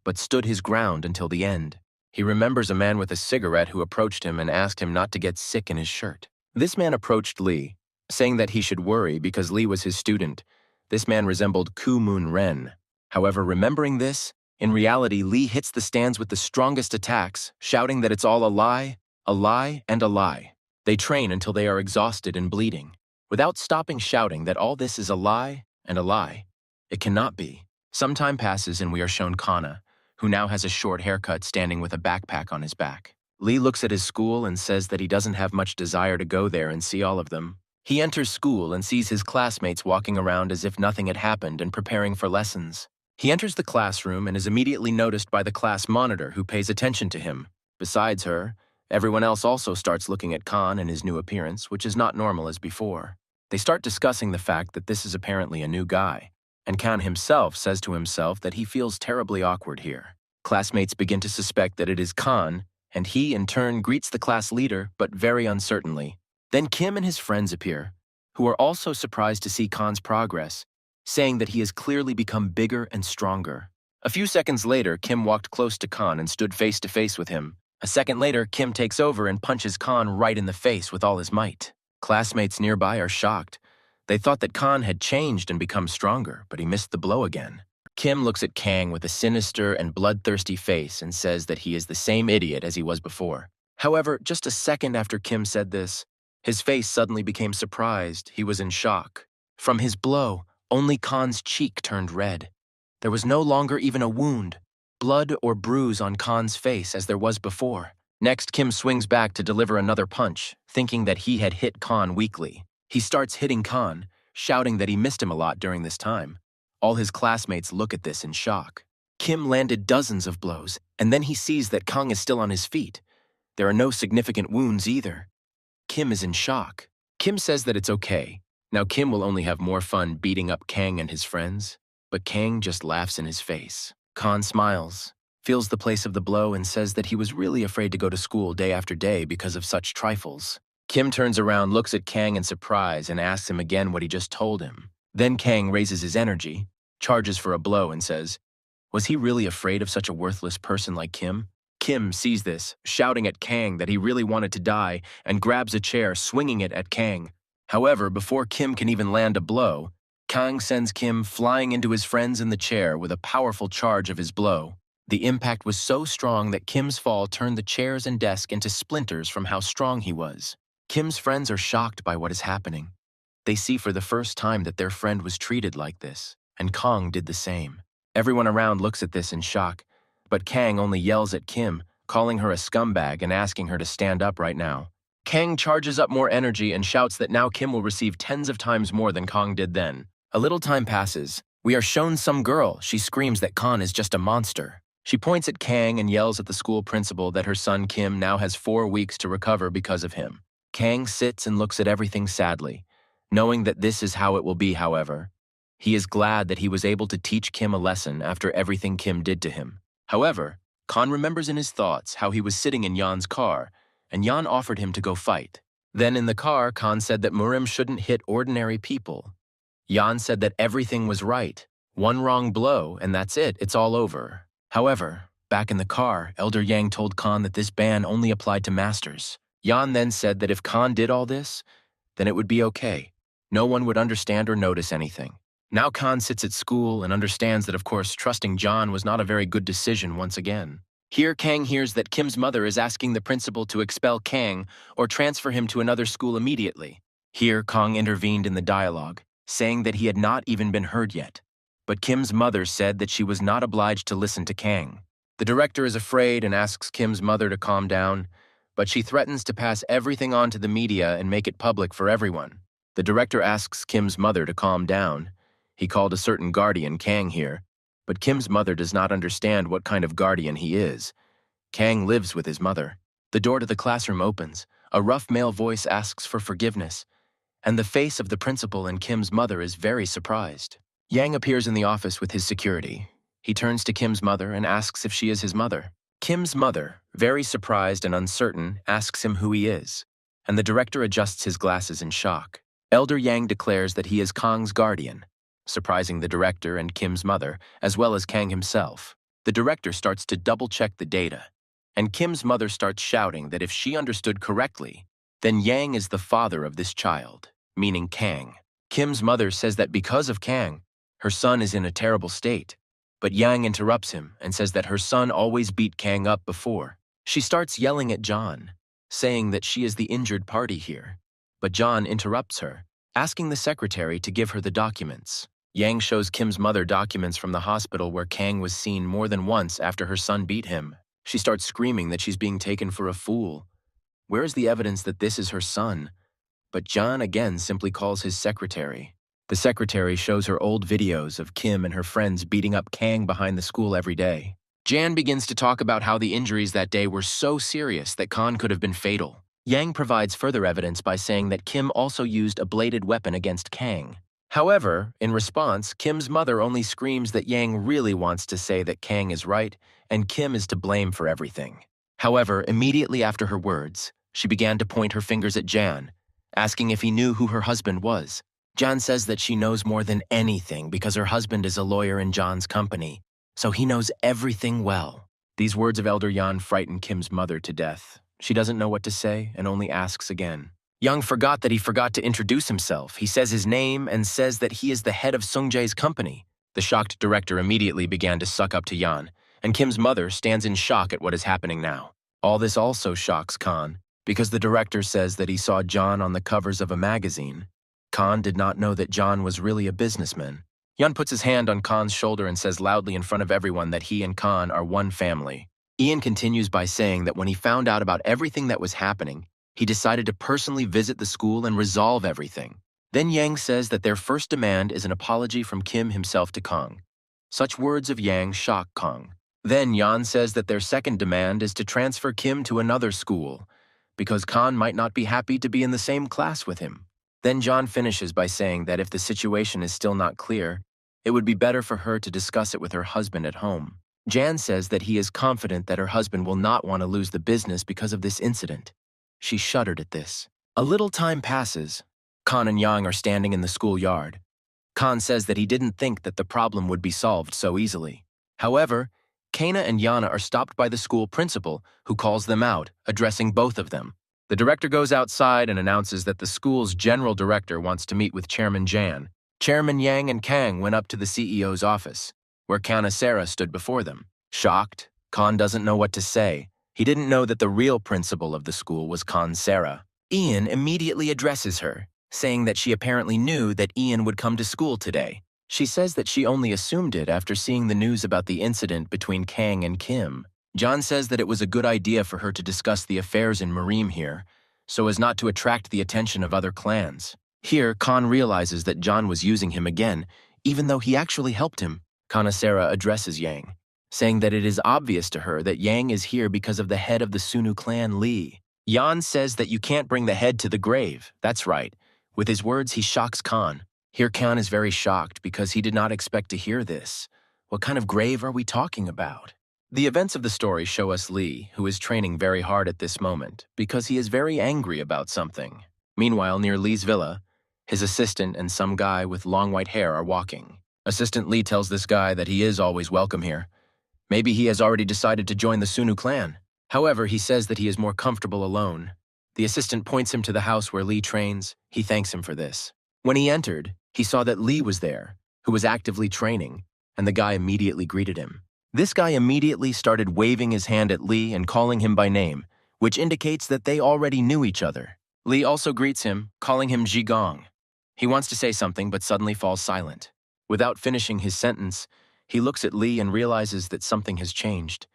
but stood his ground until the end. He remembers a man with a cigarette who approached him and asked him not to get sick in his shirt. This man approached Lee, saying that he should worry because Lee was his student. This man resembled Kumun Ren. However, remembering this, in reality, Lee hits the stands with the strongest attacks, shouting that it's all a lie, and a lie. They train until they are exhausted and bleeding, without stopping shouting that all this is a lie and a lie. It cannot be. Some time passes and we are shown Kana, who now has a short haircut standing with a backpack on his back. Lee looks at his school and says that he doesn't have much desire to go there and see all of them. He enters school and sees his classmates walking around as if nothing had happened and preparing for lessons. He enters the classroom and is immediately noticed by the class monitor who pays attention to him. Besides her, everyone else also starts looking at Kan and his new appearance, which is not normal as before. They start discussing the fact that this is apparently a new guy, and Kan himself says to himself that he feels terribly awkward here. Classmates begin to suspect that it is Kan, and he in turn greets the class leader, but very uncertainly. Then Kim and his friends appear, who are also surprised to see Kan's progress, saying that he has clearly become bigger and stronger. A few seconds later, Kim walked close to Kan and stood face to face with him. A second later, Kim takes over and punches Kan right in the face with all his might. Classmates nearby are shocked. They thought that Kan had changed and become stronger, but he missed the blow again. Kim looks at Kang with a sinister and bloodthirsty face and says that he is the same idiot as he was before. However, just a second after Kim said this, his face suddenly became surprised. He was in shock. From his blow, only Kan's cheek turned red. There was no longer even a wound, blood or bruise on Kan's face as there was before. Next, Kim swings back to deliver another punch, thinking that he had hit Kan weakly. He starts hitting Kan, shouting that he missed him a lot during this time. All his classmates look at this in shock. Kim landed dozens of blows, and then he sees that Kang is still on his feet. There are no significant wounds either. Kim is in shock. Kim says that it's okay. Now Kim will only have more fun beating up Kang and his friends, but Kang just laughs in his face. Kan smiles, feels the place of the blow, and says that he was really afraid to go to school day after day because of such trifles. Kim turns around, looks at Kang in surprise, and asks him again what he just told him. Then Kang raises his energy, charges for a blow, and says, was he really afraid of such a worthless person like Kim? Kim sees this, shouting at Kang that he really wanted to die, and grabs a chair, swinging it at Kang. However, before Kim can even land a blow, Kang sends Kim flying into his friends in the chair with a powerful charge of his blow. The impact was so strong that Kim's fall turned the chairs and desk into splinters from how strong he was. Kim's friends are shocked by what is happening. They see for the first time that their friend was treated like this, and Kang did the same. Everyone around looks at this in shock, but Kang only yells at Kim, calling her a scumbag and asking her to stand up right now. Kang charges up more energy and shouts that now Kim will receive tens of times more than Kang did then. A little time passes. We are shown some girl. She screams that Kang is just a monster. She points at Kang and yells at the school principal that her son Kim now has 4 weeks to recover because of him. Kang sits and looks at everything sadly, knowing that this is how it will be, however. He is glad that he was able to teach Kim a lesson after everything Kim did to him. However, Khan remembers in his thoughts how he was sitting in Yan's car, and Yan offered him to go fight. Then in the car, Khan said that Murim shouldn't hit ordinary people. Yan said that everything was right. One wrong blow, and that's it, it's all over. However, back in the car, Elder Yang told Khan that this ban only applied to masters. Yan then said that if Khan did all this, then it would be okay. No one would understand or notice anything. Now Khan sits at school and understands that, of course, trusting John was not a very good decision once again. Here, Kang hears that Kim's mother is asking the principal to expel Kang or transfer him to another school immediately. Here, Kang intervened in the dialogue, saying that he had not even been heard yet. But Kim's mother said that she was not obliged to listen to Kang. The director is afraid and asks Kim's mother to calm down, but she threatens to pass everything on to the media and make it public for everyone. The director asks Kim's mother to calm down. He called a certain guardian Kang here, but Kim's mother does not understand what kind of guardian he is. Kang lives with his mother. The door to the classroom opens. A rough male voice asks for forgiveness, and the face of the principal and Kim's mother is very surprised. Yang appears in the office with his security. He turns to Kim's mother and asks if she is his mother. Kim's mother, very surprised and uncertain, asks him who he is, and the director adjusts his glasses in shock. Elder Yang declares that he is Kang's guardian, surprising the director and Kim's mother, as well as Kang himself. The director starts to double-check the data, and Kim's mother starts shouting that if she understood correctly, then Yang is the father of this child, meaning Kang. Kim's mother says that because of Kang, her son is in a terrible state, but Yang interrupts him and says that her son always beat Kang up before. She starts yelling at John, saying that she is the injured party here, but John interrupts her, asking the secretary to give her the documents. Yang shows Kim's mother documents from the hospital where Kang was seen more than once after her son beat him. She starts screaming that she's being taken for a fool. Where is the evidence that this is her son? But John again simply calls his secretary. The secretary shows her old videos of Kim and her friends beating up Kang behind the school every day. Jan begins to talk about how the injuries that day were so serious that Khan could have been fatal. Yang provides further evidence by saying that Kim also used a bladed weapon against Kang. However, in response, Kim's mother only screams that Yang really wants to say that Kang is right and Kim is to blame for everything. However, immediately after her words, she began to point her fingers at Jan, asking if he knew who her husband was. Jan says that she knows more than anything because her husband is a lawyer in Jan's company, so he knows everything well. These words of Elder Yan frighten Kim's mother to death. She doesn't know what to say and only asks again. Yang forgot that he forgot to introduce himself. He says his name and says that he is the head of Sungjae's company. The shocked director immediately began to suck up to Yan, and Kim's mother stands in shock at what is happening now. All this also shocks Khan, because the director says that he saw John on the covers of a magazine. Khan did not know that John was really a businessman. Yan puts his hand on Khan's shoulder and says loudly in front of everyone that he and Khan are one family. Ian continues by saying that when he found out about everything that was happening, he decided to personally visit the school and resolve everything. Then Yang says that their first demand is an apology from Kim himself to Kang. Such words of Yang shock Kang. Then Yan says that their second demand is to transfer Kim to another school, because Khan might not be happy to be in the same class with him. Then John finishes by saying that if the situation is still not clear, it would be better for her to discuss it with her husband at home. Jan says that he is confident that her husband will not want to lose the business because of this incident. She shuddered at this. A little time passes. Khan and Yang are standing in the schoolyard. Khan says that he didn't think that the problem would be solved so easily. However, Kana and Yana are stopped by the school principal, who calls them out, addressing both of them. The director goes outside and announces that the school's general director wants to meet with Chairman Jan. Chairman Yang and Kang went up to the CEO's office, where Kana Sarah stood before them. Shocked, Khan doesn't know what to say. He didn't know that the real principal of the school was Khan Sarah. Ian immediately addresses her, saying that she apparently knew that Ian would come to school today. She says that she only assumed it after seeing the news about the incident between Kang and Kim. John says that it was a good idea for her to discuss the affairs in Murim here, so as not to attract the attention of other clans. Here, Khan realizes that John was using him again, even though he actually helped him. Kanasera addresses Yang, saying that it is obvious to her that Yang is here because of the head of the Sunu clan, Lee. Yan says that you can't bring the head to the grave. That's right. With his words, he shocks Khan. Here, Khan is very shocked because he did not expect to hear this. What kind of grave are we talking about? The events of the story show us Lee, who is training very hard at this moment because he is very angry about something. Meanwhile, near Lee's villa, his assistant and some guy with long white hair are walking. Assistant Lee tells this guy that he is always welcome here. Maybe he has already decided to join the Sunu clan. However, he says that he is more comfortable alone. The assistant points him to the house where Lee trains. He thanks him for this. When he entered, he saw that Lee was there, who was actively training, and the guy immediately greeted him. This guy immediately started waving his hand at Lee and calling him by name, which indicates that they already knew each other. Lee also greets him, calling him Jigong. He wants to say something but suddenly falls silent. Without finishing his sentence, he looks at Lee and realizes that something has changed.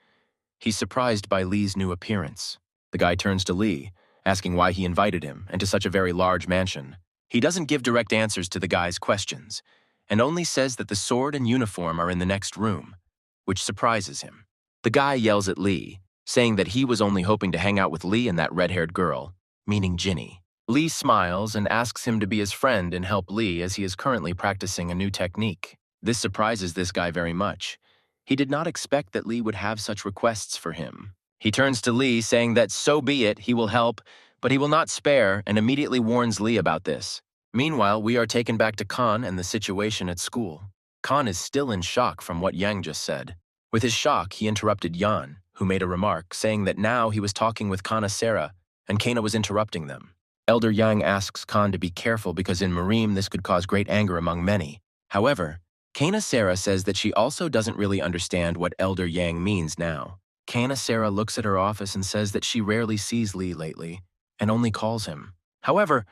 He's surprised by Lee's new appearance. The guy turns to Lee, asking why he invited him and to such a very large mansion. He doesn't give direct answers to the guy's questions, and only says that the sword and uniform are in the next room, which surprises him. The guy yells at Lee, saying that he was only hoping to hang out with Lee and that red-haired girl, meaning Ginny. Lee smiles and asks him to be his friend and help Lee as he is currently practicing a new technique. This surprises this guy very much. He did not expect that Lee would have such requests for him. He turns to Lee, saying that so be it, he will help, but he will not spare, and immediately warns Lee about this. Meanwhile, we are taken back to Khan and the situation at school. Khan is still in shock from what Yang just said. With his shock, he interrupted Yan, who made a remark, saying that now he was talking with Kanasera, and Kana was interrupting them. Elder Yang asks Khan to be careful because in Murim this could cause great anger among many. However, Kanasera says that she also doesn't really understand what Elder Yang means now. Kanasera looks at her office and says that she rarely sees Lee lately, and only calls him. However,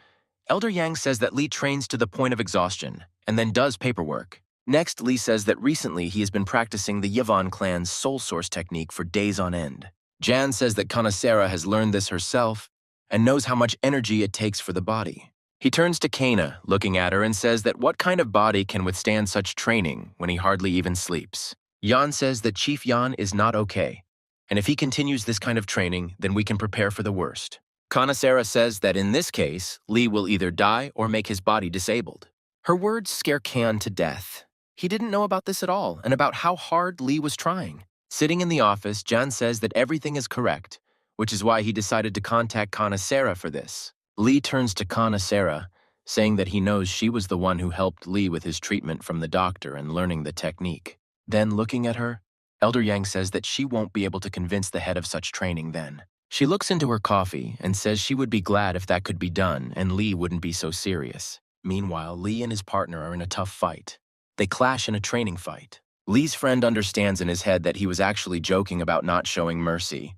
Elder Yang says that Lee trains to the point of exhaustion, and then does paperwork. Next, Lee says that recently he has been practicing the Yvonne clan's soul source technique for days on end. Jan says that Kanasera has learned this herself, and knows how much energy it takes for the body. He turns to Kana, looking at her, and says that what kind of body can withstand such training when he hardly even sleeps. Yan says that Chief Yan is not okay, and if he continues this kind of training, then we can prepare for the worst. Kanasera says that in this case, Lee will either die or make his body disabled. Her words scare Kan to death. He didn't know about this at all, and about how hard Lee was trying. Sitting in the office, Jan says that everything is correct, which is why he decided to contact Kanasera for this. Lee turns to Kanasera, saying that he knows she was the one who helped Lee with his treatment from the doctor and learning the technique. Then, looking at her, Elder Yang says that she won't be able to convince the head of such training then. She looks into her coffee and says she would be glad if that could be done and Lee wouldn't be so serious. Meanwhile, Lee and his partner are in a tough fight. They clash in a training fight. Lee's friend understands in his head that he was actually joking about not showing mercy.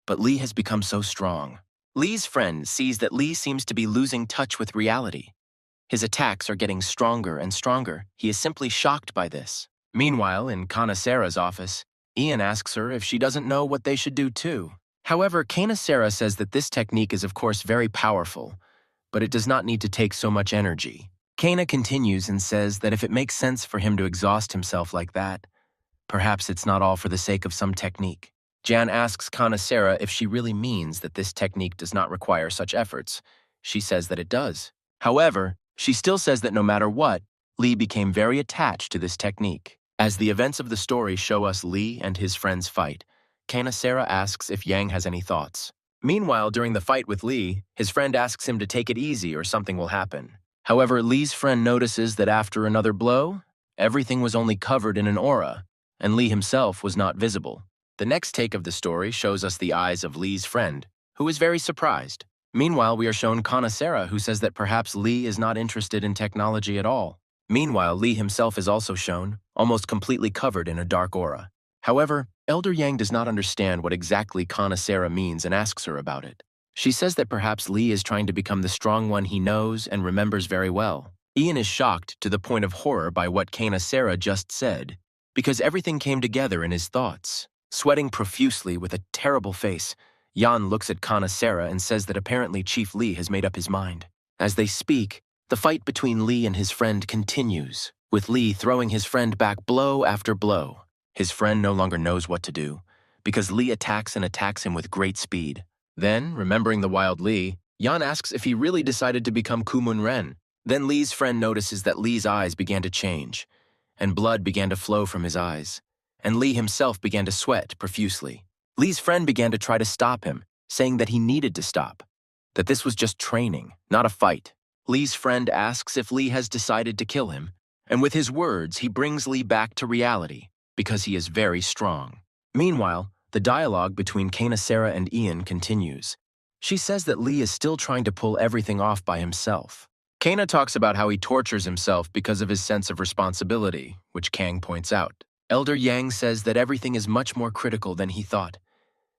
But Lee has become so strong. Lee's friend sees that Lee seems to be losing touch with reality. His attacks are getting stronger and stronger. He is simply shocked by this. Meanwhile, in Kanasera's office, Ian asks her if she doesn't know what they should do too. However, Kanasera says that this technique is of course very powerful, but it does not need to take so much energy. Kana continues and says that if it makes sense for him to exhaust himself like that, perhaps it's not all for the sake of some technique. Jan asks Kanasera if she really means that this technique does not require such efforts. She says that it does. However, she still says that no matter what, Lee became very attached to this technique. As the events of the story show us Lee and his friends fight, Kanasera asks if Yang has any thoughts. Meanwhile, during the fight with Lee, his friend asks him to take it easy or something will happen. However, Lee's friend notices that after another blow, everything was only covered in an aura, and Lee himself was not visible. The next take of the story shows us the eyes of Lee's friend, who is very surprised. Meanwhile, we are shown Kanasera, who says that perhaps Lee is not interested in technology at all. Meanwhile, Lee himself is also shown, almost completely covered in a dark aura. However, Elder Yang does not understand what exactly Kanasera means and asks her about it. She says that perhaps Lee is trying to become the strong one he knows and remembers very well. Ian is shocked to the point of horror by what Kanasera just said, because everything came together in his thoughts. Sweating profusely with a terrible face, Yan looks at Kanasera and says that apparently Chief Lee has made up his mind. As they speak, the fight between Lee and his friend continues, with Lee throwing his friend back blow after blow. His friend no longer knows what to do, because Lee attacks and attacks him with great speed. Then, remembering the wild Lee, Yan asks if he really decided to become Kumun Ren. Then Lee's friend notices that Lee's eyes began to change, and blood began to flow from his eyes, and Lee himself began to sweat profusely. Lee's friend began to try to stop him, saying that he needed to stop, that this was just training, not a fight. Lee's friend asks if Lee has decided to kill him, and with his words, he brings Lee back to reality, because he is very strong. Meanwhile, the dialogue between Kanasera and Ian continues. She says that Lee is still trying to pull everything off by himself. Kana talks about how he tortures himself because of his sense of responsibility, which Kang points out. Elder Yang says that everything is much more critical than he thought,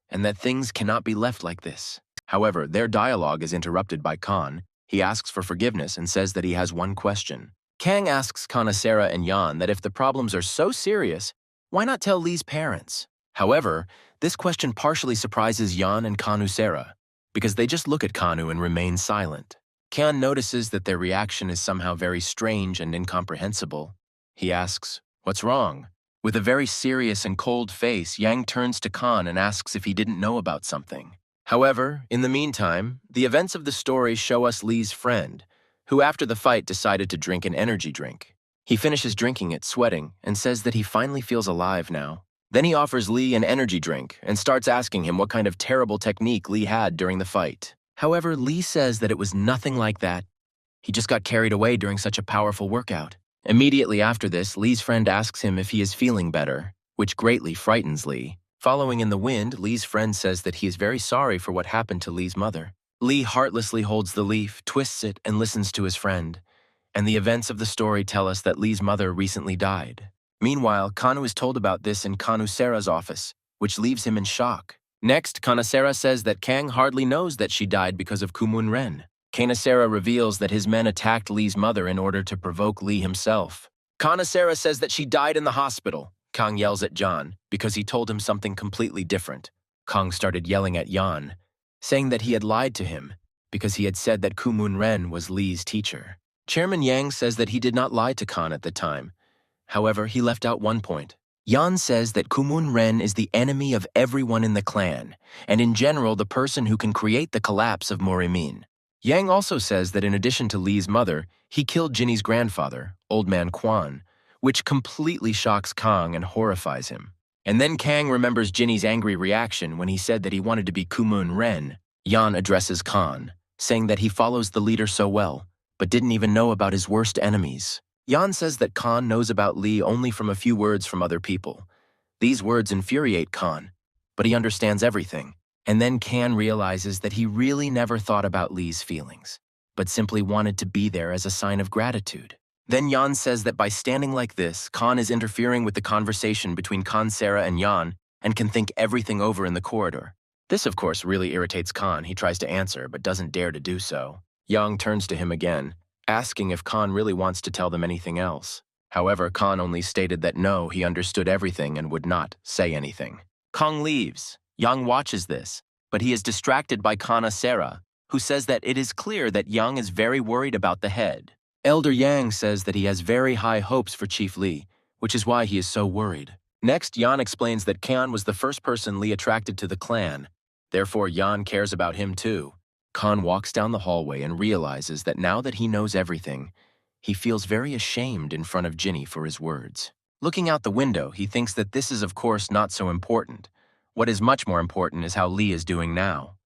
and that things cannot be left like this. However, their dialogue is interrupted by Khan. He asks for forgiveness and says that he has one question. Kang asks Kanasera and Yan that if the problems are so serious, why not tell Lee's parents? However, this question partially surprises Yan and Kanusera, because they just look at Kanu and remain silent. Khan notices that their reaction is somehow very strange and incomprehensible. He asks, "What's wrong?" With a very serious and cold face, Yang turns to Khan and asks if he didn't know about something. However, in the meantime, the events of the story show us Lee's friend, who after the fight decided to drink an energy drink. He finishes drinking it, sweating, and says that he finally feels alive now. Then he offers Lee an energy drink and starts asking him what kind of terrible technique Lee had during the fight. However, Lee says that it was nothing like that. He just got carried away during such a powerful workout. Immediately after this, Lee's friend asks him if he is feeling better, which greatly frightens Lee. Following in the wind, Lee's friend says that he is very sorry for what happened to Lee's mother. Lee heartlessly holds the leaf, twists it, and listens to his friend. And the events of the story tell us that Lee's mother recently died. Meanwhile, Kanu is told about this in Kanusera's office, which leaves him in shock. Next, Kanasera says that Kang hardly knows that she died because of Kumun Ren. Kanasera reveals that his men attacked Lee's mother in order to provoke Lee himself. Kanasera says that she died in the hospital. Kang yells at John because he told him something completely different. Kang started yelling at Yan, saying that he had lied to him because he had said that Kumun Ren was Lee's teacher. Chairman Yang says that he did not lie to Khan at the time. However, he left out one point. Yan says that Kumun Ren is the enemy of everyone in the clan, and in general the person who can create the collapse of Murim. Yang also says that in addition to Lee's mother, he killed Jinny's grandfather, Old Man Quan, which completely shocks Kang and horrifies him. And then Kang remembers Jinny's angry reaction when he said that he wanted to be Kumun Ren. Yan addresses Khan, saying that he follows the leader so well, but didn't even know about his worst enemies. Yan says that Khan knows about Lee only from a few words from other people. These words infuriate Khan, but he understands everything. And then Khan realizes that he really never thought about Lee's feelings, but simply wanted to be there as a sign of gratitude. Then Yan says that by standing like this, Khan is interfering with the conversation between Kanasera and Yan and can think everything over in the corridor. This, of course, really irritates Khan. He tries to answer, but doesn't dare to do so. Yang turns to him again, asking if Khan really wants to tell them anything else. However, Khan only stated that no, he understood everything and would not say anything. Kang leaves. Yang watches this, but he is distracted by Kanasera, who says that it is clear that Yang is very worried about the head. Elder Yang says that he has very high hopes for Chief Lee, which is why he is so worried. Next, Yan explains that Khan was the first person Lee attracted to the clan. Therefore, Yan cares about him too. Khan walks down the hallway and realizes that now that he knows everything, he feels very ashamed in front of Jinny for his words. Looking out the window, he thinks that this is of course not so important. What is much more important is how Lee is doing now.